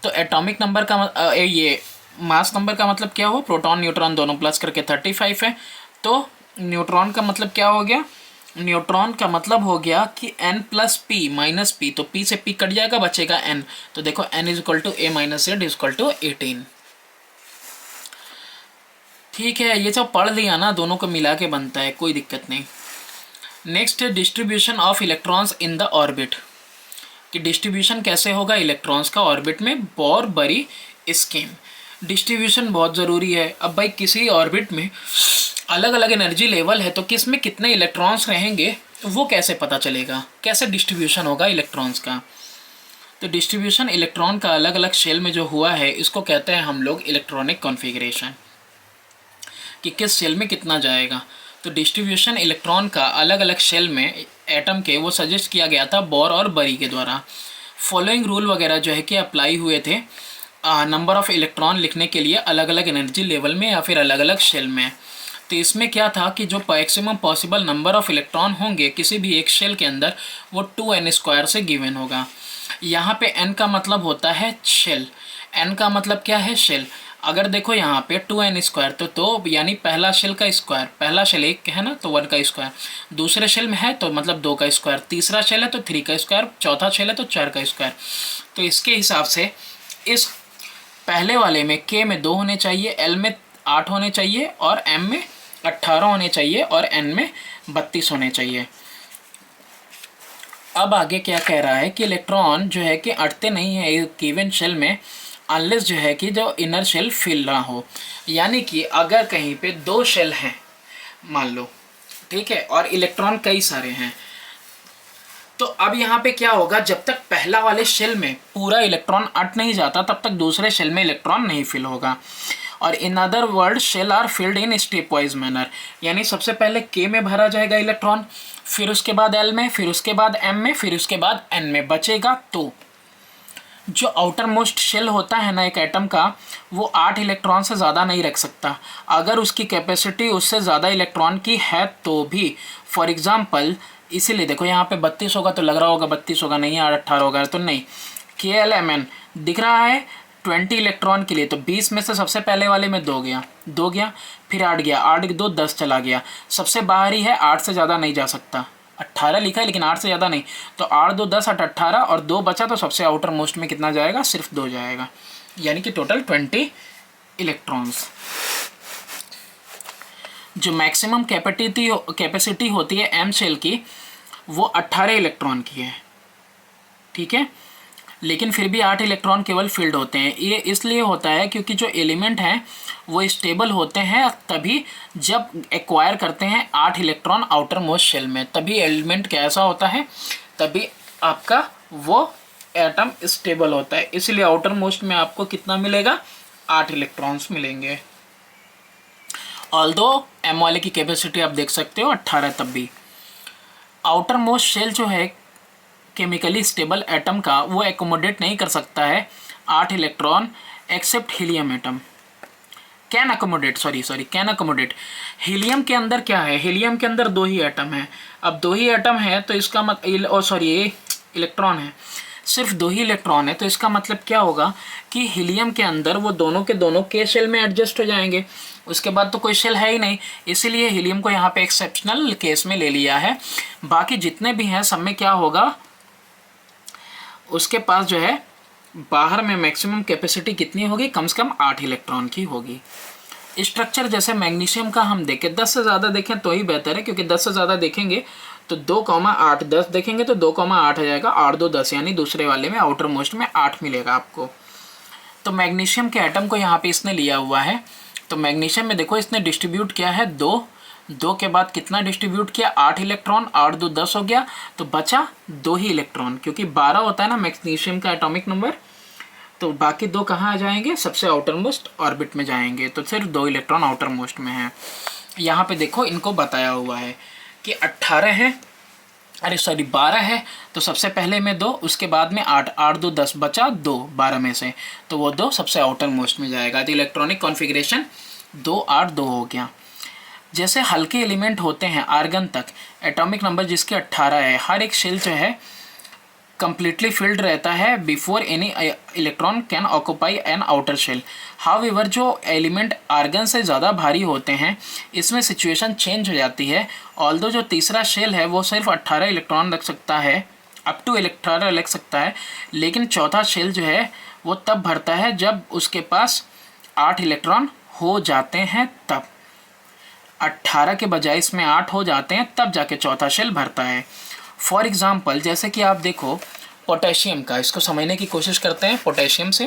तो एटॉमिक नंबर का ये मास नंबर का मतलब क्या हो, प्रोटॉन न्यूट्रॉन दोनों प्लस करके 35 है। तो न्यूट्रॉन का मतलब क्या हो गया, न्यूट्रॉन का मतलब हो गया कि n plus P minus P, तो p से p कट जाएगा बचेगा n। तो देखो n is equal to A minus Z is equal to 18। ठीक है, ये सब पढ़ लिया ना, दोनों को मिला के बनता है, कोई दिक्कत नहीं। नेक्स्ट है distribution of electrons in the orbit, कि डिस्ट्रीब्यूशन कैसे होगा इलेक्ट्रॉन्स का ऑर्बिट में, बोर बरी स्कीम। डिस्ट्रीब्यूशन बहुत ज़रूरी है। अब भाई किसी ऑर्बिट में अलग अलग एनर्जी लेवल है तो किस में कितने इलेक्ट्रॉन्स रहेंगे वो कैसे पता चलेगा, कैसे डिस्ट्रीब्यूशन होगा इलेक्ट्रॉन्स का। तो डिस्ट्रीब्यूशन इलेक्ट्रॉन का अलग अलग शेल में जो हुआ है इसको कहते हैं हम लोग इलेक्ट्रॉनिक कॉन्फ़िगरेशन, कि किस शेल में कितना जाएगा। तो डिस्ट्रीब्यूशन इलेक्ट्रॉन का अलग अलग शेल में एटम के वो सजेस्ट किया गया था बोर और बरी के द्वारा। फॉलोइंग रूल वगैरह जो है कि अप्लाई हुए थे नंबर ऑफ इलेक्ट्रॉन लिखने के लिए अलग अलग एनर्जी लेवल में या फिर अलग अलग शेल में। तो इसमें क्या था कि जो maximum possible number of electron होंगे किसी भी एक शेल के अंदर वो 2n² से गिवन होगा। यहाँ पे n का मतलब होता है शेल, n का मतलब क्या है, शेल। अगर देखो यहाँ पे 2n² तो यानी पहला शेल का स्क्वायर, पहला शेल 1 है ना तो 1 का स्क्वायर, दूसरे शेल में है तो मतलब 2 का स्क्वायर, तीसरा शेल है तो 3 का स्क्वायर, चौथा शेल है तो 4 का स्क्वायर। तो इसके हिसाब से इस पहले वाले में k में 2 होने चाहिए, l में 8 होने चाहिए और m में 18 होने चाहिए और n में 32 होने चाहिए। अब आगे क्या कह रहा है कि इलेक्ट्रॉन जो है कि अटते नहीं है एक गिवन शेल में अनलेस जो है कि जो इनर शेल फिल ना हो। यानी कि अगर कहीं पे 2 शेल हैं मान लो, ठीक है, और इलेक्ट्रॉन कई सारे हैं, तो अब यहाँ पे क्या होगा, जब तक पहला वाले शेल में पूरा इलेक्ट्रॉन अट नहीं जाता तब तक दूसरे शेल में इलेक्ट्रॉन नहीं फिल होगा। और in other word shell are filled in step wise manner, यानी सबसे पहले के में भरा जाएगा इलेक्ट्रॉन, फिर उसके बाद एल में, फिर उसके बाद एम में, फिर उसके बाद एन में बचेगा। तो जो आउटर मोस्ट शेल होता है ना एक एटम का, वो 8 इलेक्ट्रॉन से ज़्यादा नहीं रख सकता। अगर उसकी कैपेसिटी उससे ज़्यादा इलेक्ट्रॉन की है तो भी, फॉर एग्जांपल इसीलिए देखो यहाँ पे 32 होगा तो लग रहा होगा 32 होगा, नहीं 18 होगा तो नहीं, KLMN दिख रहा है 20 इलेक्ट्रॉन के लिए, तो 20 में से सबसे पहले वाले में 2 गया, फिर 8 गया, 8 2 10 चला गया, सबसे बाहरी है 8 से ज़्यादा नहीं जा सकता, 18 लिखा है लेकिन 8 से ज़्यादा नहीं, तो 8 2 10 8 18 और 2 बचा, तो सबसे आउटर मोस्ट में कितना जाएगा, सिर्फ 2 जाएगा, यानी कि टोटल 20 इलेक्ट्रॉन्स। जो मैक्सिमम कैपेसिटी होती है एम शेल की वो 18 इलेक्ट्रॉन की है, ठीक है, लेकिन फिर भी 8 इलेक्ट्रॉन केवल फील्ड होते हैं। ये इसलिए होता है क्योंकि जो एलिमेंट हैं वो स्टेबल होते हैं तभी जब एक्वायर करते हैं 8 इलेक्ट्रॉन आउटर मोस्ट शेल में, तभी एलिमेंट कैसा होता है, तभी आपका वो एटम स्टेबल होता है। इसलिए आउटर मोस्ट में आपको कितना मिलेगा, 8 इलेक्ट्रॉन्स मिलेंगे। ऑल्दो एम वाले की कैपेसिटी आप देख सकते हो 18, तब भी आउटर मोस्ट शेल जो है केमिकली स्टेबल एटम का वो एकोमोडेट नहीं कर सकता है 8 electron except helium atom, can accommodate. Helium के अंदर क्या है, हीलियम के अंदर 2 ही एटम है। अब 2 ही एटम है तो इसका इलेक्ट्रॉन है, सिर्फ 2 ही इलेक्ट्रॉन है, तो इसका मतलब क्या होगा कि हीलियम के अंदर वो दोनों के दोनों के शेल में एडजस्ट हो जाएंगे, उसके बाद तो कोई शेल है ही नहीं, इसीलिए हीलियम को यहाँ पे एक्सेप्शनल केस में ले लिया है। बाकी जितने भी हैं सब में क्या होगा, उसके पास जो है बाहर में मैक्सिमम कैपेसिटी कितनी होगी, कम से कम 8 इलेक्ट्रॉन की होगी। स्ट्रक्चर जैसे मैग्नीशियम का हम देखें, 10 से ज़्यादा देखें तो ही बेहतर है, क्योंकि 10 से ज़्यादा देखेंगे तो 2,8 10 देखेंगे तो 2,8 आ जाएगा, 8 2 10, यानी दूसरे वाले में आउटर मोस्ट में 8 मिलेगा आपको। तो मैग्नीशियम के एटम को यहाँ पे इसने लिया हुआ है। तो मैग्नीशियम में देखो इसने डिस्ट्रीब्यूट किया है 2 के बाद कितना डिस्ट्रीब्यूट किया, 8 इलेक्ट्रॉन, 8 2 10 हो गया, तो बचा 2 ही इलेक्ट्रॉन, क्योंकि 12 होता है ना मैग्नीशियम का एटॉमिक नंबर, तो बाकी 2 कहाँ आ जाएंगे, सबसे आउटर मोस्ट ऑर्बिट में जाएंगे, तो सिर्फ 2 इलेक्ट्रॉन आउटर मोस्ट में है। यहाँ पे देखो इनको बताया हुआ है कि 18 है, अरे सॉरी 12 है, तो सबसे पहले में 2, उसके बाद में 8, 8 2 10 बचा 2 12 में से, तो वो 2 सबसे आउटर मोस्ट में जाएगा। तो इलेक्ट्रॉनिक कॉन्फ़िगरेशन 2 8 2 हो गया। जैसे हल्के एलिमेंट होते हैं आर्गन तक, एटॉमिक नंबर जिसके 18 है, हर एक शेल जो है completely filled रहता है before any electron can occupy an outer shell. However जो एलिमेंट आर्गन से ज़्यादा भारी होते हैं इसमें सिचुएशन चेंज हो जाती है। ऑल्दो जो तीसरा शेल है वो सिर्फ 18 इलेक्ट्रॉन रख सकता है, अप टू 18 रख सकता है, लेकिन चौथा शेल जो है वो तब भरता है जब उसके पास 8 इलेक्ट्रॉन हो जाते हैं, तब 18 के बजाय इसमें 8 हो जाते हैं, तब जाके चौथा शेल भरता है। फॉर एग्ज़ाम्पल जैसे कि आप देखो पोटेशियम का, इसको समझने की कोशिश करते हैं। पोटेशियम से,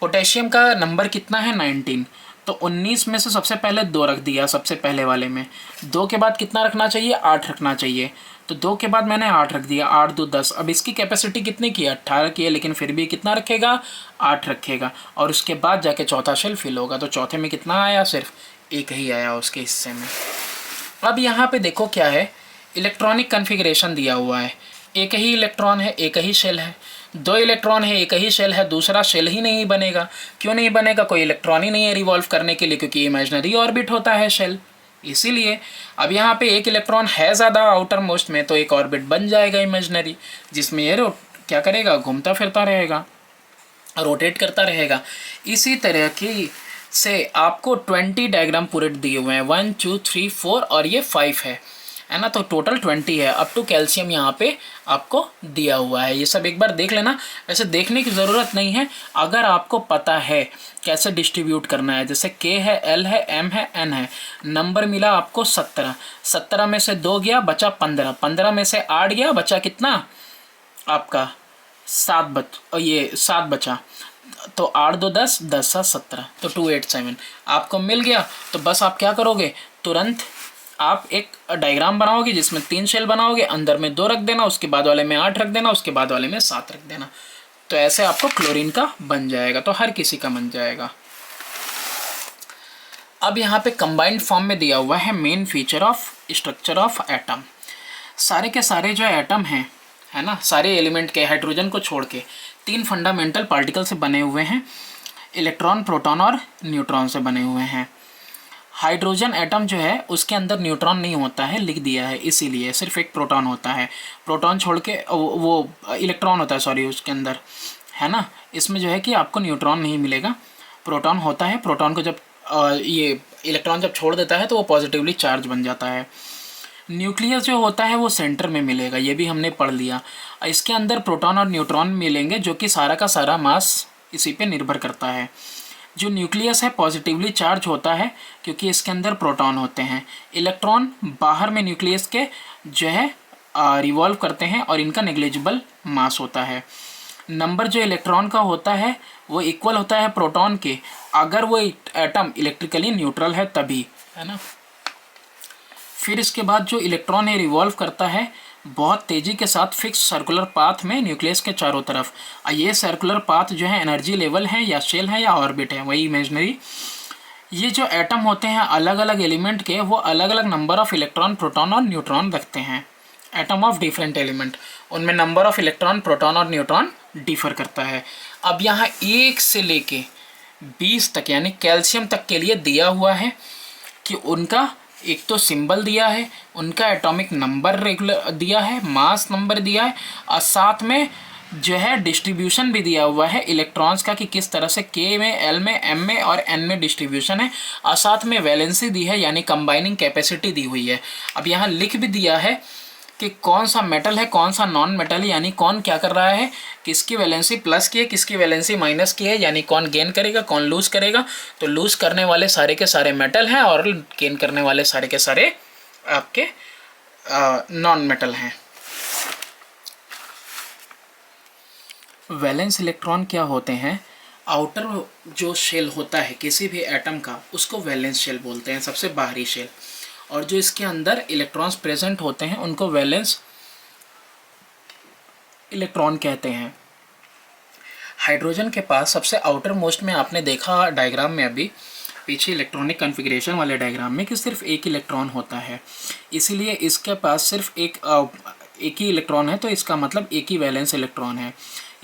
पोटेशियम का नंबर कितना है 19, तो 19 में से सबसे पहले 2 रख दिया, सबसे पहले वाले में 2 के बाद कितना रखना चाहिए, 8 रखना चाहिए, तो 2 के बाद मैंने 8 रख दिया, 8 2 10। अब इसकी कैपेसिटी कितनी की है, 18 की है, लेकिन फिर भी कितना रखेगा, 8 रखेगा, और उसके बाद जाके चौथा शेल फिल होगा, तो चौथे में कितना आया, सिर्फ 1 ही आया उसके हिस्से में। अब यहाँ पे देखो क्या है, इलेक्ट्रॉनिक कन्फिग्रेशन दिया हुआ है, एक ही इलेक्ट्रॉन है, एक ही शेल है, 2 इलेक्ट्रॉन है, एक ही शेल है, दूसरा शेल ही नहीं बनेगा। क्यों नहीं बनेगा, कोई इलेक्ट्रॉन ही नहीं है रिवॉल्व करने के लिए, क्योंकि इमेजिनरी ऑर्बिट होता है शेल, इसीलिए। अब यहाँ पे 1 इलेक्ट्रॉन है ज़्यादा आउटर मोस्ट में, तो एक ऑर्बिट बन जाएगा इमेजिनरी, जिसमें ये क्या करेगा, घूमता फिरता रहेगा, रोटेट करता रहेगा। इसी तरह की से आपको 20 डायग्राम पूरे दिए हुए हैं, 1 2 3 4 और ये 5 है ना, तो टोटल 20 है। अप टू कैल्शियम यहाँ पे आपको दिया हुआ है, ये सब एक बार देख लेना। वैसे देखने की ज़रूरत नहीं है अगर आपको पता है कैसे डिस्ट्रीब्यूट करना है। जैसे K है, L है, M है, N है, नंबर मिला आपको 17, 17 में से 2 गया बचा 15, 15 में से 8 गया बचा कितना आपका 7 बचा, तो 8 2 10, 10 7 17, तो 287 आपको मिल गया। तो बस आप क्या करोगे, तुरंत आप एक डायग्राम बनाओगे जिसमें 3 शेल बनाओगे, अंदर में 2 रख देना, उसके बाद वाले में 8 रख देना, उसके बाद वाले में 7 रख देना, तो ऐसे आपको क्लोरीन का बन जाएगा। तो हर किसी का बन जाएगा। अब यहाँ पे कंबाइंड फॉर्म में दिया हुआ है main feature of structure of atom. सारे के सारे जो एटम हैं, है ना, सारे एलिमेंट के हाइड्रोजन को छोड़ के 3 फंडामेंटल पार्टिकल से बने हुए हैं, इलेक्ट्रॉन, प्रोटॉन और न्यूट्रॉन से बने हुए हैं। हाइड्रोजन एटम जो है उसके अंदर न्यूट्रॉन नहीं होता है, लिख दिया है, इसीलिए सिर्फ एक प्रोटॉन होता है, प्रोटॉन छोड़ के वो इलेक्ट्रॉन होता है, सॉरी, उसके अंदर, है ना। इसमें जो है कि आपको न्यूट्रॉन नहीं मिलेगा, प्रोटॉन होता है। प्रोटॉन को जब ये इलेक्ट्रॉन जब छोड़ देता है तो वो पॉजिटिवली चार्ज बन जाता है। न्यूक्लियस जो होता है वो सेंटर में मिलेगा, ये भी हमने पढ़ लिया। इसके अंदर प्रोटॉन और न्यूट्रॉन मिलेंगे, जो कि सारा का सारा मास इसी पे निर्भर करता है। जो न्यूक्लियस है पॉजिटिवली चार्ज होता है क्योंकि इसके अंदर प्रोटॉन होते हैं। इलेक्ट्रॉन बाहर में न्यूक्लियस के जो है रिवॉल्व करते हैं और इनका नेग्लिजिबल मास होता है। नंबर जो इलेक्ट्रॉन का होता है वो इक्वल होता है प्रोटॉन के, अगर वो एटम इलेक्ट्रिकली न्यूट्रल है तभी, है ना। फिर इसके बाद जो इलेक्ट्रॉन है रिवॉल्व करता है बहुत तेज़ी के साथ फिक्स सर्कुलर पाथ में न्यूक्लियस के चारों तरफ। ये सर्कुलर पाथ जो है एनर्जी लेवल है या शेल है या ऑर्बिट है, वही इमेजिनरी। ये जो एटम होते हैं अलग अलग एलिमेंट के, वो अलग अलग नंबर ऑफ इलेक्ट्रॉन, प्रोटॉन और न्यूट्रॉन रखते हैं। एटम ऑफ डिफरेंट एलिमेंट, उनमें नंबर ऑफ इलेक्ट्रॉन, प्रोटॉन और न्यूट्रॉन डिफर करता है। अब यहाँ 1 से लेके 20 तक यानी कैल्शियम तक के लिए दिया हुआ है कि उनका एक तो सिंबल दिया है, उनका एटॉमिक नंबर रेगुलर दिया है, मास नंबर दिया है, और साथ में जो है डिस्ट्रीब्यूशन भी दिया हुआ है इलेक्ट्रॉन्स का कि किस तरह से के में, एल में, एम में और एन में डिस्ट्रीब्यूशन है, और साथ में वैलेंसी दी है यानी कंबाइनिंग कैपेसिटी दी हुई है। अब यहाँ लिख भी दिया है कि कौन सा मेटल है, कौन सा नॉन मेटल है, यानी कौन क्या कर रहा है, किसकी वैलेंसी प्लस की है, किसकी वैलेंसी माइनस की है, यानी कौन गेन करेगा, कौन लूज करेगा। तो लूज करने वाले सारे के सारे मेटल हैं और गेन करने वाले सारे के सारे आपके नॉन मेटल हैं। वैलेंस इलेक्ट्रॉन क्या होते हैं? आउटर जो शेल होता है किसी भी एटम का उसको वैलेंस शेल बोलते हैं, सबसे बाहरी शेल, और जो इसके अंदर इलेक्ट्रॉन्स प्रेजेंट होते हैं उनको वैलेंस इलेक्ट्रॉन कहते हैं। हाइड्रोजन के पास सबसे आउटर मोस्ट में आपने देखा डायग्राम में अभी पीछे इलेक्ट्रॉनिक कॉन्फ़िगरेशन वाले डायग्राम में कि सिर्फ एक इलेक्ट्रॉन होता है, इसीलिए इसके पास सिर्फ एक ही इलेक्ट्रॉन है, तो इसका मतलब एक ही वैलेंस इलेक्ट्रॉन है।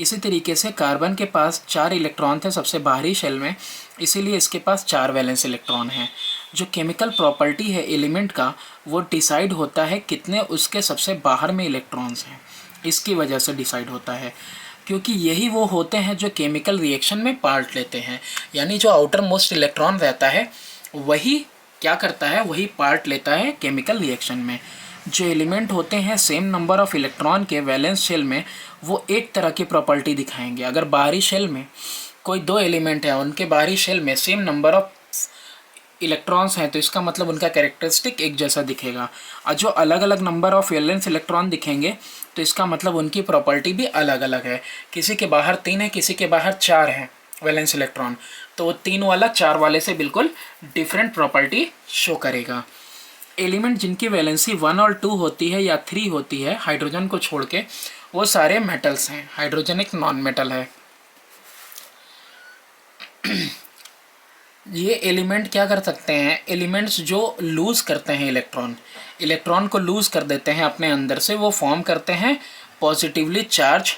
इसी तरीके से कार्बन के पास 4 इलेक्ट्रॉन थे सबसे बाहरी शेल में, इसीलिए इसके पास 4 वैलेंस इलेक्ट्रॉन हैं। जो केमिकल प्रॉपर्टी है एलिमेंट का वो डिसाइड होता है कितने उसके सबसे बाहर में इलेक्ट्रॉन्स हैं, इसकी वजह से डिसाइड होता है, क्योंकि यही वो होते हैं जो केमिकल रिएक्शन में पार्ट लेते हैं। यानी जो आउटर मोस्ट इलेक्ट्रॉन रहता है वही क्या करता है, वही पार्ट लेता है केमिकल रिएक्शन में। जो एलिमेंट होते हैं सेम नंबर ऑफ इलेक्ट्रॉन के वैलेंस शेल में वो एक तरह की प्रॉपर्टी दिखाएंगे। अगर बाहरी शेल में कोई 2 एलिमेंट है, उनके बाहरी शेल में सेम नंबर ऑफ इलेक्ट्रॉन्स हैं, तो इसका मतलब उनका कैरेक्टरिस्टिक एक जैसा दिखेगा। और जो अलग अलग नंबर ऑफ वैलेंस इलेक्ट्रॉन दिखेंगे तो इसका मतलब उनकी प्रॉपर्टी भी अलग अलग है। किसी के बाहर 3 है, किसी के बाहर 4 है वैलेंस इलेक्ट्रॉन, तो वो 3 वाला 4 वाले से बिल्कुल डिफरेंट प्रॉपर्टी शो करेगा। एलिमेंट जिनकी वैलेंसी 1 और 2 होती है या 3 होती है हाइड्रोजन को छोड़ के, वो सारे मेटल्स हैं। हाइड्रोजन एक नॉन मेटल है। ये एलिमेंट क्या कर सकते हैं, एलिमेंट्स जो लूज़ करते हैं इलेक्ट्रॉन को लूज़ कर देते हैं अपने अंदर से, वो फॉर्म करते हैं पॉजिटिवली चार्ज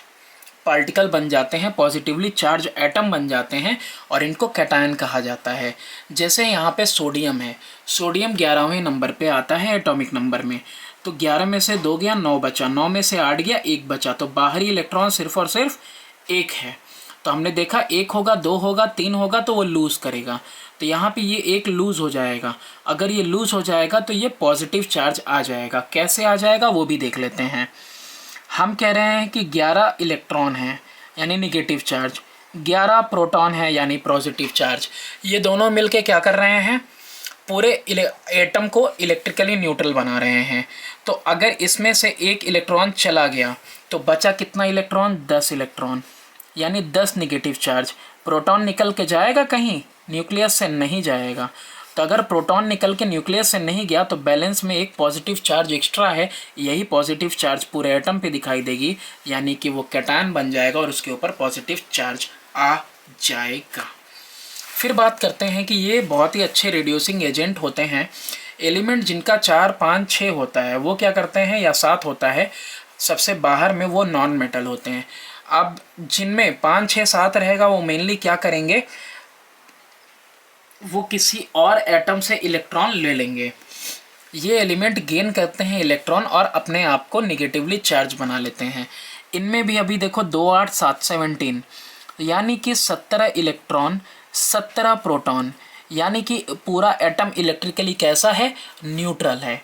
पार्टिकल बन जाते हैं, पॉजिटिवली चार्ज एटम बन जाते हैं, और इनको कैटायन कहा जाता है। जैसे यहाँ पे सोडियम है, सोडियम 11वें नंबर पे आता है एटॉमिक नंबर में, तो 11 में से 2 गया 9 बचा, 9 में से 8 गया 1 बचा, तो बाहरी इलेक्ट्रॉन सिर्फ और सिर्फ 1 है। तो हमने देखा 1 होगा, 2 होगा, 3 होगा तो वो लूज़ करेगा, तो यहाँ पे ये 1 लूज़ हो जाएगा। अगर ये लूज़ हो जाएगा तो ये पॉजिटिव चार्ज आ जाएगा। कैसे आ जाएगा वो भी देख लेते हैं। हम कह रहे हैं कि 11 इलेक्ट्रॉन है यानी निगेटिव चार्ज, 11 प्रोटॉन है यानी पॉजिटिव चार्ज। ये दोनों मिलके क्या कर रहे हैं, पूरे एटम को इलेक्ट्रिकली न्यूट्रल बना रहे हैं। तो अगर इसमें से 1 इलेक्ट्रॉन चला गया तो बचा कितना इलेक्ट्रॉन, 10 इलेक्ट्रॉन, यानी 10 निगेटिव चार्ज। प्रोटॉन निकल के जाएगा कहीं, न्यूक्लियस से नहीं जाएगा। तो अगर प्रोटॉन निकल के न्यूक्लियस से नहीं गया तो बैलेंस में एक पॉजिटिव चार्ज एक्स्ट्रा है, यही पॉजिटिव चार्ज पूरे एटम पे दिखाई देगी, यानी कि वो कैटायन बन जाएगा और उसके ऊपर पॉजिटिव चार्ज आ जाएगा। फिर बात करते हैं कि ये बहुत ही अच्छे रिड्यूसिंग एजेंट होते हैं। एलिमेंट जिनका 4, 5, 6 होता है वो क्या करते हैं, या 7 होता है सबसे बाहर में, वो नॉन मेटल होते हैं। अब जिनमें 5, 6, 7 रहेगा वो मेनली क्या करेंगे, वो किसी और एटम से इलेक्ट्रॉन ले लेंगे। ये एलिमेंट गेन करते हैं इलेक्ट्रॉन और अपने आप को निगेटिवली चार्ज बना लेते हैं। इनमें भी अभी देखो 2, 8, 7, 17, यानी कि 17 इलेक्ट्रॉन, 17 प्रोटॉन, यानी कि पूरा एटम इलेक्ट्रिकली कैसा है, न्यूट्रल है।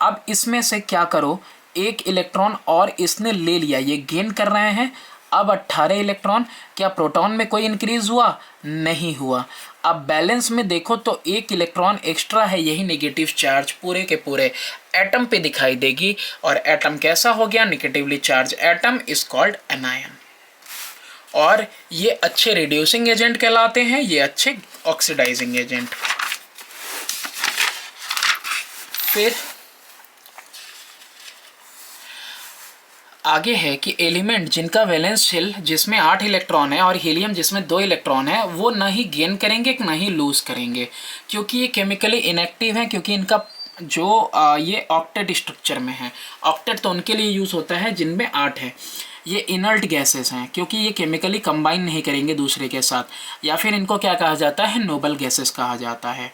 अब इसमें से क्या करो, 1 इलेक्ट्रॉन और इसने ले लिया, ये गेन कर रहे हैं। अब 18 इलेक्ट्रॉन, क्या प्रोटॉन में कोई इंक्रीज हुआ, नहीं हुआ। अब बैलेंस में देखो तो 1 इलेक्ट्रॉन एक्स्ट्रा है, यही नेगेटिव चार्ज पूरे के पूरे एटम पे दिखाई देगी, और एटम कैसा हो गया, negatively charge atom is called anion. और ये अच्छे रिड्यूसिंग एजेंट कहलाते हैं, ये अच्छे ऑक्सीडाइजिंग एजेंट। फिर आगे है कि एलिमेंट जिनका वैलेंस शेल जिसमें 8 इलेक्ट्रॉन है और हीलियम जिसमें 2 इलेक्ट्रॉन है, वो ना ही गेन करेंगे ना ही लूज़ करेंगे, क्योंकि ये केमिकली इनएक्टिव है, क्योंकि इनका जो ये ऑक्टेट स्ट्रक्चर में है। ऑक्टेट तो उनके लिए यूज़ होता है जिनमें 8 है। ये इनर्ट गैसेस हैं, क्योंकि ये केमिकली कंबाइन नहीं करेंगे दूसरे के साथ, या फिर इनको क्या कहा जाता है, नोबल गैसेस कहा जाता है।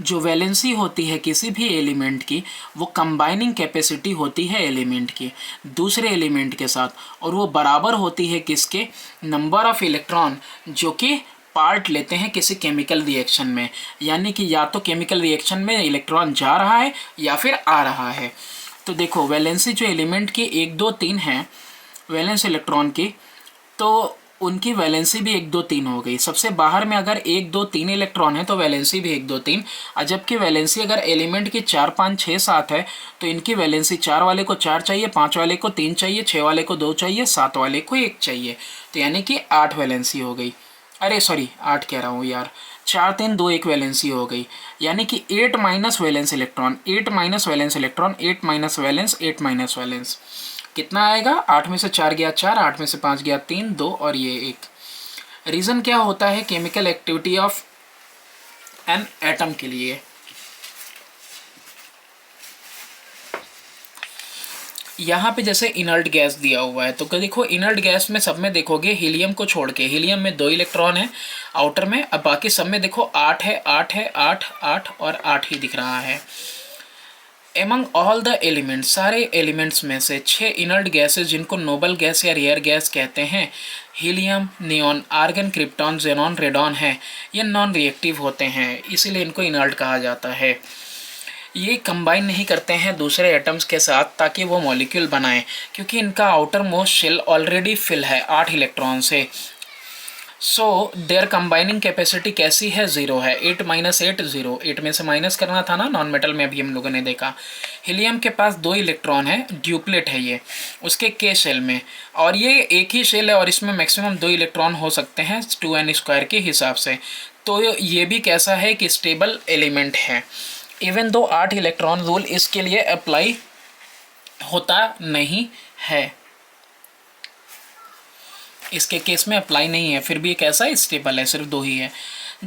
जो वैलेंसी होती है किसी भी एलिमेंट की वो कंबाइनिंग कैपेसिटी होती है एलिमेंट की दूसरे एलिमेंट के साथ, और वो बराबर होती है किसके, नंबर ऑफ इलेक्ट्रॉन जो कि पार्ट लेते हैं किसी केमिकल रिएक्शन में। यानी कि या तो केमिकल रिएक्शन में इलेक्ट्रॉन जा रहा है या फिर आ रहा है। तो देखो वैलेंसी जो एलिमेंट की 1 2 3 है वैलेंस इलेक्ट्रॉन की, तो उनकी वैलेंसी भी 1 2 3 हो गई। सबसे बाहर में अगर 1 2 3 इलेक्ट्रॉन है तो वैलेंसी भी 1 2 3, और जबकि वैलेंसी अगर एलिमेंट की 4 5 6 7 है तो इनकी वैलेंसी 4 वाले को 4 चाहिए, 5 वाले को 3 चाहिए, 6 वाले को 2 चाहिए, 7 वाले को 1 चाहिए। तो यानी कि 8 वैलेंसी हो गई। अरे सॉरी 8 कह रहा हूँ यार, 4 3 2 1 वैलेंसी हो गई। यानी कि 8 minus valence electron, 8 minus valence electron, 8 minus valence, 8 minus valence, कितना आएगा, 8 में से 4 गया 4, 8 में से 5 गया 3 2 और ये 1। रीज़न क्या होता है chemical activity of an atom के लिए। यहाँ पे जैसे इनर्ट गैस दिया हुआ है, तो देखो इनर्ट गैस में सब में देखोगे हीलियम को छोड़ के, हीलियम में 2 इलेक्ट्रॉन है आउटर में, अब बाकी सब में देखो 8 है 8 है 8 8 और 8 ही दिख रहा है। एमंग ऑल द एलिमेंट्स, सारे एलिमेंट्स में से 6 इनर्ट गैसेस जिनको नोबल गैस या रेयर गैस कहते हैं, helium, neon, argon, krypton, xenon, radon है, ये नॉन रिएक्टिव होते हैं, इसीलिए इनको इनर्ट कहा जाता है। ये कंबाइन नहीं करते हैं दूसरे एटम्स के साथ ताकि वो मॉलिक्यूल बनाएं, क्योंकि इनका outer most shell already fill है 8 इलेक्ट्रॉन से। सो देयर कंबाइनिंग कैपेसिटी कैसी है, 0 है। 8 माइनस 8 0, 8 में से माइनस करना था ना, नॉन मेटल में अभी हम लोगों ने देखा। हीलियम के पास 2 इलेक्ट्रॉन है, ड्यूप्लेट है ये उसके के शेल में, और ये एक ही शेल है और इसमें मैक्सिमम 2 इलेक्ट्रॉन हो सकते हैं 2n² के हिसाब से। तो ये भी कैसा है कि स्टेबल एलिमेंट है। इवन दो 8 इलेक्ट्रॉन रूल इसके लिए अप्लाई होता नहीं है, इसके केस में अप्लाई नहीं है, फिर भी एक ऐसा स्टेबल है, सिर्फ 2 ही है।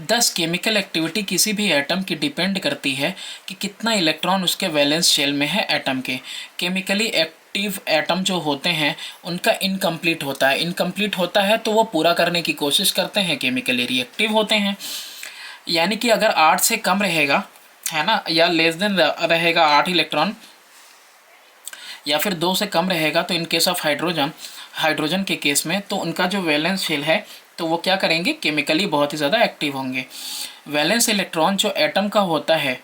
10 केमिकल एक्टिविटी किसी भी एटम की डिपेंड करती है कि कितना इलेक्ट्रॉन उसके वैलेंस शेल में है एटम के। केमिकली एक्टिव एटम जो होते हैं उनका इनकम्प्लीट होता है, इनकम्प्लीट होता है तो वो पूरा करने की कोशिश करते हैं, केमिकली रिएक्टिव होते हैं। यानी कि अगर 8 से कम रहेगा है ना, या लेस देन रहेगा 8 इलेक्ट्रॉन, या फिर 2 से कम रहेगा, तो इन केस ऑफ हाइड्रोजन के केस में तो उनका जो वैलेंस शेल है तो वो क्या करेंगे, केमिकली बहुत ही ज़्यादा एक्टिव होंगे। वैलेंस इलेक्ट्रॉन जो एटम का होता है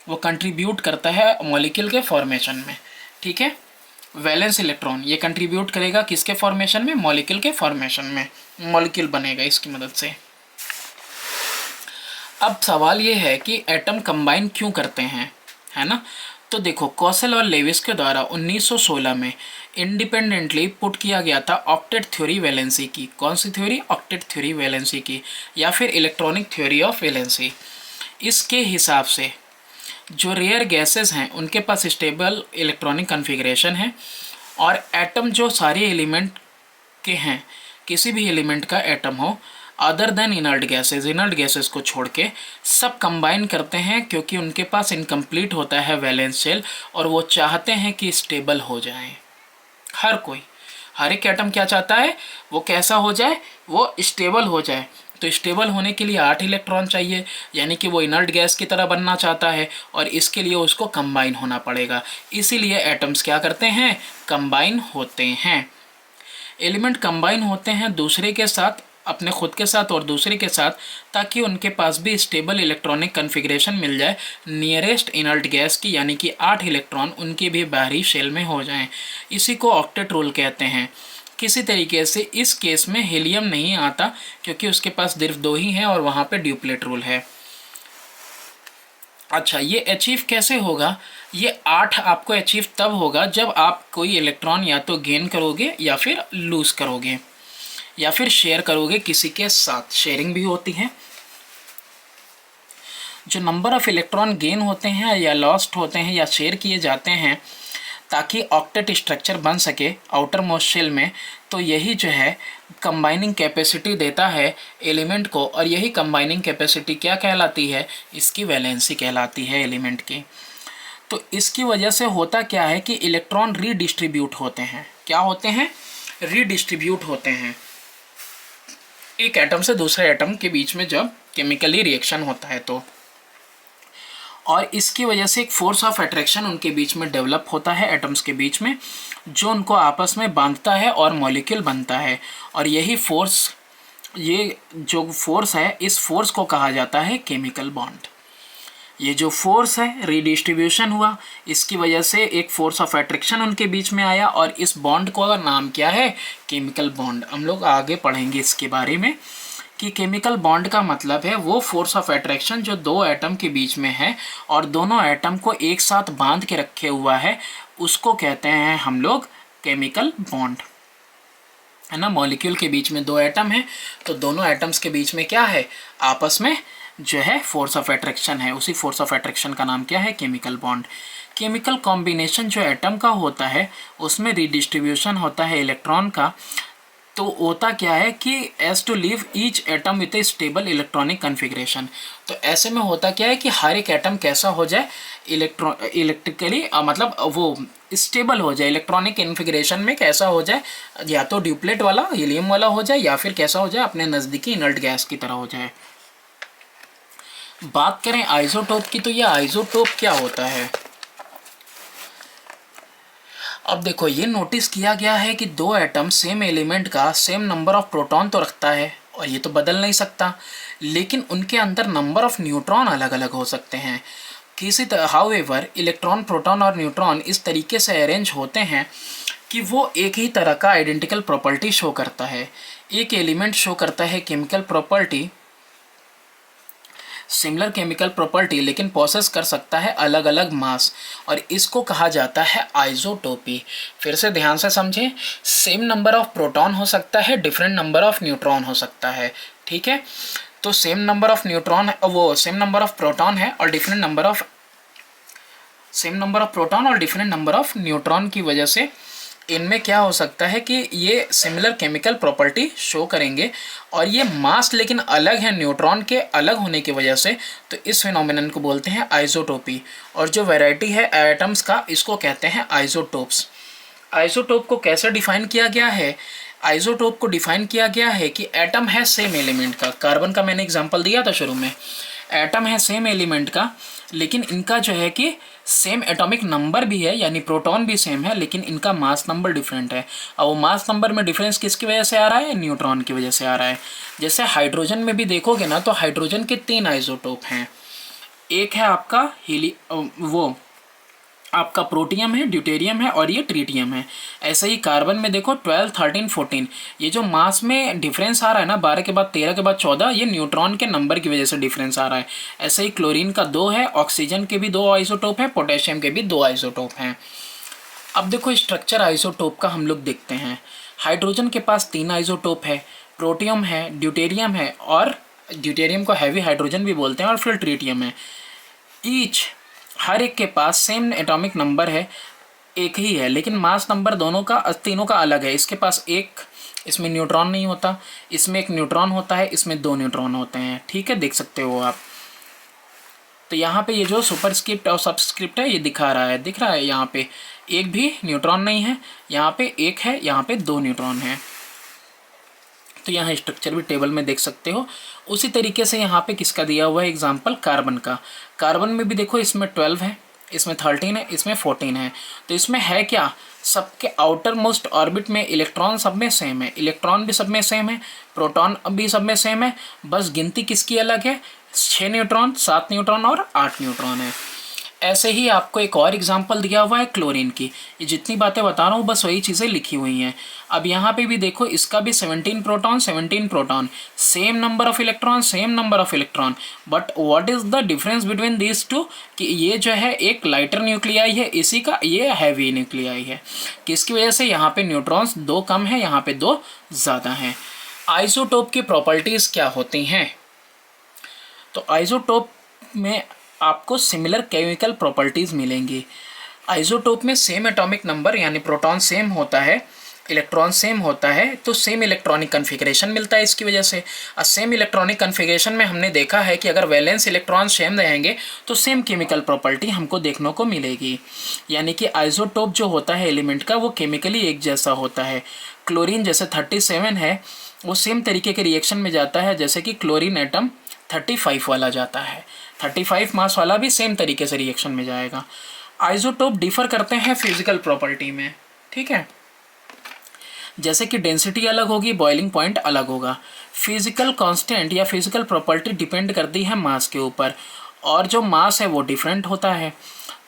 वो कंट्रीब्यूट करता है मॉलिक्यूल के फॉर्मेशन में, ठीक है। वैलेंस इलेक्ट्रॉन ये कंट्रीब्यूट करेगा किसके फॉर्मेशन में, मॉलिक्यूल के फॉर्मेशन में, मॉलिक्यूल बनेगा इसकी मदद से। अब सवाल ये है कि एटम कंबाइन क्यों करते हैं, है ना। तो देखो कॉसेल और लेविस के द्वारा 1916 में इंडिपेंडेंटली पुट किया गया था ऑक्टेट थ्योरी वैलेंसी की। कौन सी थ्योरी, ऑक्टेट थ्योरी वैलेंसी की, या फिर इलेक्ट्रॉनिक थ्योरी ऑफ वैलेंसी। इसके हिसाब से जो रेयर गैसेस हैं उनके पास स्टेबल इलेक्ट्रॉनिक कन्फिग्रेशन है, और एटम जो सारे एलिमेंट के हैं, किसी भी एलिमेंट का एटम हो अदर देन इनर्ट गैसेस को छोड़ के सब कंबाइन करते हैं, क्योंकि उनके पास इनकम्प्लीट होता है वैलेंस शेल और वो चाहते हैं कि स्टेबल हो जाए। हर एक एटम क्या चाहता है, वो कैसा हो जाए, वो स्टेबल हो जाए। तो स्टेबल होने के लिए 8 इलेक्ट्रॉन चाहिए, यानी कि वो इनर्ट गैस की तरह बनना चाहता है, और इसके लिए उसको कंबाइन होना पड़ेगा। इसीलिए एटम्स क्या करते हैं, कंबाइन होते हैं। एलिमेंट कंबाइन होते हैं दूसरे के साथ, अपने खुद के साथ और दूसरे के साथ, ताकि उनके पास भी स्टेबल इलेक्ट्रॉनिक कन्फिग्रेशन मिल जाए नियरेस्ट इनर्ट गैस की, यानी कि 8 इलेक्ट्रॉन उनके भी बाहरी शेल में हो जाएं। इसी को ऑक्टेट रूल कहते हैं। किसी तरीके से इस केस में हीलियम नहीं आता, क्योंकि उसके पास सिर्फ 2 ही हैं और वहाँ पे ड्यूप्लेट रूल है। अच्छा, ये अचीव कैसे होगा, ये 8 आपको अचीव तब होगा जब आप कोई इलेक्ट्रॉन या तो गेन करोगे या फिर लूज़ करोगे, या फिर शेयर करोगे किसी के साथ, शेयरिंग भी होती है। जो नंबर ऑफ इलेक्ट्रॉन गेन होते हैं या लॉस्ट होते हैं या शेयर किए जाते हैं ताकि ऑक्टेट स्ट्रक्चर बन सके आउटर मोस्ट शेल में, तो यही जो है कंबाइनिंग कैपेसिटी देता है एलिमेंट को, और यही कंबाइनिंग कैपेसिटी क्या कहलाती है, इसकी वैलेंसी कहलाती है एलिमेंट की। तो इसकी वजह से होता क्या है कि इलेक्ट्रॉन रीडिस्ट्रीब्यूट होते हैं। क्या होते हैं, रीडिस्ट्रीब्यूट होते हैं एक एटम से दूसरे एटम के बीच में जब केमिकली रिएक्शन होता है तो। और इसकी वजह से एक फोर्स ऑफ अट्रैक्शन उनके बीच में डेवलप होता है एटम्स के बीच में, जो उनको आपस में बांधता है और मॉलिक्यूल बनता है। और यही फोर्स, ये जो फोर्स है, इस फोर्स को कहा जाता है केमिकल बॉन्ड। ये जो फोर्स है, रीडिस्ट्रीब्यूशन हुआ, इसकी वजह से एक फोर्स ऑफ अट्रैक्शन उनके बीच में आया और इस बॉन्ड को नाम क्या है? Chemical bond. हम लोग आगे पढ़ेंगे इसके बारे में कि केमिकल बॉन्ड का मतलब है वो फोर्स ऑफ अट्रैक्शन जो दो एटम के बीच में है और दोनों एटम को एक साथ बांध के रखे हुआ है, उसको कहते हैं हम लोग केमिकल बॉन्ड, है ना। मॉलिक्यूल के बीच में दो एटम है, तो दोनों एटम्स के बीच में क्या है? आपस में जो है फोर्स ऑफ अट्रैक्शन है। उसी फोर्स ऑफ अट्रैक्शन का नाम क्या है? Chemical bond. केमिकल कॉम्बिनेशन जो एटम का होता है उसमें रिडिस्ट्रीब्यूशन होता है इलेक्ट्रॉन का। तो होता क्या है कि as to leave each atom with a stable electronic configuration. तो ऐसे में होता क्या है कि हर एक एटम कैसा हो जाए? इलेक्ट्रिकली मतलब वो स्टेबल हो जाए, इलेक्ट्रॉनिक कन्फिग्रेशन में कैसा हो जाए? या तो ड्यूप्लेट वाला, हीलियम वाला हो जाए, या फिर कैसा हो जाए? अपने नज़दीकी इनर्ट गैस की तरह हो जाए। बात करें आइसोटोप की, तो ये आइसोटोप क्या होता है? अब देखो, ये नोटिस किया गया है कि दो एटम सेम एलिमेंट का सेम नंबर ऑफ प्रोटॉन तो रखता है और ये तो बदल नहीं सकता, लेकिन उनके अंदर नंबर ऑफ न्यूट्रॉन अलग अलग हो सकते हैं। किसी तरह हाउएवर इलेक्ट्रॉन, प्रोटॉन और न्यूट्रॉन इस तरीके से अरेंज होते हैं कि वो एक ही तरह का आइडेंटिकल प्रॉपर्टी शो करता है। एक एलिमेंट शो करता है chemical property, similar chemical property, लेकिन प्रोसेस कर सकता है अलग अलग मास, और इसको कहा जाता है आइसोटोपी। फिर से ध्यान से समझें, सेम नंबर ऑफ प्रोटॉन हो सकता है, डिफरेंट नंबर ऑफ न्यूट्रॉन हो सकता है, ठीक है। तो सेम नंबर ऑफ न्यूट्रॉन, वो सेम नंबर ऑफ प्रोटॉन है और डिफरेंट नंबर ऑफ प्रोटॉन और डिफरेंट नंबर ऑफ न्यूट्रॉन की वजह से इनमें क्या हो सकता है कि ये सिमिलर केमिकल प्रॉपर्टी शो करेंगे, और ये मास लेकिन अलग है न्यूट्रॉन के अलग होने की वजह से। तो इस फिनोमेनन को बोलते हैं आइसोटोपी। और जो वैरायटी है एटम्स का, इसको कहते हैं आइसोटोप्स। आइसोटोप को कैसे डिफाइन किया गया है? आइसोटोप को डिफाइन किया गया है कि एटम है सेम एलिमेंट का, कार्बन का मैंने एग्जांपल दिया था शुरू में, एटम है सेम एलिमेंट का, लेकिन इनका जो है कि सेम एटॉमिक नंबर भी है, यानी प्रोटॉन भी सेम है, लेकिन इनका मास नंबर डिफरेंट है। और वो मास नंबर में डिफरेंस किसकी वजह से आ रहा है? न्यूट्रॉन की वजह से आ रहा है। जैसे हाइड्रोजन में भी देखोगे ना, तो हाइड्रोजन के 3 आइसोटोप हैं। एक है आपका वो आपका प्रोटियम है, ड्यूटेरियम है और ये ट्रीटियम है। ऐसे ही कार्बन में देखो 12, 13, 14, ये जो मास में डिफरेंस आ रहा है ना, 12 के बाद 13 के बाद 14, ये न्यूट्रॉन के नंबर की वजह से डिफरेंस आ रहा है। ऐसे ही क्लोरीन का 2 है, ऑक्सीजन के भी 2 आइसोटोप है, पोटेशियम के भी 2 आइसोटोप हैं। अब देखो स्ट्रक्चर आइसोटोप का हम लोग देखते हैं। हाइड्रोजन के पास 3 आइसोटोप है, प्रोटियम है, ड्यूटेरियम है, और ड्यूटेरियम को हैवी हाइड्रोजन भी बोलते हैं, और फिर ट्रीटियम है। ईच हर एक के पास सेम एटॉमिक नंबर है, एक ही है, लेकिन मास नंबर दोनों का, तीनों का अलग है। इसके पास एक, इसमें न्यूट्रॉन नहीं होता, इसमें एक न्यूट्रॉन होता है, इसमें 2 न्यूट्रॉन होते हैं, ठीक है, देख सकते हो आप। तो यहाँ पे ये जो सुपरस्क्रिप्ट और सबस्क्रिप्ट है, ये दिखा रहा है, दिख रहा है, यहाँ पे एक भी न्यूट्रॉन नहीं है, यहाँ पे एक है, यहाँ पे 2 न्यूट्रॉन है। तो यहाँ स्ट्रक्चर भी टेबल में देख सकते हो। उसी तरीके से यहाँ पे किसका दिया हुआ है एग्जांपल? कार्बन का। कार्बन में भी देखो, इसमें 12 है, इसमें 13 है, इसमें 14 है। तो इसमें है क्या? सबके आउटर मोस्ट ऑर्बिट में इलेक्ट्रॉन सब में सेम है, इलेक्ट्रॉन भी सब में सेम है, प्रोटॉन भी सब में सेम है, बस गिनती किसकी अलग है? 6 न्यूट्रॉन, 7 न्यूट्रॉन और 8 न्यूट्रॉन है। ऐसे ही आपको एक और एग्जांपल दिया हुआ है क्लोरीन की। ये जितनी बातें बता रहा हूँ बस वही चीज़ें लिखी हुई हैं। अब यहाँ पे भी देखो, इसका भी 17 proton, 17 proton, same number of electron, same number of electron, but what is the difference between these two? कि ये जो है एक लाइटर न्यूक्लियाई है, इसी का ये हैवी न्यूक्लियाई है। किसकी वजह से? यहाँ पे न्यूट्रॉन्स 2 कम है, यहाँ पे 2 ज़्यादा हैं। आइसोटोप की प्रॉपर्टीज़ क्या होती हैं? तो आइसोटोप में आपको सिमिलर केमिकल प्रॉपर्टीज़ मिलेंगी। आइसोटोप में सेम एटॉमिक नंबर, यानी प्रोटॉन सेम होता है, इलेक्ट्रॉन सेम होता है, तो सेम इलेक्ट्रॉनिक कन्फिग्रेशन मिलता है इसकी वजह से। और सेम इलेक्ट्रॉनिक कन्फिग्रेशन में हमने देखा है कि अगर वैलेंस इलेक्ट्रॉन सेम रहेंगे तो सेम केमिकल प्रॉपर्टी हमको देखने को मिलेगी। यानी कि आइसोटोप जो होता है एलिमेंट का, वो केमिकली एक जैसा होता है। क्लोरीन जैसे 37 है, वो सेम तरीके के रिएक्शन में जाता है जैसे कि क्लोरीन एटम 35 वाला जाता है। 35 मास वाला भी सेम तरीके से रिएक्शन में जाएगा। आइसोटोप डिफर करते हैं फिजिकल प्रॉपर्टी में, ठीक है, जैसे कि डेंसिटी अलग होगी, बॉइलिंग पॉइंट अलग होगा। फिजिकल कांस्टेंट या फिजिकल प्रॉपर्टी डिपेंड करती है मास के ऊपर, और जो मास है वो डिफरेंट होता है।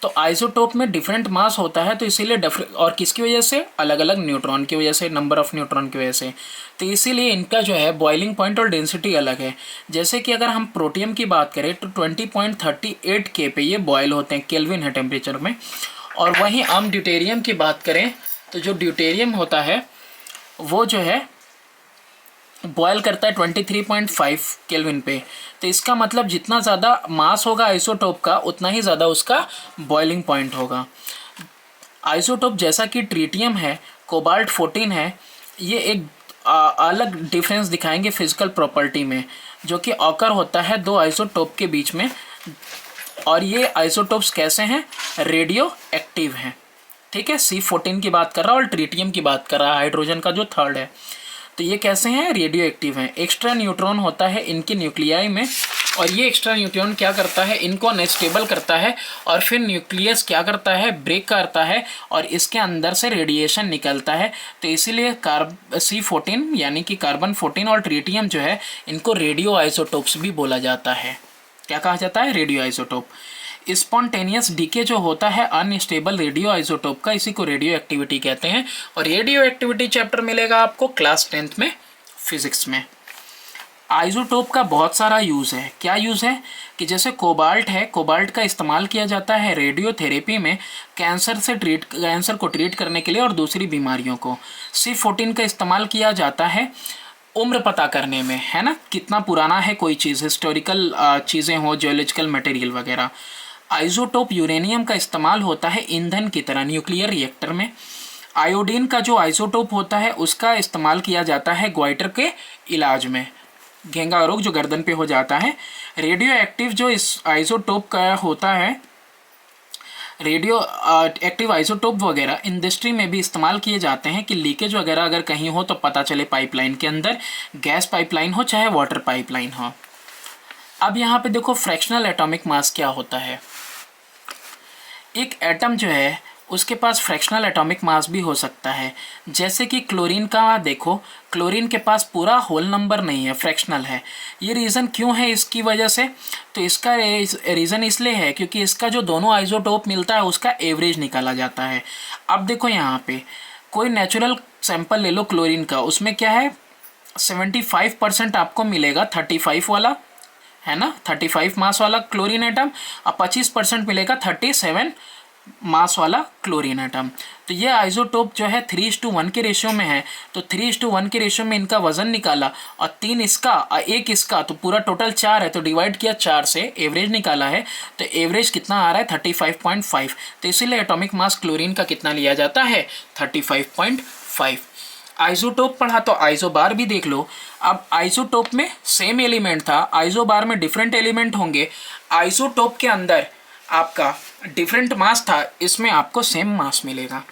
तो आइसोटोप में डिफरेंट मास होता है, तो इसीलिए और किसकी वजह से, अलग अलग न्यूट्रॉन की वजह से, नंबर ऑफ न्यूट्रॉन की वजह से, तो इसीलिए इनका जो है बॉइलिंग पॉइंट और डेंसिटी अलग है। जैसे कि अगर हम प्रोटियम की बात करें तो 20.38 K पे ये बॉयल होते हैं, केल्विन है टेम्परेचर में। और वहीं हम ड्यूटेरियम की बात करें तो जो ड्यूटेरियम होता है वो जो है बॉयल करता है 23.5 केल्विन पे। तो इसका मतलब जितना ज़्यादा मास होगा आइसोटोप का, उतना ही ज़्यादा उसका बॉइलिंग पॉइंट होगा। आइसोटोप जैसा कि ट्रीटियम है, कोबाल्ट 14 है, ये एक अलग डिफरेंस दिखाएंगे फिजिकल प्रॉपर्टी में, जो कि ऑकर होता है दो आइसोटोप के बीच में। और ये आइसोटोप्स कैसे हैं, रेडियो एक्टिव हैं, ठीक है। C14 की बात कर रहा है और ट्रीटियम की बात कर रहा है, हाइड्रोजन का जो थर्ड है। तो ये कैसे हैं, रेडियो एक्टिव हैं। एक्स्ट्रा न्यूट्रॉन होता है इनके न्यूक्लियाई में, और ये एक्स्ट्रा न्यूट्रॉन क्या करता है, इनको अनस्टेबल करता है, और फिर न्यूक्लियस क्या करता है, ब्रेक करता है, और इसके अंदर से रेडिएशन निकलता है। तो इसीलिए C14 यानी कि कार्बन 14 और ट्रीटियम जो है, इनको रेडियो आइसोटोप्स भी बोला जाता है। क्या कहा जाता है, रेडियो आइसोटोप। स्पॉन्टेनियस डीके जो होता है अनस्टेबल रेडियो आइसोटोप का, इसी को रेडियो एक्टिविटी कहते हैं। और रेडियो एक्टिविटी चैप्टर मिलेगा आपको क्लास 10th में फिजिक्स में। आइसोटोप का बहुत सारा यूज़ है। क्या यूज़ है कि जैसे कोबाल्ट है, कोबाल्ट का इस्तेमाल किया जाता है रेडियोथेरेपी में, कैंसर को ट्रीट करने के लिए और दूसरी बीमारियों को। C14 का इस्तेमाल किया जाता है उम्र पता करने में, है ना, कितना पुराना है कोई चीज़, हिस्टोरिकल चीज़ें हो, जियोलॉजिकल मटेरियल वगैरह। आइसोटोप यूरेनियम का इस्तेमाल होता है ईंधन की तरह न्यूक्लियर रिएक्टर में। आयोडीन का जो आइसोटोप होता है उसका इस्तेमाल किया जाता है ग्वाइटर के इलाज में, घेंगा रोग जो गर्दन पे हो जाता है। रेडियो एक्टिव जो इस आइसोटोप का होता है, रेडियो एक्टिव आइसोटोप वगैरह इंडस्ट्री में भी इस्तेमाल किए जाते हैं कि लीकेज वगैरह अगर कहीं हो तो पता चले पाइपलाइन के अंदर, गैस पाइपलाइन हो चाहे वाटर पाइपलाइन हो। अब यहाँ पे देखो फ्रैक्शनल एटॉमिक मास क्या होता है। एक एटम जो है उसके पास फ्रैक्शनल एटॉमिक मास भी हो सकता है। जैसे कि क्लोरीन का देखो, क्लोरीन के पास पूरा होल नंबर नहीं है, फ्रैक्शनल है। ये रीज़न क्यों है इसकी वजह से, तो इसका रीज़न इसलिए है क्योंकि इसका जो दोनों आइसोटोप मिलता है उसका एवरेज निकाला जाता है। अब देखो यहाँ पे कोई नेचुरल सैंपल ले लो क्लोरीन का, उसमें क्या है 75% आपको मिलेगा 35 वाला, है ना, 35 मास वाला क्लोरीन एटम, और 25% मिलेगा 37 मास वाला क्लोरीन एटम। तो ये आइसोटोप जो है 3:1 के रेशियो में है। तो 3:1 के रेशियो में इनका वजन निकाला, और 3 इसका और 1 इसका, तो पूरा टोटल 4 है, तो डिवाइड किया 4 से, एवरेज निकाला है। तो एवरेज कितना आ रहा है 35.5। तो इसीलिए एटॉमिक मास क्लोरीन का कितना लिया जाता है 35.5। आइसोटोप पढ़ा तो आइसोबार भी देख लो। अब आइसोटोप में सेम एलिमेंट था, आइसोबार में डिफरेंट एलिमेंट होंगे। आइसोटोप के अंदर आपका डिफरेंट मास था, इसमें आपको सेम मास मिलेगा।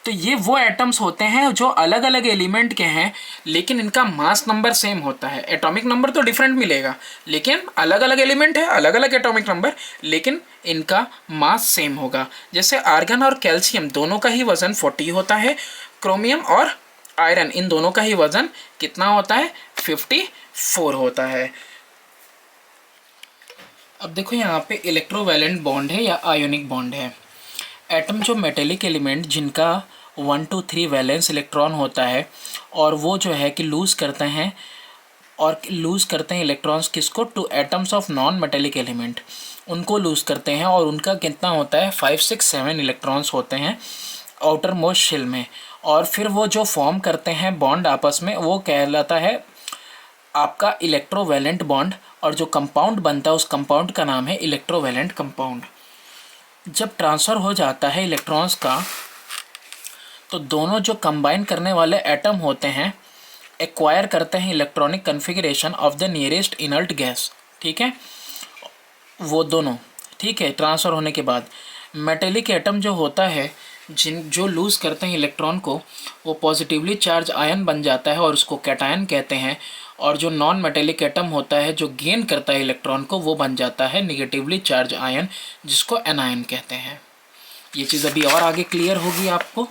तो ये वो एटम्स होते हैं जो अलग अलग एलिमेंट के हैं, लेकिन इनका मास नंबर सेम होता है। एटॉमिक नंबर तो डिफरेंट मिलेगा, लेकिन अलग अलग एलिमेंट है, अलग अलग एटॉमिक नंबर, लेकिन इनका मास सेम होगा। जैसे आर्गन और कैल्शियम दोनों का ही वजन 40 होता है, क्रोमियम और आयरन इन दोनों का ही वजन कितना होता है 54 होता है। अब देखो यहाँ पे इलेक्ट्रोवैलेंट बॉन्ड है या आयोनिक बॉन्ड है। एटम जो मेटेलिक एलिमेंट जिनका 1 to 3 वैलेंस इलेक्ट्रॉन होता है, और वो जो है कि लूज़ करते हैं इलेक्ट्रॉन्स किसको, two atoms of non metallic element, उनको लूज़ करते हैं। और उनका कितना होता है 5, 6, 7 इलेक्ट्रॉन्स होते हैं आउटर मोस्ट शेल में। और फिर वो जो फॉर्म करते हैं बॉन्ड आपस में, वो कहलाता है आपका इलेक्ट्रोवैलेंट बॉन्ड। और जो कंपाउंड बनता है उस कंपाउंड का नाम है इलेक्ट्रोवैलेंट कंपाउंड। जब ट्रांसफ़र हो जाता है इलेक्ट्रॉन्स का, तो दोनों जो कंबाइन करने वाले एटम होते हैं एक्वायर करते हैं electronic configuration of the nearest inert gas, ठीक है, वो दोनों, ठीक है। ट्रांसफ़र होने के बाद मेटेलिक एटम जो होता है जो लूज़ करते हैं इलेक्ट्रॉन को, वो पॉजिटिवली चार्ज आयन बन जाता है और उसको कैटायन कहते हैं। और जो नॉन मेटेलिक एटम होता है जो गेन करता है इलेक्ट्रॉन को, वो बन जाता है निगेटिवली चार्ज आयन, जिसको एनायन कहते हैं। ये चीज़ अभी और आगे क्लियर होगी आपको।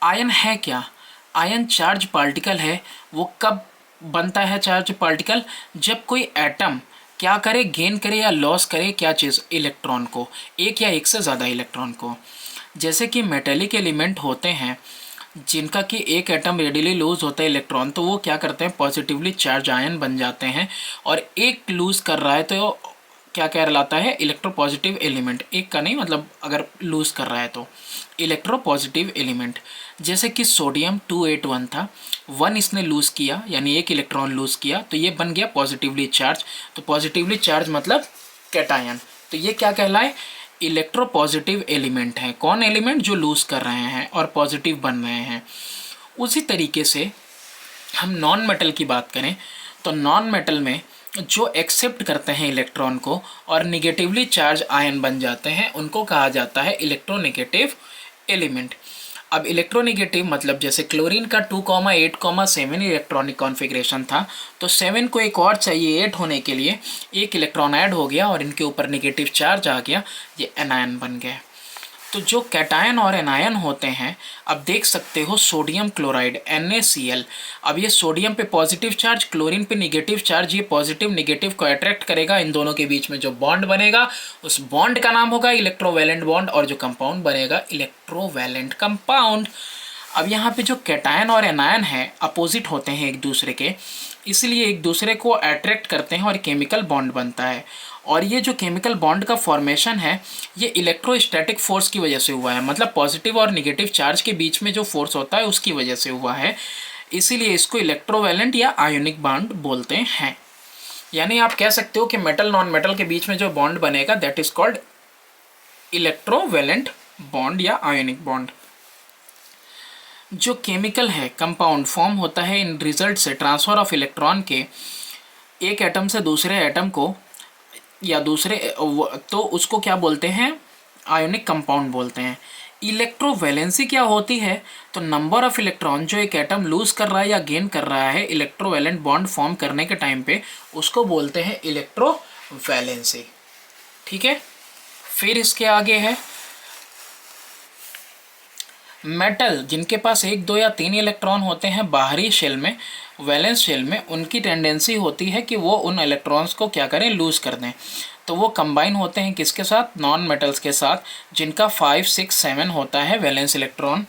आयन है क्या? आयन चार्ज पार्टिकल है। वो कब बनता है चार्ज पार्टिकल? जब कोई एटम क्या करे, गेन करे या लॉस करे, क्या चीज़, इलेक्ट्रॉन को, एक या एक से ज़्यादा इलेक्ट्रॉन को। जैसे कि मेटेलिक एलिमेंट होते हैं जिनका कि एक एटम रेडिली लूज होता है इलेक्ट्रॉन, तो वो क्या करते हैं, पॉजिटिवली चार्ज आयन बन जाते हैं। और एक लूज कर रहा है तो क्या कहलाता है, इलेक्ट्रोपॉजिटिव एलिमेंट। एक का नहीं, मतलब अगर लूज कर रहा है तो इलेक्ट्रोपॉजिटिव एलिमेंट। जैसे कि सोडियम 281 था, 1 इसने लूज किया, यानी एक इलेक्ट्रॉन लूज किया, तो ये बन गया पॉजिटिवली चार्ज। तो पॉजिटिवली चार्ज मतलब कैटायन। तो ये क्या कहलाए, इलेक्ट्रोपॉजिटिव एलिमेंट है। कौन एलिमेंट? जो लूज कर रहे हैं और पॉजिटिव बन रहे हैं। उसी तरीके से हम नॉन मेटल की बात करें तो नॉन मेटल में जो एक्सेप्ट करते हैं इलेक्ट्रॉन को और निगेटिवली चार्ज आयन बन जाते हैं, उनको कहा जाता है इलेक्ट्रोनेगेटिव एलिमेंट। अब इलेक्ट्रोनेगेटिव मतलब जैसे क्लोरीन का 2,8,7 इलेक्ट्रॉनिक कॉन्फ़िगरेशन था, तो 7 को एक और चाहिए 8 होने के लिए, एक इलेक्ट्रॉन ऐड हो गया और इनके ऊपर नेगेटिव चार्ज आ गया, ये एनायन बन गए। तो जो कैटायन और एनायन होते हैं, अब देख सकते हो सोडियम क्लोराइड NaCl। अब ये सोडियम पे पॉजिटिव चार्ज, क्लोरीन पे नेगेटिव चार्ज, ये पॉजिटिव नेगेटिव को अट्रैक्ट करेगा। इन दोनों के बीच में जो बॉन्ड बनेगा उस बॉन्ड का नाम होगा इलेक्ट्रोवैलेंट बॉन्ड, और जो कंपाउंड बनेगा इलेक्ट्रोवैलेंट कंपाउंड। अब यहाँ पे जो कैटायन और एनायन है अपोजिट होते हैं एक दूसरे के, इसलिए एक दूसरे को अट्रैक्ट करते हैं और केमिकल बॉन्ड बनता है। और ये जो केमिकल बॉन्ड का फॉर्मेशन है, ये इलेक्ट्रोस्टैटिक फोर्स की वजह से हुआ है, मतलब पॉजिटिव और नेगेटिव चार्ज के बीच में जो फोर्स होता है उसकी वजह से हुआ है। इसीलिए इसको इलेक्ट्रोवैलेंट या आयोनिक बॉन्ड बोलते हैं। यानी आप कह सकते हो कि मेटल नॉन मेटल के बीच में जो बॉन्ड बनेगा that is called electrovalent bond या आयोनिक बॉन्ड। जो केमिकल है कंपाउंड फॉर्म होता है इन रिजल्ट से ट्रांसफ़र ऑफ इलेक्ट्रॉन के एक एटम से दूसरे एटम को, या दूसरे, तो उसको क्या बोलते हैं, आयोनिक कंपाउंड बोलते हैं। इलेक्ट्रोवैलेंसी क्या होती है, तो नंबर ऑफ इलेक्ट्रॉन जो एक एटम लूज कर रहा है या गेन कर रहा है इलेक्ट्रोवैलेंट बॉन्ड फॉर्म करने के टाइम पे, उसको बोलते हैं इलेक्ट्रोवैलेंसी। ठीक है। फिर इसके आगे है मेटल जिनके पास 1, 2 या 3 इलेक्ट्रॉन होते हैं बाहरी शेल में, वैलेंस शेल में, उनकी टेंडेंसी होती है कि वो उन इलेक्ट्रॉन्स को क्या करें, लूज़ कर दें। तो वो कंबाइन होते हैं किसके साथ, नॉन मेटल्स के साथ, जिनका 5, 6, 7 होता है वैलेंस इलेक्ट्रॉन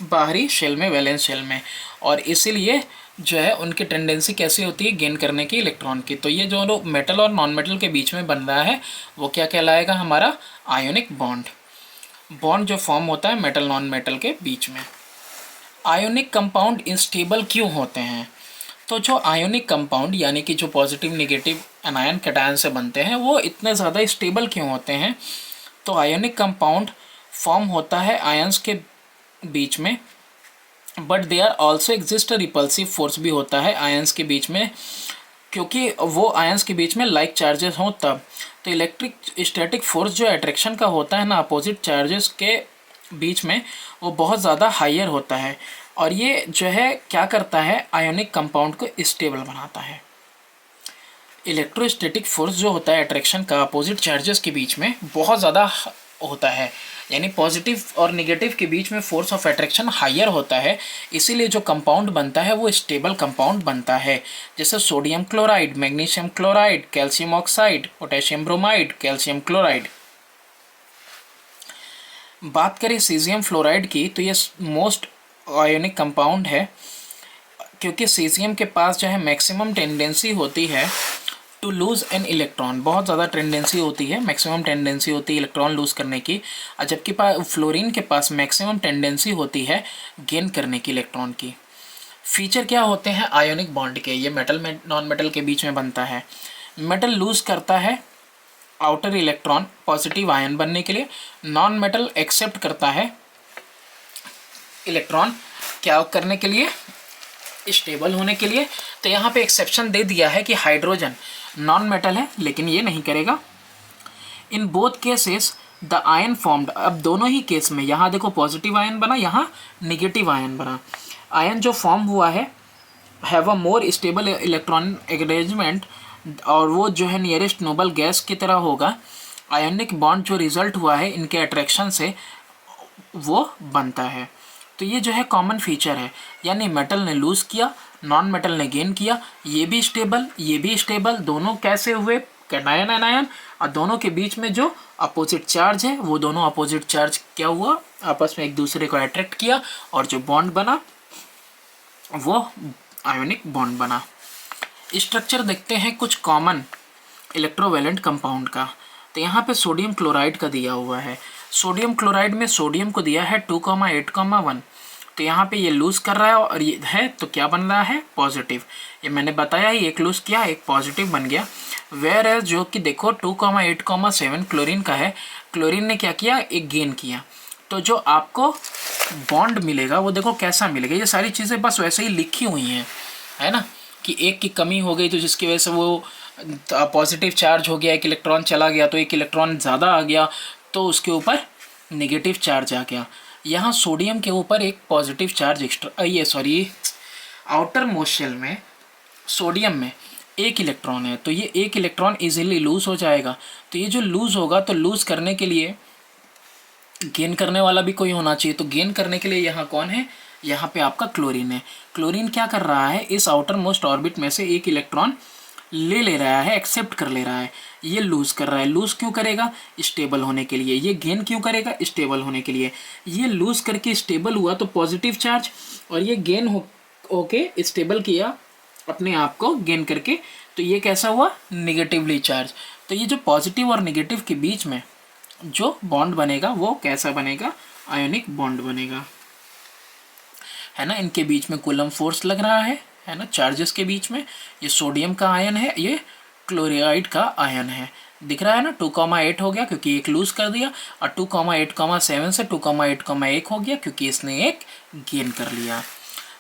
बाहरी शेल में, वैलेंस शेल में। और इसीलिए जो है उनकी टेंडेंसी कैसी होती है, गेन करने की इलेक्ट्रॉन की। तो ये जो मेटल और नॉन मेटल के बीच में बन रहा है वो क्या कहलाएगा, हमारा आयोनिक बॉन्ड। बॉन्ड जो फॉर्म होता है मेटल नॉन मेटल के बीच में। आयोनिक कंपाउंड इंस्टेबल क्यों होते हैं, तो जो आयोनिक कंपाउंड यानी कि जो पॉजिटिव नेगेटिव एनायन कैटायन से बनते हैं वो इतने ज़्यादा स्टेबल क्यों होते हैं, तो आयोनिक कंपाउंड फॉर्म होता है आयंस के बीच में, but they are also exist repulsive force भी होता है आयंस के बीच में, क्योंकि वो आयंस के बीच में लाइक चार्जेस हों तब। तो इलेक्ट्रिक स्टैटिक फोर्स जो अट्रैक्शन का होता है ना अपोजिट चार्जेस के बीच में, वो बहुत ज़्यादा हायर होता है, और ये जो है क्या करता है, आयोनिक कंपाउंड को स्टेबल बनाता है। इलेक्ट्रोस्टैटिक फोर्स जो होता है अट्रैक्शन का अपोजिट चार्जेस के बीच में बहुत ज़्यादा होता है, यानी पॉजिटिव और नेगेटिव के बीच में फोर्स ऑफ अट्रैक्शन हायर होता है, इसीलिए जो कंपाउंड बनता है वो स्टेबल कंपाउंड बनता है। जैसे sodium chloride, magnesium chloride, calcium oxide, potassium bromide, calcium chloride. बात करें सीजियम फ्लोराइड की, तो ये मोस्ट आयोनिक कंपाउंड है, क्योंकि सीजियम के पास जो है मैक्सिमम टेंडेंसी होती है टू लूज़ एन इलेक्ट्रॉन, बहुत ज़्यादा टेंडेंसी होती है, मैक्सिमम टेंडेंसी होती है इलेक्ट्रॉन लूज़ करने की, और जबकि फ्लोरीन के पास मैक्सिमम टेंडेंसी होती है गेन करने की इलेक्ट्रॉन की। फीचर क्या होते हैं आयोनिक बॉन्ड के, ये मेटल में नॉन मेटल के बीच में बनता है। मेटल लूज़ करता है आउटर इलेक्ट्रॉन पॉजिटिव आयन बनने के लिए, नॉन मेटल एक्सेप्ट करता है इलेक्ट्रॉन क्या करने के लिए, स्टेबल होने के लिए। तो यहाँ पे एक्सेप्शन दे दिया है कि हाइड्रोजन नॉन मेटल है लेकिन ये नहीं करेगा। In both cases the ion formed, अब दोनों ही केस में, यहाँ देखो पॉजिटिव आयन बना, यहाँ निगेटिव आयन बना, आयन जो फॉर्म हुआ है have a more stable electron arrangement, और वो जो है नियरेस्ट नोबल गैस की तरह होगा। आयोनिक बॉन्ड जो रिजल्ट हुआ है इनके अट्रैक्शन से वो बनता है। तो ये जो है कॉमन फीचर है, यानी मेटल ने लूज़ किया, नॉन मेटल ने गेन किया, ये भी स्टेबल ये भी स्टेबल, दोनों कैसे हुए, कैटायन एनायन, और दोनों के बीच में जो अपोजिट चार्ज है वो दोनों अपोजिट चार्ज क्या हुआ, आपस में एक दूसरे को अट्रैक्ट किया, और जो बॉन्ड बना वो आयोनिक बॉन्ड बना। स्ट्रक्चर देखते हैं कुछ कॉमन इलेक्ट्रोवैलेंट कंपाउंड का। तो यहाँ पे सोडियम क्लोराइड का दिया हुआ है, सोडियम क्लोराइड में सोडियम को दिया है 2,8,1, तो यहाँ पे ये लूज़ कर रहा है और ये है, तो क्या बन रहा है, पॉजिटिव। ये मैंने बताया ही, एक लूज़ किया एक पॉजिटिव बन गया। वेयर एज जो कि देखो 2,8,7 क्लोरीन का है, क्लोरीन ने क्या किया, एक गेन किया। तो जो आपको बॉन्ड मिलेगा वो देखो कैसा मिलेगा, ये सारी चीज़ें बस वैसे ही लिखी हुई हैं, है ना, कि एक की कमी हो गई तो जिसकी वजह से वो पॉजिटिव चार्ज हो गया, एक इलेक्ट्रॉन चला गया तो एक इलेक्ट्रॉन ज़्यादा आ गया तो उसके ऊपर नेगेटिव चार्ज आ गया। यहाँ सोडियम के ऊपर एक पॉजिटिव चार्ज एक्स्ट्रा, ये सॉरी आउटर मोस्ट शेल में सोडियम में एक इलेक्ट्रॉन है, तो ये एक इलेक्ट्रॉन इजीली लूज़ हो जाएगा। तो ये जो लूज़ होगा, तो लूज़ करने के लिए गेन करने वाला भी कोई होना चाहिए, तो गेन करने के लिए यहाँ कौन है, यहाँ पे आपका क्लोरीन है। क्लोरीन क्या कर रहा है, इस आउटर मोस्ट ऑर्बिट में से एक इलेक्ट्रॉन ले रहा है, एक्सेप्ट कर ले रहा है, ये लूज़ कर रहा है। लूज़ क्यों करेगा, स्टेबल होने के लिए। ये गेन क्यों करेगा, स्टेबल होने के लिए। ये लूज़ करके स्टेबल हुआ तो पॉजिटिव चार्ज, और ये गेन होके स्टेबल किया अपने आप को गेन करके, तो ये कैसा हुआ, निगेटिवली चार्ज। तो ये जो पॉजिटिव और निगेटिव के बीच में जो बॉन्ड बनेगा वो कैसा बनेगा, आयोनिक बॉन्ड बनेगा, है ना। इनके बीच में कूलम फोर्स लग रहा है ना, चार्जेस के बीच में। ये सोडियम का आयन है, ये क्लोराइड का आयन है, दिख रहा है ना। 2,8 हो गया क्योंकि एक लूज कर दिया, और 2,8,7 से 2,8,1 हो गया क्योंकि इसने एक गेन कर लिया।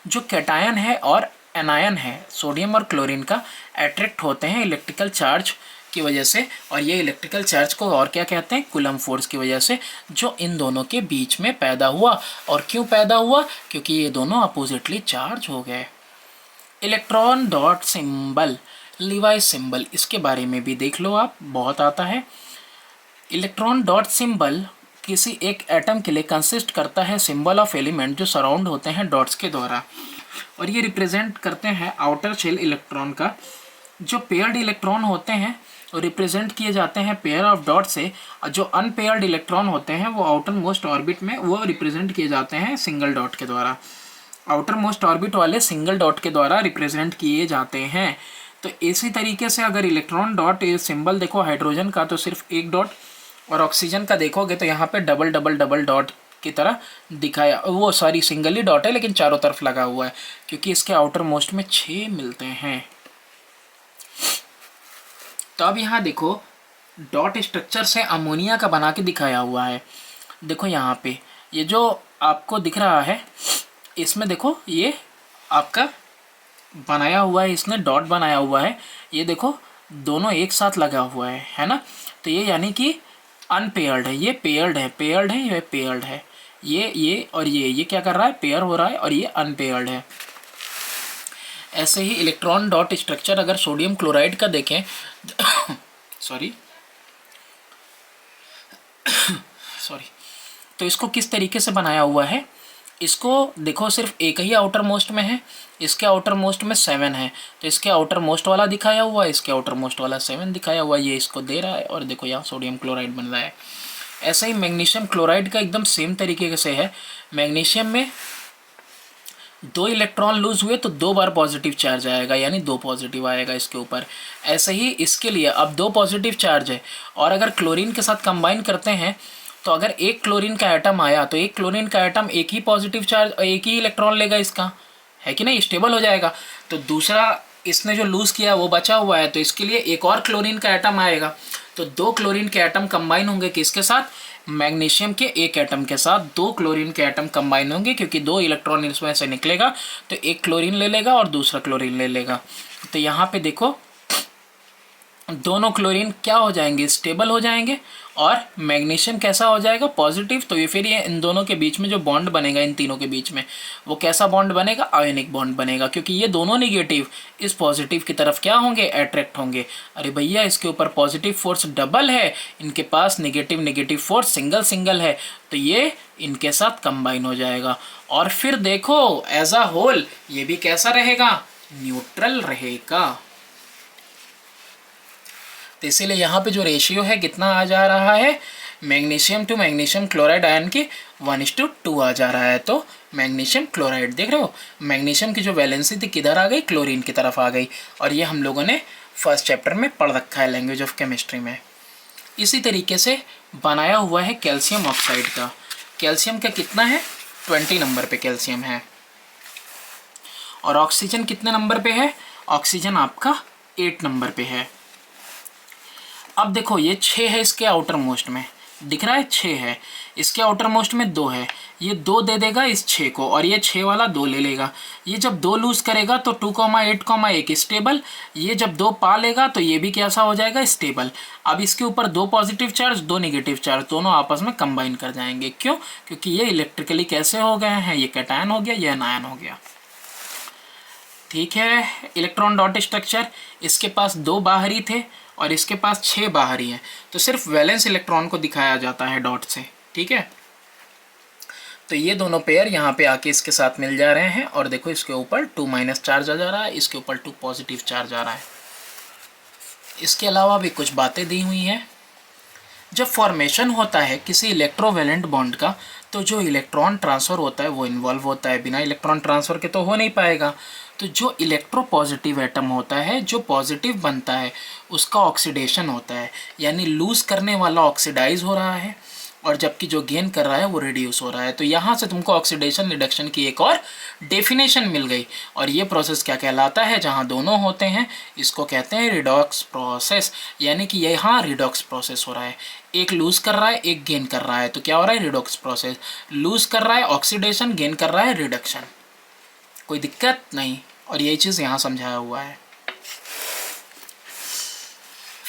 जो कैटायन है और एनायन है सोडियम और क्लोरीन का, अट्रैक्ट होते हैं इलेक्ट्रिकल चार्ज की वजह से, और ये इलेक्ट्रिकल चार्ज को और क्या कहते हैं, कूलम फोर्स की वजह से, जो इन दोनों के बीच में पैदा हुआ। और क्यों पैदा हुआ, क्योंकि ये दोनों अपोजिटली चार्ज हो गए। Electron dot symbol, Levi symbol, इसके बारे में भी देख लो आप, बहुत आता है। इलेक्ट्रॉन डॉट सिंबल किसी एक एटम के लिए कंसिस्ट करता है सिंबल ऑफ एलिमेंट जो सराउंड होते हैं डॉट्स के द्वारा, और ये रिप्रेजेंट करते हैं आउटर शेल इलेक्ट्रॉन का। जो पेयर्ड इलेक्ट्रॉन होते हैं वो रिप्रेजेंट किए जाते हैं पेयर ऑफ डॉट से, और जो अनपेयर्ड इलेक्ट्रॉन होते हैं वो आउटर मोस्ट ऑर्बिट में वो रिप्रेजेंट किए जाते हैं सिंगल डॉट के द्वारा। आउटर मोस्ट ऑर्बिट वाले सिंगल डॉट के द्वारा रिप्रेजेंट किए जाते हैं। तो इसी तरीके से अगर इलेक्ट्रॉन डॉट सिंबल देखो हाइड्रोजन का तो सिर्फ एक डॉट, और ऑक्सीजन का देखोगे तो यहाँ पे डबल डबल डबल डॉट की तरह दिखाया, वो सॉरी सिंगल ही डॉट है लेकिन चारों तरफ लगा हुआ है, क्योंकि इसके आउटर मोस्ट में 6 मिलते हैं। तो अब यहाँ देखो डॉट स्ट्रक्चर से अमोनिया का बना के दिखाया हुआ है। देखो यहाँ पे ये जो आपको दिख रहा है, इसमें देखो ये आपका बनाया हुआ है, इसने डॉट बनाया हुआ है, ये देखो दोनों एक साथ लगा हुआ है ना। तो ये यानी कि अनपेयर्ड है, ये पेयर्ड है, पेयर्ड है, ये पेयर्ड है, ये और ये क्या कर रहा है, पेयर हो रहा है, और ये अनपेयर्ड है। ऐसे ही इलेक्ट्रॉन डॉट स्ट्रक्चर अगर सोडियम क्लोराइड का देखें सॉरी तो इसको किस तरीके से बनाया हुआ है, इसको देखो सिर्फ एक ही आउटर मोस्ट में है, इसके आउटर मोस्ट में 7 है, तो इसके आउटर मोस्ट वाला दिखाया हुआ है, इसके आउटर मोस्ट वाला 7 दिखाया हुआ है, ये इसको दे रहा है, और देखो यहाँ सोडियम क्लोराइड बन रहा है। ऐसे ही मैग्नीशियम क्लोराइड का एकदम सेम तरीके से है। मैग्नीशियम में 2 इलेक्ट्रॉन लूज हुए तो 2 बार पॉजिटिव चार्ज आएगा, यानी 2 पॉजिटिव आएगा इसके ऊपर। ऐसे ही इसके लिए अब 2 पॉजिटिव चार्ज है, और अगर क्लोरीन के साथ कंबाइन करते हैं तो अगर एक क्लोरीन का एटम आया तो एक क्लोरीन का एटम एक ही पॉजिटिव चार्ज, एक ही इलेक्ट्रॉन लेगा इसका, है कि नहीं, स्टेबल हो जाएगा। तो दूसरा इसने जो लूज़ किया वो बचा हुआ है, तो इसके लिए एक और क्लोरीन का एटम आएगा, तो 2 क्लोरीन के एटम कंबाइन होंगे किसके साथ, मैग्नीशियम के एक एटम के साथ 2 क्लोरीन के एटम कंबाइन होंगे, क्योंकि 2 इलेक्ट्रॉन इसमें से निकलेगा तो एक क्लोरीन ले लेगा और दूसरा क्लोरीन ले लेगा। तो यहाँ पे देखो दोनों क्लोरीन क्या हो जाएंगे, स्टेबल हो जाएंगे, और मैग्नीशियम कैसा हो जाएगा, पॉजिटिव। तो ये फिर ये इन दोनों के बीच में जो बॉन्ड बनेगा, इन तीनों के बीच में, वो कैसा बॉन्ड बनेगा, आयोनिक बॉन्ड बनेगा, क्योंकि ये दोनों निगेटिव इस पॉजिटिव की तरफ क्या होंगे, अट्रैक्ट होंगे। अरे भैया इसके ऊपर पॉजिटिव फोर्स डबल है, इनके पास negative negative force single single है, तो ये इनके साथ कंबाइन हो जाएगा। और फिर देखो एज अ होल ये भी कैसा रहेगा, न्यूट्रल रहेगा। तो इसीलिए यहाँ पे जो रेशियो है कितना आ जा रहा है, magnesium two magnesium chloride ion की 1:2 आ जा रहा है। तो मैग्नीशियम क्लोराइड देख रहे हो, मैग्नीशियम की जो वैलेंसी थी किधर आ गई, क्लोरीन की तरफ आ गई। और ये हम लोगों ने फर्स्ट चैप्टर में पढ़ रखा है लैंग्वेज ऑफ केमिस्ट्री में। इसी तरीके से बनाया हुआ है कैल्शियम ऑक्साइड का। कैल्शियम का कितना है, 20 नंबर पे कैल्शियम है। और ऑक्सीजन कितने नंबर पे है, ऑक्सीजन आपका 8 नंबर पे है। अब देखो ये 6 है इसके आउटर मोस्ट में, दिख रहा है 6 है, इसके आउटर मोस्ट में 2 है, ये 2 दे देगा इस 6 को, और ये 6 वाला 2 ले लेगा। ये जब 2 लूज करेगा तो 2,8,1 स्टेबल, ये जब 2 पा लेगा तो ये भी कैसा हो जाएगा, स्टेबल। अब इसके ऊपर 2 पॉजिटिव चार्ज 2 नेगेटिव चार्ज दोनों आपस में कंबाइन कर जाएंगे। क्यों, क्योंकि ये इलेक्ट्रिकली कैसे हो गए हैं, ये कैटायन हो गया, ये एनायन हो गया। ठीक है, इलेक्ट्रॉन डॉट स्ट्रक्चर, इसके पास 2 बाहरी थे और इसके पास 6 बाहरी हैं, तो सिर्फ वैलेंस इलेक्ट्रॉन को दिखाया जाता है डॉट से। ठीक है, तो ये दोनों पेयर यहाँ पे आके इसके साथ मिल जा रहे हैं, और देखो इसके ऊपर 2- चार्ज आ जा रहा है, इसके ऊपर 2 पॉजिटिव चार्ज आ रहा है। इसके अलावा भी कुछ बातें दी हुई हैं। जब फॉर्मेशन होता है किसी इलेक्ट्रोवैलेंट बॉन्ड का, तो जो इलेक्ट्रॉन ट्रांसफ़र होता है वो इन्वॉल्व होता है, बिना इलेक्ट्रॉन ट्रांसफ़र के तो हो नहीं पाएगा। तो जो इलेक्ट्रोपॉजिटिव एटम होता है, जो पॉजिटिव बनता है, उसका ऑक्सीडेशन होता है, यानी लूज़ करने वाला ऑक्सीडाइज हो रहा है, और जबकि जो गेन कर रहा है वो रिड्यूस हो रहा है। तो यहाँ से तुमको ऑक्सीडेशन रिडक्शन की एक और डेफिनेशन मिल गई। और ये प्रोसेस क्या कहलाता है, जहाँ दोनों होते हैं इसको कहते हैं रिडॉक्स प्रोसेस, यानी कि यहाँ रिडॉक्स प्रोसेस हो रहा है, एक लूज़ कर रहा है एक गेन कर रहा है, तो क्या हो रहा है, रिडॉक्स प्रोसेस। लूज़ कर रहा है ऑक्सीडेशन, गेन कर रहा है रिडक्शन, कोई दिक्कत नहीं। और यही चीज़ यहाँ समझाया हुआ है।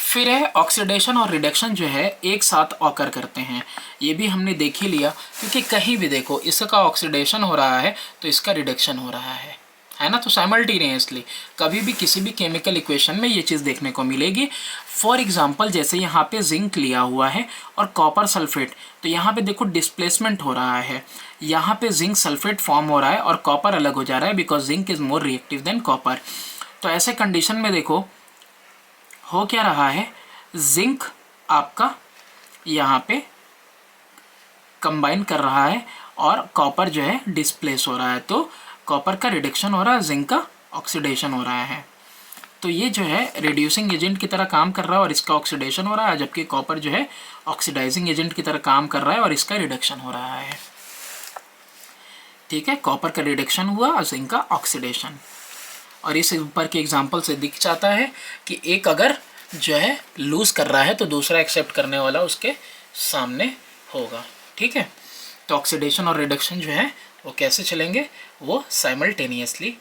फिर है ऑक्सीडेशन और रिडक्शन जो है एक साथ ऑकर करते हैं, ये भी हमने देख ही लिया, क्योंकि कहीं भी देखो इसका ऑक्सीडेशन हो रहा है तो इसका रिडक्शन हो रहा है ना, तो साइमल्टेनियसली कभी भी किसी भी केमिकल इक्वेशन में ये चीज़ देखने को मिलेगी। फॉर एग्जांपल जैसे यहाँ पे जिंक लिया हुआ है और कॉपर सल्फेट, तो यहाँ पे देखो डिस्प्लेसमेंट हो रहा है, यहाँ पे जिंक सल्फेट फॉर्म हो रहा है और कॉपर अलग हो जा रहा है, because zinc is more reactive than copper. तो ऐसे कंडीशन में देखो हो क्या रहा है, जिंक आपका यहाँ पे कंबाइन कर रहा है और कॉपर जो है डिस्प्लेस हो रहा है, तो कॉपर का रिडक्शन हो रहा है, जिंक का ऑक्सीडेशन हो रहा है। तो ये जो है रिड्यूसिंग एजेंट की तरह काम कर रहा है और इसका ऑक्सीडेशन हो रहा है, जबकि कॉपर जो है ऑक्सीडाइजिंग एजेंट की तरह काम कर रहा है और इसका रिडक्शन हो रहा है। ठीक है, कॉपर का रिडक्शन हुआ और जिंक का ऑक्सीडेशन। और इस ऊपर के एग्जांपल से दिख जाता है कि एक अगर जो है लूज़ कर रहा है तो दूसरा एक्सेप्ट करने वाला उसके सामने होगा। ठीक है, तो ऑक्सीडेशन और रिडक्शन जो है वो कैसे चलेंगे, वो साइमल्टेनियसली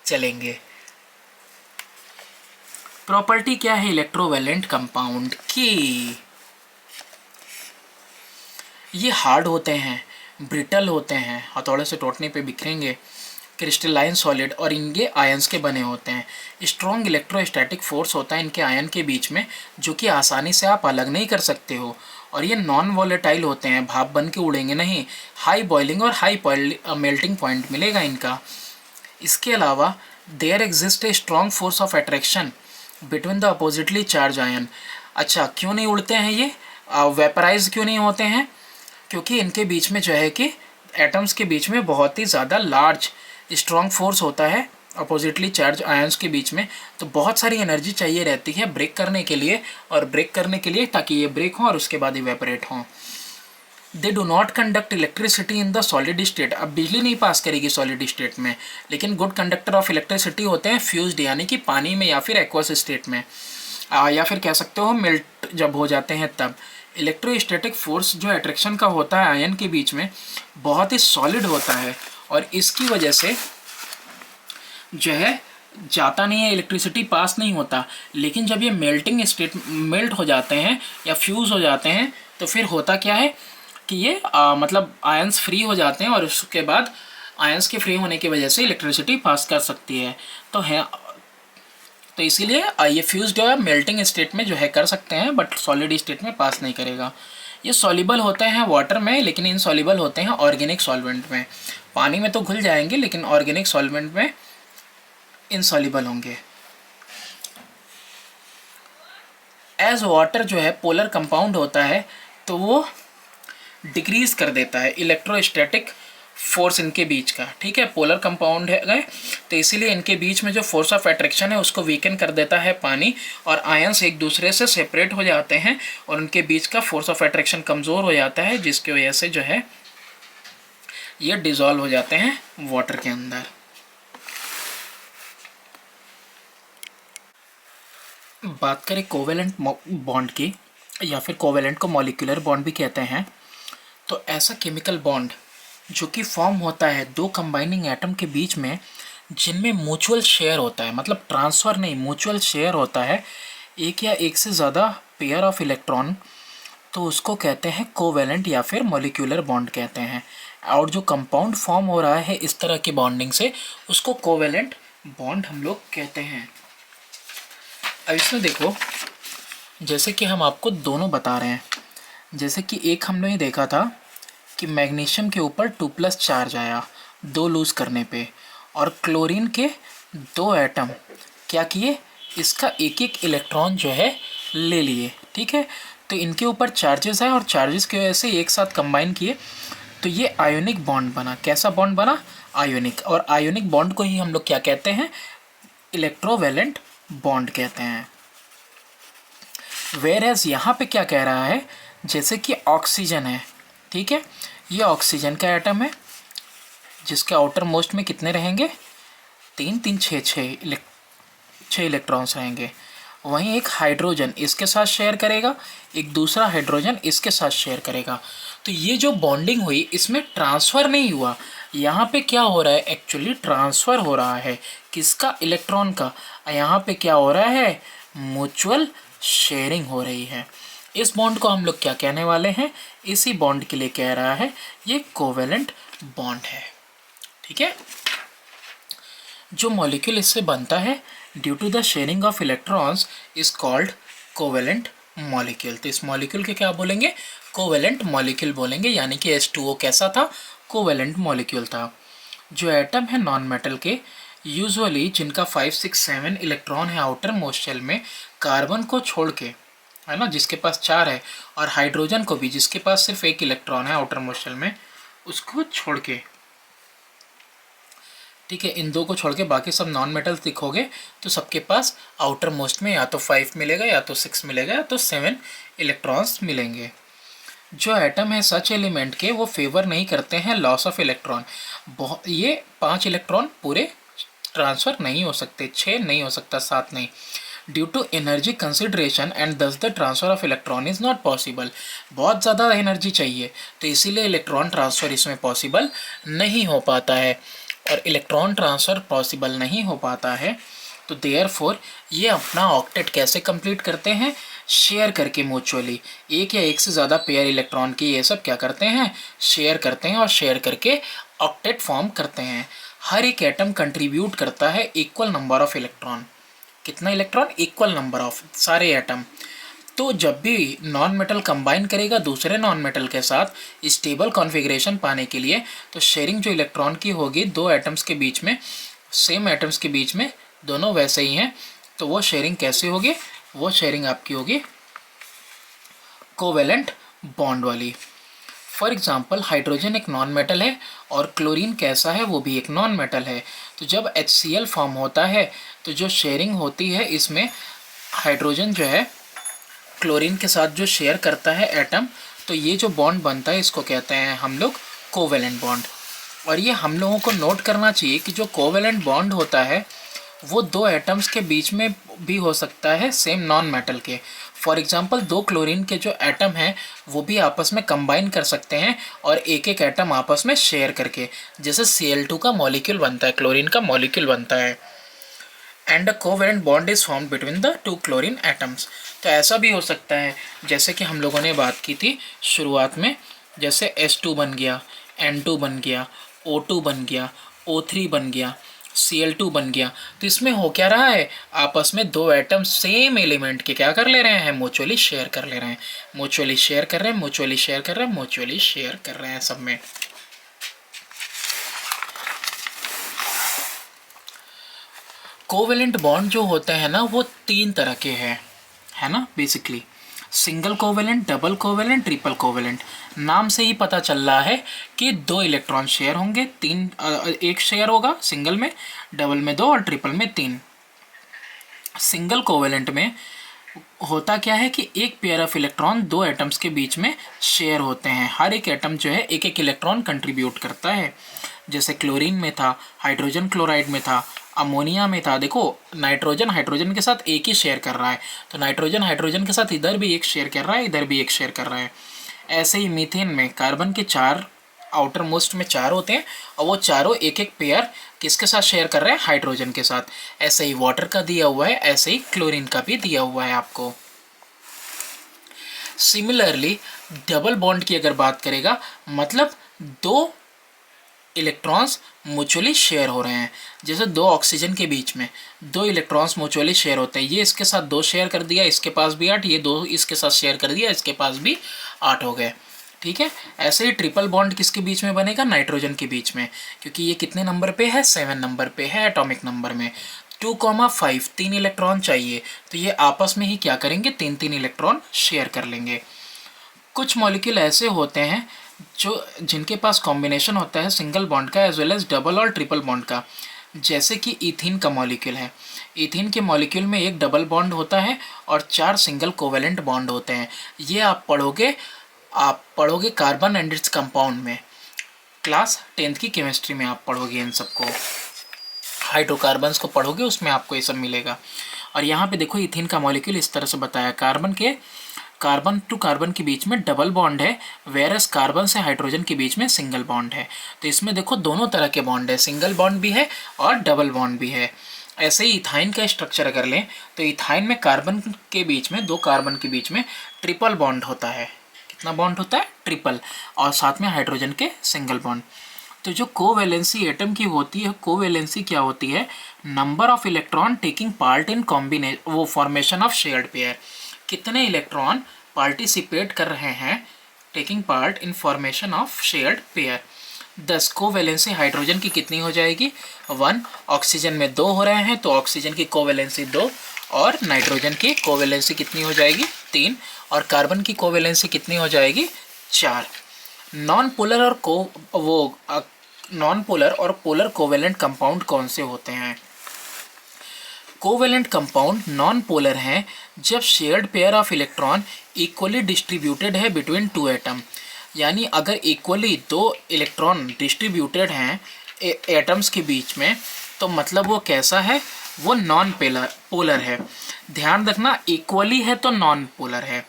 चलेंगे। प्रॉपर्टी क्या है इलेक्ट्रोवैलेंट कंपाउंड की, ये हार्ड होते हैं, ब्रिटल होते हैं, हथौड़े से टूटने पे बिखरेंगे, क्रिस्टलाइन सॉलिड, और इनके आयंस के बने होते हैं। स्ट्रॉन्ग इलेक्ट्रोस्टैटिक फोर्स होता है इनके आयन के बीच में, जो कि आसानी से आप अलग नहीं कर सकते हो। और ये नॉन वॉलेटाइल होते हैं, भाप बन के उड़ेंगे नहीं, हाई बॉइलिंग और हाई मेल्टिंग पॉइंट मिलेगा इनका। इसके अलावा there exist a strong force of attraction between the oppositely charge ion. अच्छा, क्यों नहीं उड़ते हैं ये, वेपराइज क्यों नहीं होते हैं, क्योंकि इनके बीच में जो है कि एटम्स के बीच में बहुत ही ज़्यादा लार्ज स्ट्रॉन्ग फोर्स होता है अपोजिटली चार्ज आयंस के बीच में, तो बहुत सारी एनर्जी चाहिए रहती है ब्रेक करने के लिए, और ब्रेक करने के लिए ताकि ये ब्रेक हो और उसके बाद इवेपोरेट हों। They do not conduct electricity in the solid state, अब बिजली नहीं पास करेगी सॉलिड स्टेट में, लेकिन गुड कंडक्टर ऑफ इलेक्ट्रिसिटी होते हैं फ्यूज्ड, यानी कि पानी में या फिर एक्वस स्टेट में, या फिर कह सकते हो मेल्ट जब हो जाते हैं तब। इलेक्ट्रोस्टैटिक फोर्स जो अट्रैक्शन का होता है आयन के बीच में बहुत ही सॉलिड होता है, और इसकी वजह से जो है जाता नहीं है, इलेक्ट्रिसिटी पास नहीं होता। लेकिन जब ये मेल्टिंग स्टेट मेल्ट हो जाते हैं या फ्यूज़ हो जाते हैं तो फिर होता क्या है कि ये मतलब आयंस फ्री हो जाते हैं और उसके बाद आयंस के फ्री होने की वजह से इलेक्ट्रिसिटी पास कर सकती है। तो इसीलिए ये फ्यूज़ जो है मेल्टिंग स्टेट में जो है कर सकते हैं, बट सॉलिड स्टेट में पास नहीं करेगा। ये सॉल्युबल होते हैं वाटर में, लेकिन इनसॉल्युबल होते हैं ऑर्गेनिक सॉल्वेंट में। पानी में तो घुल जाएंगे लेकिन ऑर्गेनिक सॉल्वेंट में इनसॉल्युबल होंगे। एज वाटर जो है पोलर कंपाउंड होता है तो वो डिक्रीज कर देता है इलेक्ट्रोस्टैटिक फोर्स इनके बीच का। ठीक है, पोलर कंपाउंड है गए तो इसीलिए इनके बीच में जो फोर्स ऑफ अट्रैक्शन है उसको वीकन कर देता है पानी, और आयंस एक दूसरे से सेपरेट हो जाते हैं और उनके बीच का फोर्स ऑफ अट्रैक्शन कमज़ोर हो जाता है, जिसकी वजह से जो है ये डिज़ोल्व हो जाते हैं वाटर के अंदर। बात करें कोवेलेंट बॉन्ड की, या फिर कोवेलेंट को मॉलिक्यूलर बॉन्ड भी कहते हैं, तो ऐसा केमिकल बॉन्ड जो कि फॉर्म होता है दो कंबाइनिंग एटम के बीच में जिनमें म्यूचुअल शेयर होता है, मतलब ट्रांसफ़र नहीं, म्यूचुअल शेयर होता है एक या एक से ज़्यादा पेयर ऑफ इलेक्ट्रॉन, तो उसको कहते हैं कोवेलेंट या फिर मॉलिक्यूलर बॉन्ड कहते हैं। और जो कंपाउंड फॉर्म हो रहा है इस तरह की बॉन्डिंग से उसको कोवेलेंट बॉन्ड हम लोग कहते हैं। अब इसमें देखो, जैसे कि हम आपको दोनों बता रहे हैं, जैसे कि एक हमने ये देखा था कि मैग्नीशियम के ऊपर 2+ चार्ज आया 2 लूज़ करने पे, और क्लोरीन के 2 एटम क्या किए, इसका एक एक इलेक्ट्रॉन जो है ले लिए। ठीक है, तो इनके ऊपर चार्जेस आए और चार्जेस की वजह से एक साथ कंबाइन किए तो ये आयोनिक बॉन्ड बना। कैसा बॉन्ड बना? आयोनिक। और आयोनिक बॉन्ड को ही हम लोग क्या कहते हैं? इलेक्ट्रोवेलेंट बॉन्ड कहते हैं। वेयरएज यहाँ पे क्या कह रहा है, जैसे कि ऑक्सीजन है, ठीक है, ये ऑक्सीजन का एटम है जिसके आउटर मोस्ट में कितने रहेंगे? 3 3 6 6 इलेक्ट्रॉन्स रहेंगे। वहीं एक हाइड्रोजन इसके साथ शेयर करेगा, एक दूसरा हाइड्रोजन इसके साथ शेयर करेगा। तो ये जो बॉन्डिंग हुई इसमें ट्रांसफ़र नहीं हुआ, यहाँ पे क्या हो रहा है, एक्चुअली ट्रांसफ़र हो रहा है। किसका? इलेक्ट्रॉन का। यहाँ पे क्या हो रहा है? म्यूचुअल शेयरिंग हो रही है। इस बॉन्ड को हम लोग क्या कहने वाले हैं? इसी बॉन्ड के लिए कह रहा है ये कोवेलेंट बॉन्ड है। ठीक है, जो मॉलिक्यूल इससे बनता है due to the sharing of electrons is called covalent molecule. तो इस मॉलिक्यूल के क्या बोलेंगे? कोवेलेंट मॉलिक्यूल बोलेंगे। यानी कि H2O कैसा था? कोवेलेंट मॉलिक्यूल था। जो एटम है नॉन मेटल के, यूजुअली जिनका 5 6 7 इलेक्ट्रॉन है आउटर मोस्ट शेल में, कार्बन को छोड़ के, है ना, जिसके पास 4 है, और हाइड्रोजन को भी जिसके पास सिर्फ 1 इलेक्ट्रॉन है आउटर मोस्ट शेल में, उसको छोड़ के, ठीक है, इन दो को छोड़ के बाकी सब नॉन मेटल्स दिखोगे तो सबके पास आउटर मोस्ट में या तो 5 मिलेगा, या तो 6 मिलेगा, या तो 7 इलेक्ट्रॉन्स मिलेंगे। जो एटम है सच एलिमेंट के, वो फेवर नहीं करते हैं लॉस ऑफ इलेक्ट्रॉन। ये 5 इलेक्ट्रॉन पूरे ट्रांसफ़र नहीं हो सकते, 6 नहीं हो सकता, 7 नहीं, due to energy consideration and thus the transfer of electron is not possible. बहुत ज़्यादा एनर्जी चाहिए तो इसीलिए इलेक्ट्रॉन ट्रांसफ़र इसमें पॉसिबल नहीं हो पाता है। और इलेक्ट्रॉन ट्रांसफ़र पॉसिबल नहीं हो पाता है तो देयरफॉर ये अपना ऑक्टेट कैसे कंप्लीट करते हैं? शेयर करके म्यूचुअली, एक या एक से ज़्यादा पेयर इलेक्ट्रॉन की ये सब क्या करते हैं? शेयर करते हैं, और शेयर करके ऑक्टेट फॉर्म करते हैं। हर एक एटम कंट्रीब्यूट करता है इक्वल नंबर ऑफ इलेक्ट्रॉन। कितना इलेक्ट्रॉन? इक्वल नंबर ऑफ सारे एटम। तो जब भी नॉन मेटल कंबाइन करेगा दूसरे नॉन मेटल के साथ स्टेबल कॉन्फ़िगरेशन पाने के लिए, तो शेयरिंग जो इलेक्ट्रॉन की होगी दो एटम्स के बीच में, सेम एटम्स के बीच में, दोनों वैसे ही हैं, तो वो शेयरिंग कैसे होगी? वो शेयरिंग आपकी होगी कोवेलेंट बॉन्ड वाली। फॉर एग्जांपल हाइड्रोजन एक नॉन मेटल है और क्लोरीन कैसा है? वो भी एक नॉन मेटल है। तो जब HCl फॉर्म होता है तो जो शेयरिंग होती है इसमें हाइड्रोजन जो है क्लोरीन के साथ जो शेयर करता है एटम, तो ये जो बॉन्ड बनता है इसको कहते हैं हम लोग कोवेलेंट बॉन्ड। और ये हम लोगों को नोट करना चाहिए कि जो कोवेलेंट बॉन्ड होता है वो दो एटम्स के बीच में भी हो सकता है सेम नॉन मेटल के। फॉर एग्जांपल 2 क्लोरीन के जो एटम हैं वो भी आपस में कंबाइन कर सकते हैं और एक एक एटम आपस में शेयर करके, जैसे Cl2 का मॉलिक्यूल बनता है, क्लोरीन का मॉलिक्यूल बनता है। And a covalent bond is formed between the two chlorine atoms. तो ऐसा भी हो सकता है जैसे कि हम लोगों ने बात की थी शुरुआत में, जैसे H2 बन गया, N2 बन गया, O2 बन गया, O3 बन गया, Cl2 बन गया। तो इसमें हो क्या रहा है, आपस में दो एटम सेम एलिमेंट के क्या कर ले रहे हैं, म्यूचुअली शेयर कर ले रहे हैं, म्यूचुअली शेयर कर रहे हैं, म्यूचुअली शेयर कर रहे हैं, म्यूचुअली शेयर कर रहे हैं सब में। कोवेलेंट बॉन्ड जो होते हैं ना वो तीन तरह के हैं, है ना, basically single covalent, double covalent, triple covalent. नाम से ही पता चल रहा है कि दो इलेक्ट्रॉन शेयर होंगे, एक शेयर होगा सिंगल में, डबल में दो और ट्रिपल में तीन। सिंगल कोवेलेंट में होता क्या है कि एक पेयर ऑफ इलेक्ट्रॉन दो एटम्स के बीच में शेयर होते हैं, हर एक एटम जो है एक एक इलेक्ट्रॉन कंट्रीब्यूट करता है। जैसे क्लोरीन में था, हाइड्रोजन क्लोराइड में था, अमोनिया में था। देखो नाइट्रोजन हाइड्रोजन के साथ एक ही शेयर कर रहा है, तो नाइट्रोजन हाइड्रोजन के साथ इधर भी एक शेयर कर रहा है, इधर भी एक शेयर कर रहा है। ऐसे ही मीथेन में कार्बन के चार आउटर मोस्ट में चार होते हैं और वो चारों एक एक पेयर किसके साथ शेयर कर रहे हैं, हाइड्रोजन के साथ। ऐसे ही वाटर का दिया हुआ है, ऐसे ही क्लोरीन का भी दिया हुआ है आपको। सिमिलरली डबल बॉन्ड की अगर बात करेगा, मतलब दो इलेक्ट्रॉन्स म्यूचुअली शेयर हो रहे हैं। जैसे दो ऑक्सीजन के बीच में दो इलेक्ट्रॉन्स म्यूचुअली शेयर होते हैं, ये इसके साथ दो शेयर कर दिया, इसके पास भी 8, ये दो इसके साथ शेयर कर दिया, इसके पास भी 8 हो गए, ठीक है। ऐसे ही ट्रिपल बॉन्ड किसके बीच में बनेगा, नाइट्रोजन के बीच में, क्योंकि ये कितने नंबर पे है, 7 नंबर पे है एटॉमिक नंबर में। 2,5 तीन इलेक्ट्रॉन चाहिए, तो ये आपस में ही क्या करेंगे, तीन तीन इलेक्ट्रॉन शेयर कर लेंगे। कुछ मॉलिक्यूल ऐसे होते हैं जो जिनके पास कॉम्बिनेशन होता है सिंगल बॉन्ड का एज वेल एज डबल और ट्रिपल बॉन्ड का, जैसे कि ईथीन का मॉलिक्यूल है। ईथीन के मॉलिक्यूल में एक डबल बॉन्ड होता है और 4 सिंगल कोवेलेंट बॉन्ड होते हैं। ये आप पढ़ोगे कार्बन एंड इट्स कंपाउंड में, क्लास 10th की केमिस्ट्री में आप पढ़ोगे इन सबको, हाइड्रोकार्बन्स को पढ़ोगे उसमें आपको ये सब मिलेगा। और यहाँ पे देखो इथीन का मॉलिक्यूल इस तरह से बताया, कार्बन टू कार्बन के बीच में डबल बॉन्ड है, वेरस कार्बन से हाइड्रोजन के बीच में सिंगल बॉन्ड है। तो इसमें देखो दोनों तरह के बॉन्ड है, सिंगल बॉन्ड भी है और डबल बॉन्ड भी है। ऐसे ही इथाइन का स्ट्रक्चर अगर लें तो इथाइन में कार्बन के बीच में, दो कार्बन के बीच में ट्रिपल बॉन्ड होता है। कितना बॉन्ड होता है, ट्रिपल, और साथ में हाइड्रोजन के सिंगल बॉन्ड। तो जो कोवेलेंसी एटम की होती है, कोवेलेंसी क्या होती है, number of electron taking part in combination, वो फॉर्मेशन ऑफ शेयर्ड पेयर, कितने इलेक्ट्रॉन पार्टिसिपेट कर रहे हैं, taking part in formation of shared pair. 10 covalency hydrogen की कितनी हो जाएगी, 1, ऑक्सीजन में 2 हो रहे हैं तो ऑक्सीजन की कोवेलेंसी 2, और नाइट्रोजन की कोवेलेंसी कितनी हो जाएगी, 3, और कार्बन की कोवेलेंसी कितनी हो जाएगी, 4। नॉन पोलर और पोलर कोवेलेंट कंपाउंड कौन से होते हैं। कोवेलेंट कंपाउंड नॉन पोलर हैं जब shared pair of electron equally distributed है बिटवीन टू एटम, यानी अगर इक्वली दो इलेक्ट्रॉन डिस्ट्रीब्यूटेड हैं एटम्स के बीच में, तो मतलब वो कैसा है, वो नॉन पोलर है। ध्यान रखना, इक्वली है तो नॉन पोलर है,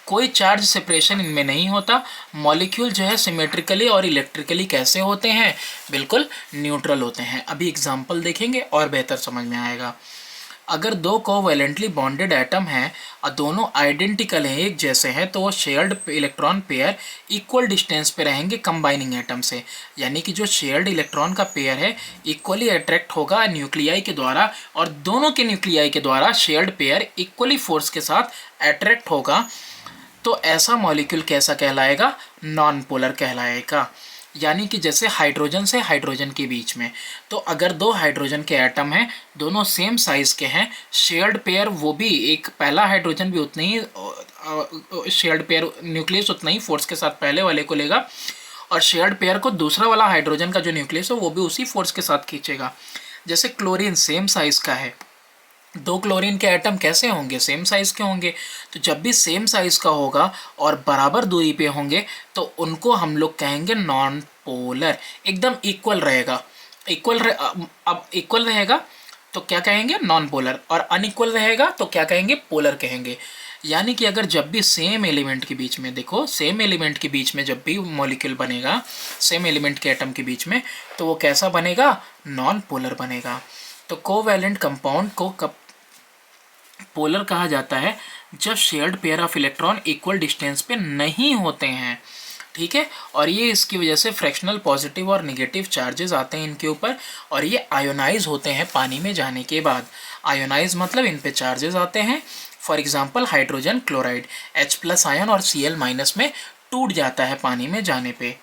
कोई चार्ज सेपरेशन इनमें नहीं होता। मॉलिक्यूल जो है सिमेट्रिकली और इलेक्ट्रिकली कैसे होते हैं, बिल्कुल न्यूट्रल होते हैं। अभी एग्जांपल देखेंगे और बेहतर समझ में आएगा। अगर दो कोवेलेंटली बॉन्डेड एटम हैं और दोनों आइडेंटिकल हैं, एक जैसे हैं, तो वो shared electron pair equal distance पे रहेंगे कंबाइनिंग एटम से, यानी कि जो शेयर्ड इलेक्ट्रॉन का पेयर है इक्वली अट्रैक्ट होगा न्यूक्लियाई के द्वारा, और दोनों के न्यूक्लियाई के द्वारा शेयर्ड पेयर इक्वली फोर्स के साथ अट्रैक्ट होगा। तो ऐसा मॉलिक्यूल कैसा कहलाएगा, नॉन पोलर कहलाएगा। यानी कि जैसे हाइड्रोजन से हाइड्रोजन के बीच में, तो अगर दो हाइड्रोजन के एटम हैं, दोनों सेम साइज़ के हैं, शेयर्ड पेयर वो भी एक पहला हाइड्रोजन भी उतनी ही शेयर्ड पेयर न्यूक्लियस उतना ही फोर्स के साथ पहले वाले को लेगा, और शेयर्ड पेयर को दूसरा वाला हाइड्रोजन का जो न्यूक्लियस है वो भी उसी फोर्स के साथ खींचेगा। जैसे क्लोरीन सेम साइज़ का है, दो क्लोरीन के एटम कैसे होंगे, सेम साइज़ के होंगे। तो जब भी सेम साइज़ का होगा और बराबर दूरी पे होंगे तो उनको हम लोग कहेंगे नॉन पोलर, एकदम इक्वल रहेगा। अब इक्वल रहेगा तो क्या कहेंगे, नॉन पोलर, और अनइक्वल रहेगा तो क्या कहेंगे, पोलर कहेंगे। यानी कि अगर जब भी सेम एलिमेंट के बीच में, देखो सेम एलिमेंट के बीच में जब भी मॉलिक्यूल बनेगा सेम एलिमेंट के एटम के बीच में, तो वो कैसा बनेगा, नॉन पोलर बनेगा। तो कोवैलेंट कंपाउंड को कब पोलर कहा जाता है? जब shared pair of electron equal distance पे नहीं होते हैं, ठीक है। और ये इसकी वजह से फ्रैक्शनल पॉजिटिव और निगेटिव चार्जेस आते हैं इनके ऊपर, और ये आयोनाइज होते हैं पानी में जाने के बाद। आयोनाइज मतलब इन पे चार्जेस आते हैं। For example hydrogen chloride H+ ion और Cl- में टूट जाता है पानी में जाने पे।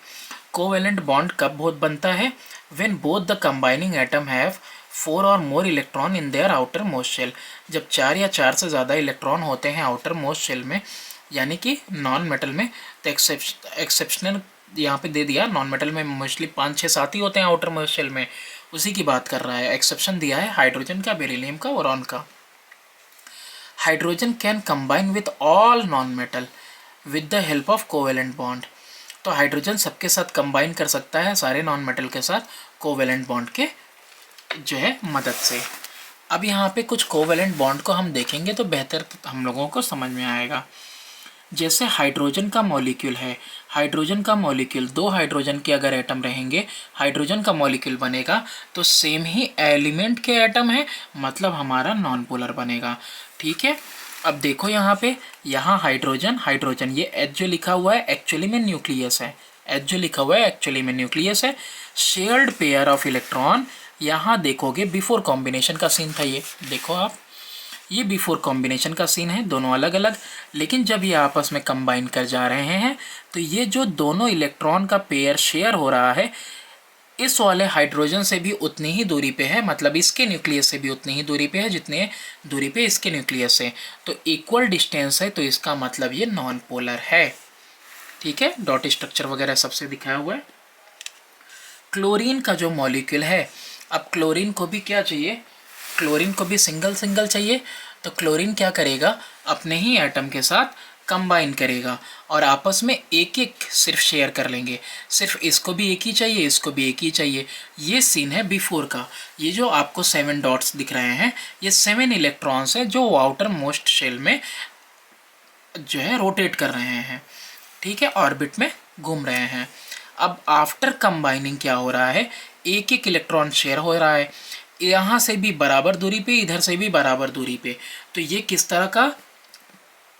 कोवेलेंट बॉन्ड कब बहुत बनता है? When both the combining atom have 4 और more electron in their outer most shell. जब 4 या 4 से ज़्यादा इलेक्ट्रॉन होते हैं आउटर मोस्ट शेल में, यानी कि नॉन मेटल में। तो एक्सेप्शनल यहाँ पे दे दिया, नॉन मेटल में मोस्टली 5, 6, 7 ही होते हैं आउटर मोस्ट शेल में, उसी की बात कर रहा है। एक्सेप्शन दिया है हाइड्रोजन का, बेरिलियम का, बोरॉन का। Hydrogen can combine with all non metal with the help of covalent bond. तो हाइड्रोजन सबके साथ कंबाइन कर सकता है, सारे नॉन मेटल के साथ, कोवेलेंट बॉन्ड के जो है मदद से। अब यहाँ पे कुछ कोवेलेंट बॉन्ड को हम देखेंगे तो बेहतर हम लोगों को समझ में आएगा। जैसे हाइड्रोजन का मॉलिक्यूल है, हाइड्रोजन का मॉलिक्यूल, 2 हाइड्रोजन के अगर एटम रहेंगे, हाइड्रोजन का मॉलिक्यूल बनेगा तो सेम ही एलिमेंट के एटम है, मतलब हमारा नॉन पोलर बनेगा, ठीक है। अब देखो यहाँ पे, यहाँ हाइड्रोजन, हाइड्रोजन, ये H जो लिखा हुआ है एक्चुअली में न्यूक्लियस है, H जो लिखा हुआ है एक्चुअली में न्यूक्लियस है। शेयर्ड पेयर ऑफ इलेक्ट्रॉन, यहाँ देखोगे बिफोर कॉम्बिनेशन का सीन था, ये देखो आप, ये बिफोर कॉम्बिनेशन का सीन है, दोनों अलग अलग। लेकिन जब ये आपस में कंबाइन कर जा रहे हैं तो ये जो दोनों इलेक्ट्रॉन का पेयर शेयर हो रहा है, इस वाले हाइड्रोजन से भी उतनी ही दूरी पे है, मतलब इसके न्यूक्लियस से भी उतनी ही दूरी पे है जितने दूरी पे इसके न्यूक्लियस है। तो इक्वल डिस्टेंस है, तो इसका मतलब ये नॉन पोलर है, ठीक है। डॉट स्ट्रक्चर वगैरह सबसे दिखाया हुआ है। क्लोरीन का जो मॉलिक्यूल है, अब क्लोरीन को भी क्या चाहिए? क्लोरीन को भी सिंगल सिंगल चाहिए। तो क्लोरीन क्या करेगा? अपने ही एटम के साथ कंबाइन करेगा और आपस में एक एक सिर्फ शेयर कर लेंगे। सिर्फ इसको भी एक ही चाहिए, इसको भी एक ही चाहिए। ये सीन है बिफोर का। ये जो आपको 7 डॉट्स दिख रहे हैं, ये 7 इलेक्ट्रॉन्स हैं जो आउटर मोस्ट शेल में जो है रोटेट कर रहे हैं, ठीक है, ऑर्बिट में घूम रहे हैं। अब आफ्टर कंबाइनिंग क्या हो रहा है? एक एक इलेक्ट्रॉन शेयर हो रहा है, यहाँ से भी बराबर दूरी पे, इधर से भी बराबर दूरी पे। तो ये किस तरह का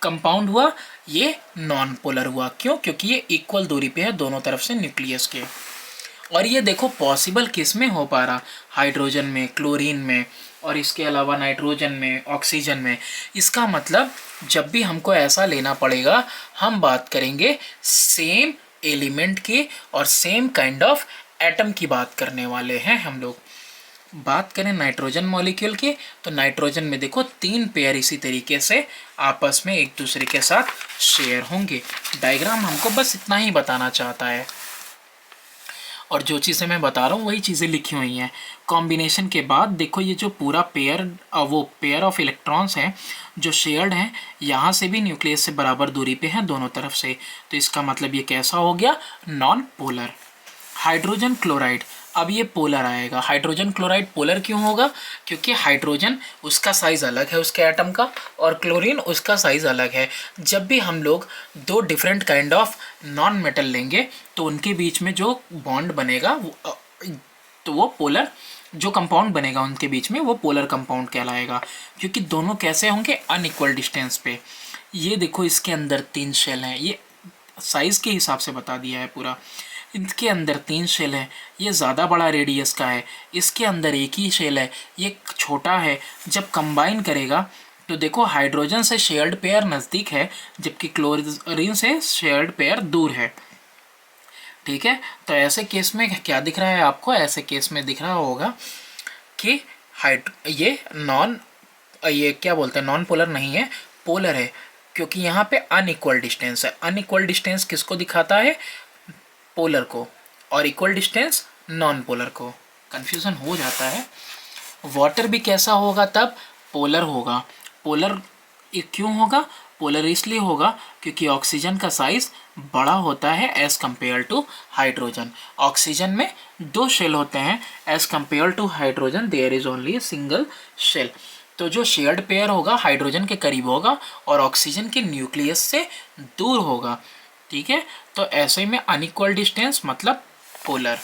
कंपाउंड हुआ? ये नॉन पोलर हुआ। क्यों? क्योंकि ये इक्वल दूरी पे है दोनों तरफ से न्यूक्लियस के। और ये देखो पॉसिबल किस में हो पा रहा? हाइड्रोजन में, क्लोरीन में, और इसके अलावा नाइट्रोजन में, ऑक्सीजन में। इसका मतलब जब भी हमको ऐसा लेना पड़ेगा, हम बात करेंगे सेम एलिमेंट की और सेम काइंड ऑफ एटम की बात करने वाले हैं हम लोग। बात करें नाइट्रोजन मॉलिक्यूल की, तो नाइट्रोजन में देखो 3 पेयर इसी तरीके से आपस में एक दूसरे के साथ शेयर होंगे। डायग्राम हमको बस इतना ही बताना चाहता है, और जो चीज़ें मैं बता रहा हूँ वही चीज़ें लिखी हुई हैं। कॉम्बिनेशन के बाद देखो ये जो पूरा पेयर, वो पेयर ऑफ इलेक्ट्रॉन्स हैं जो शेयर्ड हैं, यहाँ से भी न्यूक्लियस से बराबर दूरी पे हैं दोनों तरफ से। तो इसका मतलब ये कैसा हो गया? Non polar. हाइड्रोजन क्लोराइड, अब ये पोलर आएगा। हाइड्रोजन क्लोराइड पोलर क्यों होगा? क्योंकि हाइड्रोजन उसका साइज़ अलग है उसके एटम का, और क्लोरीन उसका साइज़ अलग है। जब भी हम लोग 2 different kind of non metal लेंगे तो उनके बीच में जो बॉन्ड बनेगा तो वो पोलर, जो कंपाउंड बनेगा उनके बीच में, वो पोलर कंपाउंड कहलाएगा। क्योंकि दोनों कैसे होंगे? अनइक्वल डिस्टेंस पे। ये देखो इसके अंदर 3 शेल हैं, ये साइज़ के हिसाब से बता दिया है पूरा। इनके अंदर 3 शेल हैं, ये ज़्यादा बड़ा रेडियस का है, इसके अंदर एक ही शेल है, ये छोटा है। जब कंबाइन करेगा तो देखो हाइड्रोजन से शेयर्ड पेयर नज़दीक है, जबकि क्लोरीन से शेयर्ड पेयर दूर है, ठीक है। तो ऐसे केस में क्या दिख रहा है आपको? ऐसे केस में दिख रहा होगा कि ये क्या बोलते हैं, नॉन पोलर नहीं है, पोलर है। क्योंकि यहाँ पे अनइक्वल डिस्टेंस है। अनइक्वल डिस्टेंस किसको दिखाता है? पोलर को, और इक्वल डिस्टेंस नॉन पोलर को। कंफ्यूजन हो जाता है। वाटर भी कैसा होगा तब? पोलर होगा। पोलर क्यों होगा? पोलर इसलिए होगा क्योंकि ऑक्सीजन का साइज बड़ा होता है as compare to hydrogen. Oxygen में 2 शेल होते हैं, as compare to hydrogen there is only a single shell. तो जो शेयर्ड पेयर होगा हाइड्रोजन के करीब होगा और ऑक्सीजन के न्यूक्लियस से दूर होगा, ठीक है। तो ऐसे में अनइक्वल डिस्टेंस मतलब पोलर।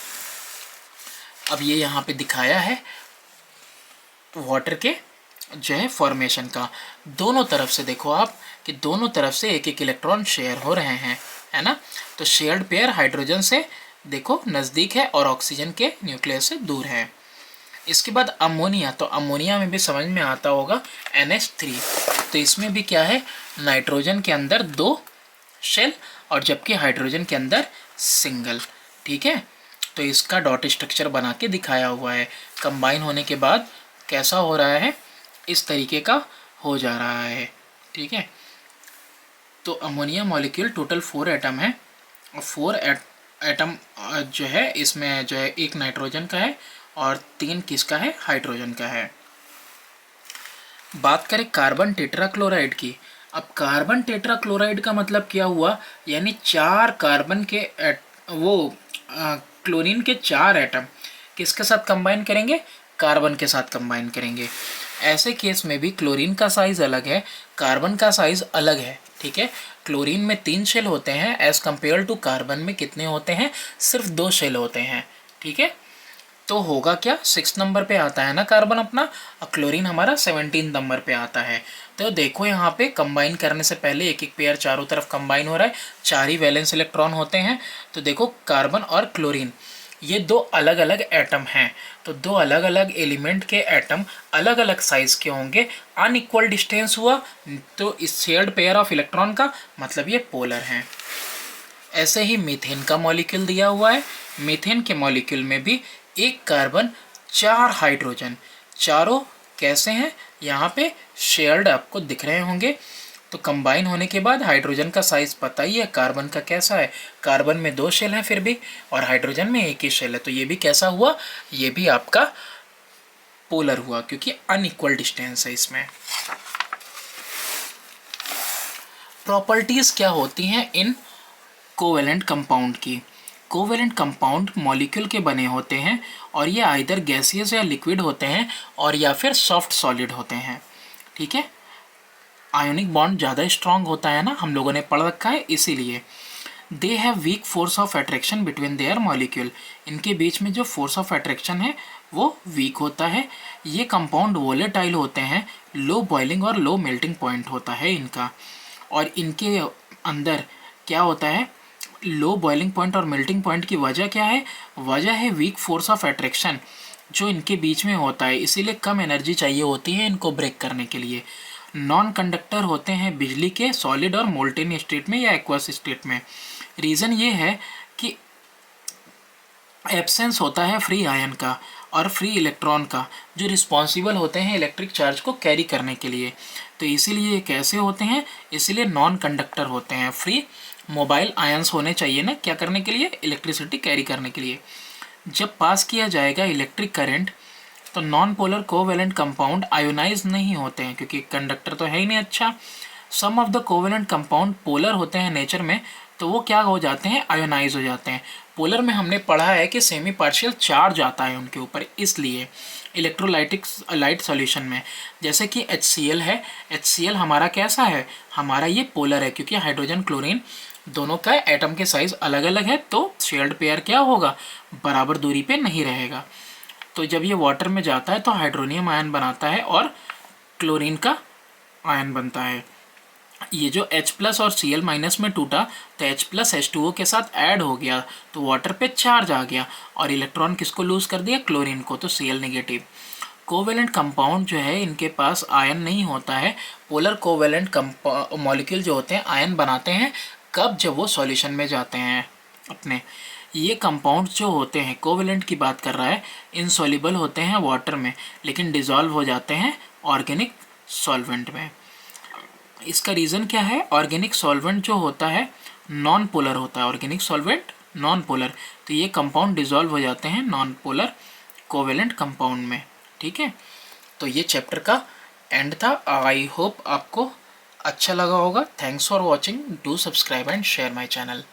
अब ये यहाँ पे दिखाया है वाटर के जो है फॉर्मेशन का। दोनों तरफ से देखो आप कि दोनों तरफ से एक एक इलेक्ट्रॉन शेयर हो रहे हैं, है ना। तो शेयर्ड पेयर हाइड्रोजन से देखो नज़दीक है और ऑक्सीजन के न्यूक्लियस से दूर है। इसके बाद अमोनिया, तो अमोनिया में भी समझ में आता होगा NH3। तो इसमें भी क्या है, नाइट्रोजन के अंदर 2 शेल और जबकि हाइड्रोजन के अंदर सिंगल। ठीक है, तो इसका डॉट स्ट्रक्चर बना के दिखाया हुआ है। कंबाइन होने के बाद कैसा हो रहा है, इस तरीके का हो जा रहा है। ठीक है, तो अमोनिया मॉलिक्यूल टोटल 4 एटम है और 4 एटम जो है इसमें जो है एक नाइट्रोजन का है और 3 किसका है, हाइड्रोजन का है। बात करें कार्बन टेट्राक्लोराइड की। अब कार्बन टेट्राक्लोराइड का मतलब क्या हुआ, यानी 4 कार्बन के क्लोरीन के 4 एटम किसके साथ कंबाइन करेंगे, कार्बन के साथ कंबाइन करेंगे। ऐसे केस में भी क्लोरीन का साइज अलग है, कार्बन का साइज अलग है। ठीक है, क्लोरीन में 3 शेल होते हैं एज कम्पेयर टू कार्बन में कितने होते हैं, सिर्फ 2 शेल होते हैं। ठीक है, तो होगा क्या, 6 नंबर पे आता है ना कार्बन अपना, और क्लोरीन हमारा 17 नंबर पे आता है। तो देखो यहाँ पे कंबाइन करने से पहले एक एक पेयर चारों तरफ कंबाइन हो रहा है, 4 ही वैलेंस इलेक्ट्रॉन होते हैं। तो देखो कार्बन और क्लोरीन ये 2 अलग अलग एटम हैं, तो 2 अलग अलग एलिमेंट के एटम अलग अलग साइज के होंगे, अनइक्वल डिस्टेंस हुआ तो इस शेयर्ड पेयर ऑफ इलेक्ट्रॉन का मतलब ये पोलर हैं। ऐसे ही मीथेन का मॉलिक्यूल दिया हुआ है। मीथेन के मॉलिक्यूल में भी 1 कार्बन 4 हाइड्रोजन, चारों कैसे हैं, यहाँ पे शेयर्ड आपको दिख रहे होंगे। तो कंबाइन होने के बाद हाइड्रोजन का साइज पता ही है, कार्बन का कैसा है, कार्बन में 2 शेल हैं फिर भी और हाइड्रोजन में 1 ही शेल है। तो ये भी कैसा हुआ, ये भी आपका पोलर हुआ क्योंकि अनइक्वल डिस्टेंस है इसमें। प्रॉपर्टीज क्या होती हैं इन कोवेलेंट कंपाउंड की। कोवेलेंट कंपाउंड मॉलिक्यूल के बने होते हैं और ये आइदर गैसियस या लिक्विड होते हैं और या फिर सॉफ्ट सॉलिड होते हैं। ठीक है, आयोनिक बॉन्ड ज़्यादा स्ट्रांग होता है ना, हम लोगों ने पढ़ रखा है, इसीलिए they have weak force of attraction between their molecule. इनके बीच में जो फोर्स ऑफ अट्रैक्शन है वो वीक होता है। ये कंपाउंड वोलेटाइल होते हैं, लो बॉइलिंग और लो मेल्टिंग पॉइंट होता है इनका। और इनके अंदर क्या होता है, लो बॉइलिंग पॉइंट और मेल्टिंग पॉइंट की वजह क्या है, वजह है वीक फोर्स ऑफ अट्रैक्शन जो इनके बीच में होता है, इसीलिए कम एनर्जी चाहिए होती है इनको ब्रेक करने के लिए। नॉन कंडक्टर होते हैं बिजली के सॉलिड और मोल्टेन स्टेट में या एक्वस स्टेट में। रीज़न ये है कि एब्सेंस होता है फ्री आयन का और फ्री इलेक्ट्रॉन का, जो रिस्पॉन्सिबल होते हैं इलेक्ट्रिक चार्ज को कैरी करने के लिए। तो इसीलिए ये कैसे होते हैं, इसीलिए नॉन कंडक्टर होते हैं। फ्री मोबाइल आयंस होने चाहिए ना, क्या करने के लिए, इलेक्ट्रिसिटी कैरी करने के लिए। जब पास किया जाएगा इलेक्ट्रिक करंट तो non polar covalent compound ionize नहीं होते हैं क्योंकि कंडक्टर तो है ही नहीं अच्छा। Some of the covalent compound polar होते हैं नेचर में, तो वो क्या हो जाते हैं, आयोनाइज हो जाते हैं। पोलर में हमने पढ़ा है कि सेमी पार्शियल चार्ज आता है उनके ऊपर, इसलिए इलेक्ट्रोलाइटिक लाइट सॉल्यूशन में, जैसे कि HCl है, HCl हमारा कैसा है, हमारा ये पोलर है क्योंकि हाइड्रोजन क्लोरीन दोनों का एटम के साइज अलग अलग है, तो शेयर्ड पेयर क्या होगा, बराबर दूरी पे नहीं रहेगा। तो जब ये वाटर में जाता है तो हाइड्रोनियम आयन बनाता है और क्लोरीन का आयन बनता है। ये जो H+ और Cl- में टूटा तो H+ H2O के साथ ऐड हो गया तो वाटर पे चार्ज आ गया और इलेक्ट्रॉन किसको लूज़ कर दिया, क्लोरीन को, तो Cl-। कोवेलेंट कंपाउंड जो है इनके पास आयन नहीं होता है। पोलर कोवेलेंट मॉलिक्यूल जो होते हैं आयन बनाते हैं कब, जब वो सॉल्यूशन में जाते हैं अपने। ये कंपाउंड जो होते हैं, कोवेलेंट की बात कर रहा है, इनसॉल्युबल होते हैं वाटर में लेकिन डिज़ोल्व हो जाते हैं ऑर्गेनिक सॉल्वेंट में। इसका रीज़न क्या है, ऑर्गेनिक सॉल्वेंट जो होता है नॉन पोलर होता है, ऑर्गेनिक सॉल्वेंट नॉन पोलर, तो ये कंपाउंड डिज़ोल्व हो जाते हैं नॉन पोलर कोवेलेंट कंपाउंड में। ठीक है, तो ये चैप्टर का एंड था। आई होप आपको अच्छा लगा होगा। Thanks for watching, do subscribe and share my channel.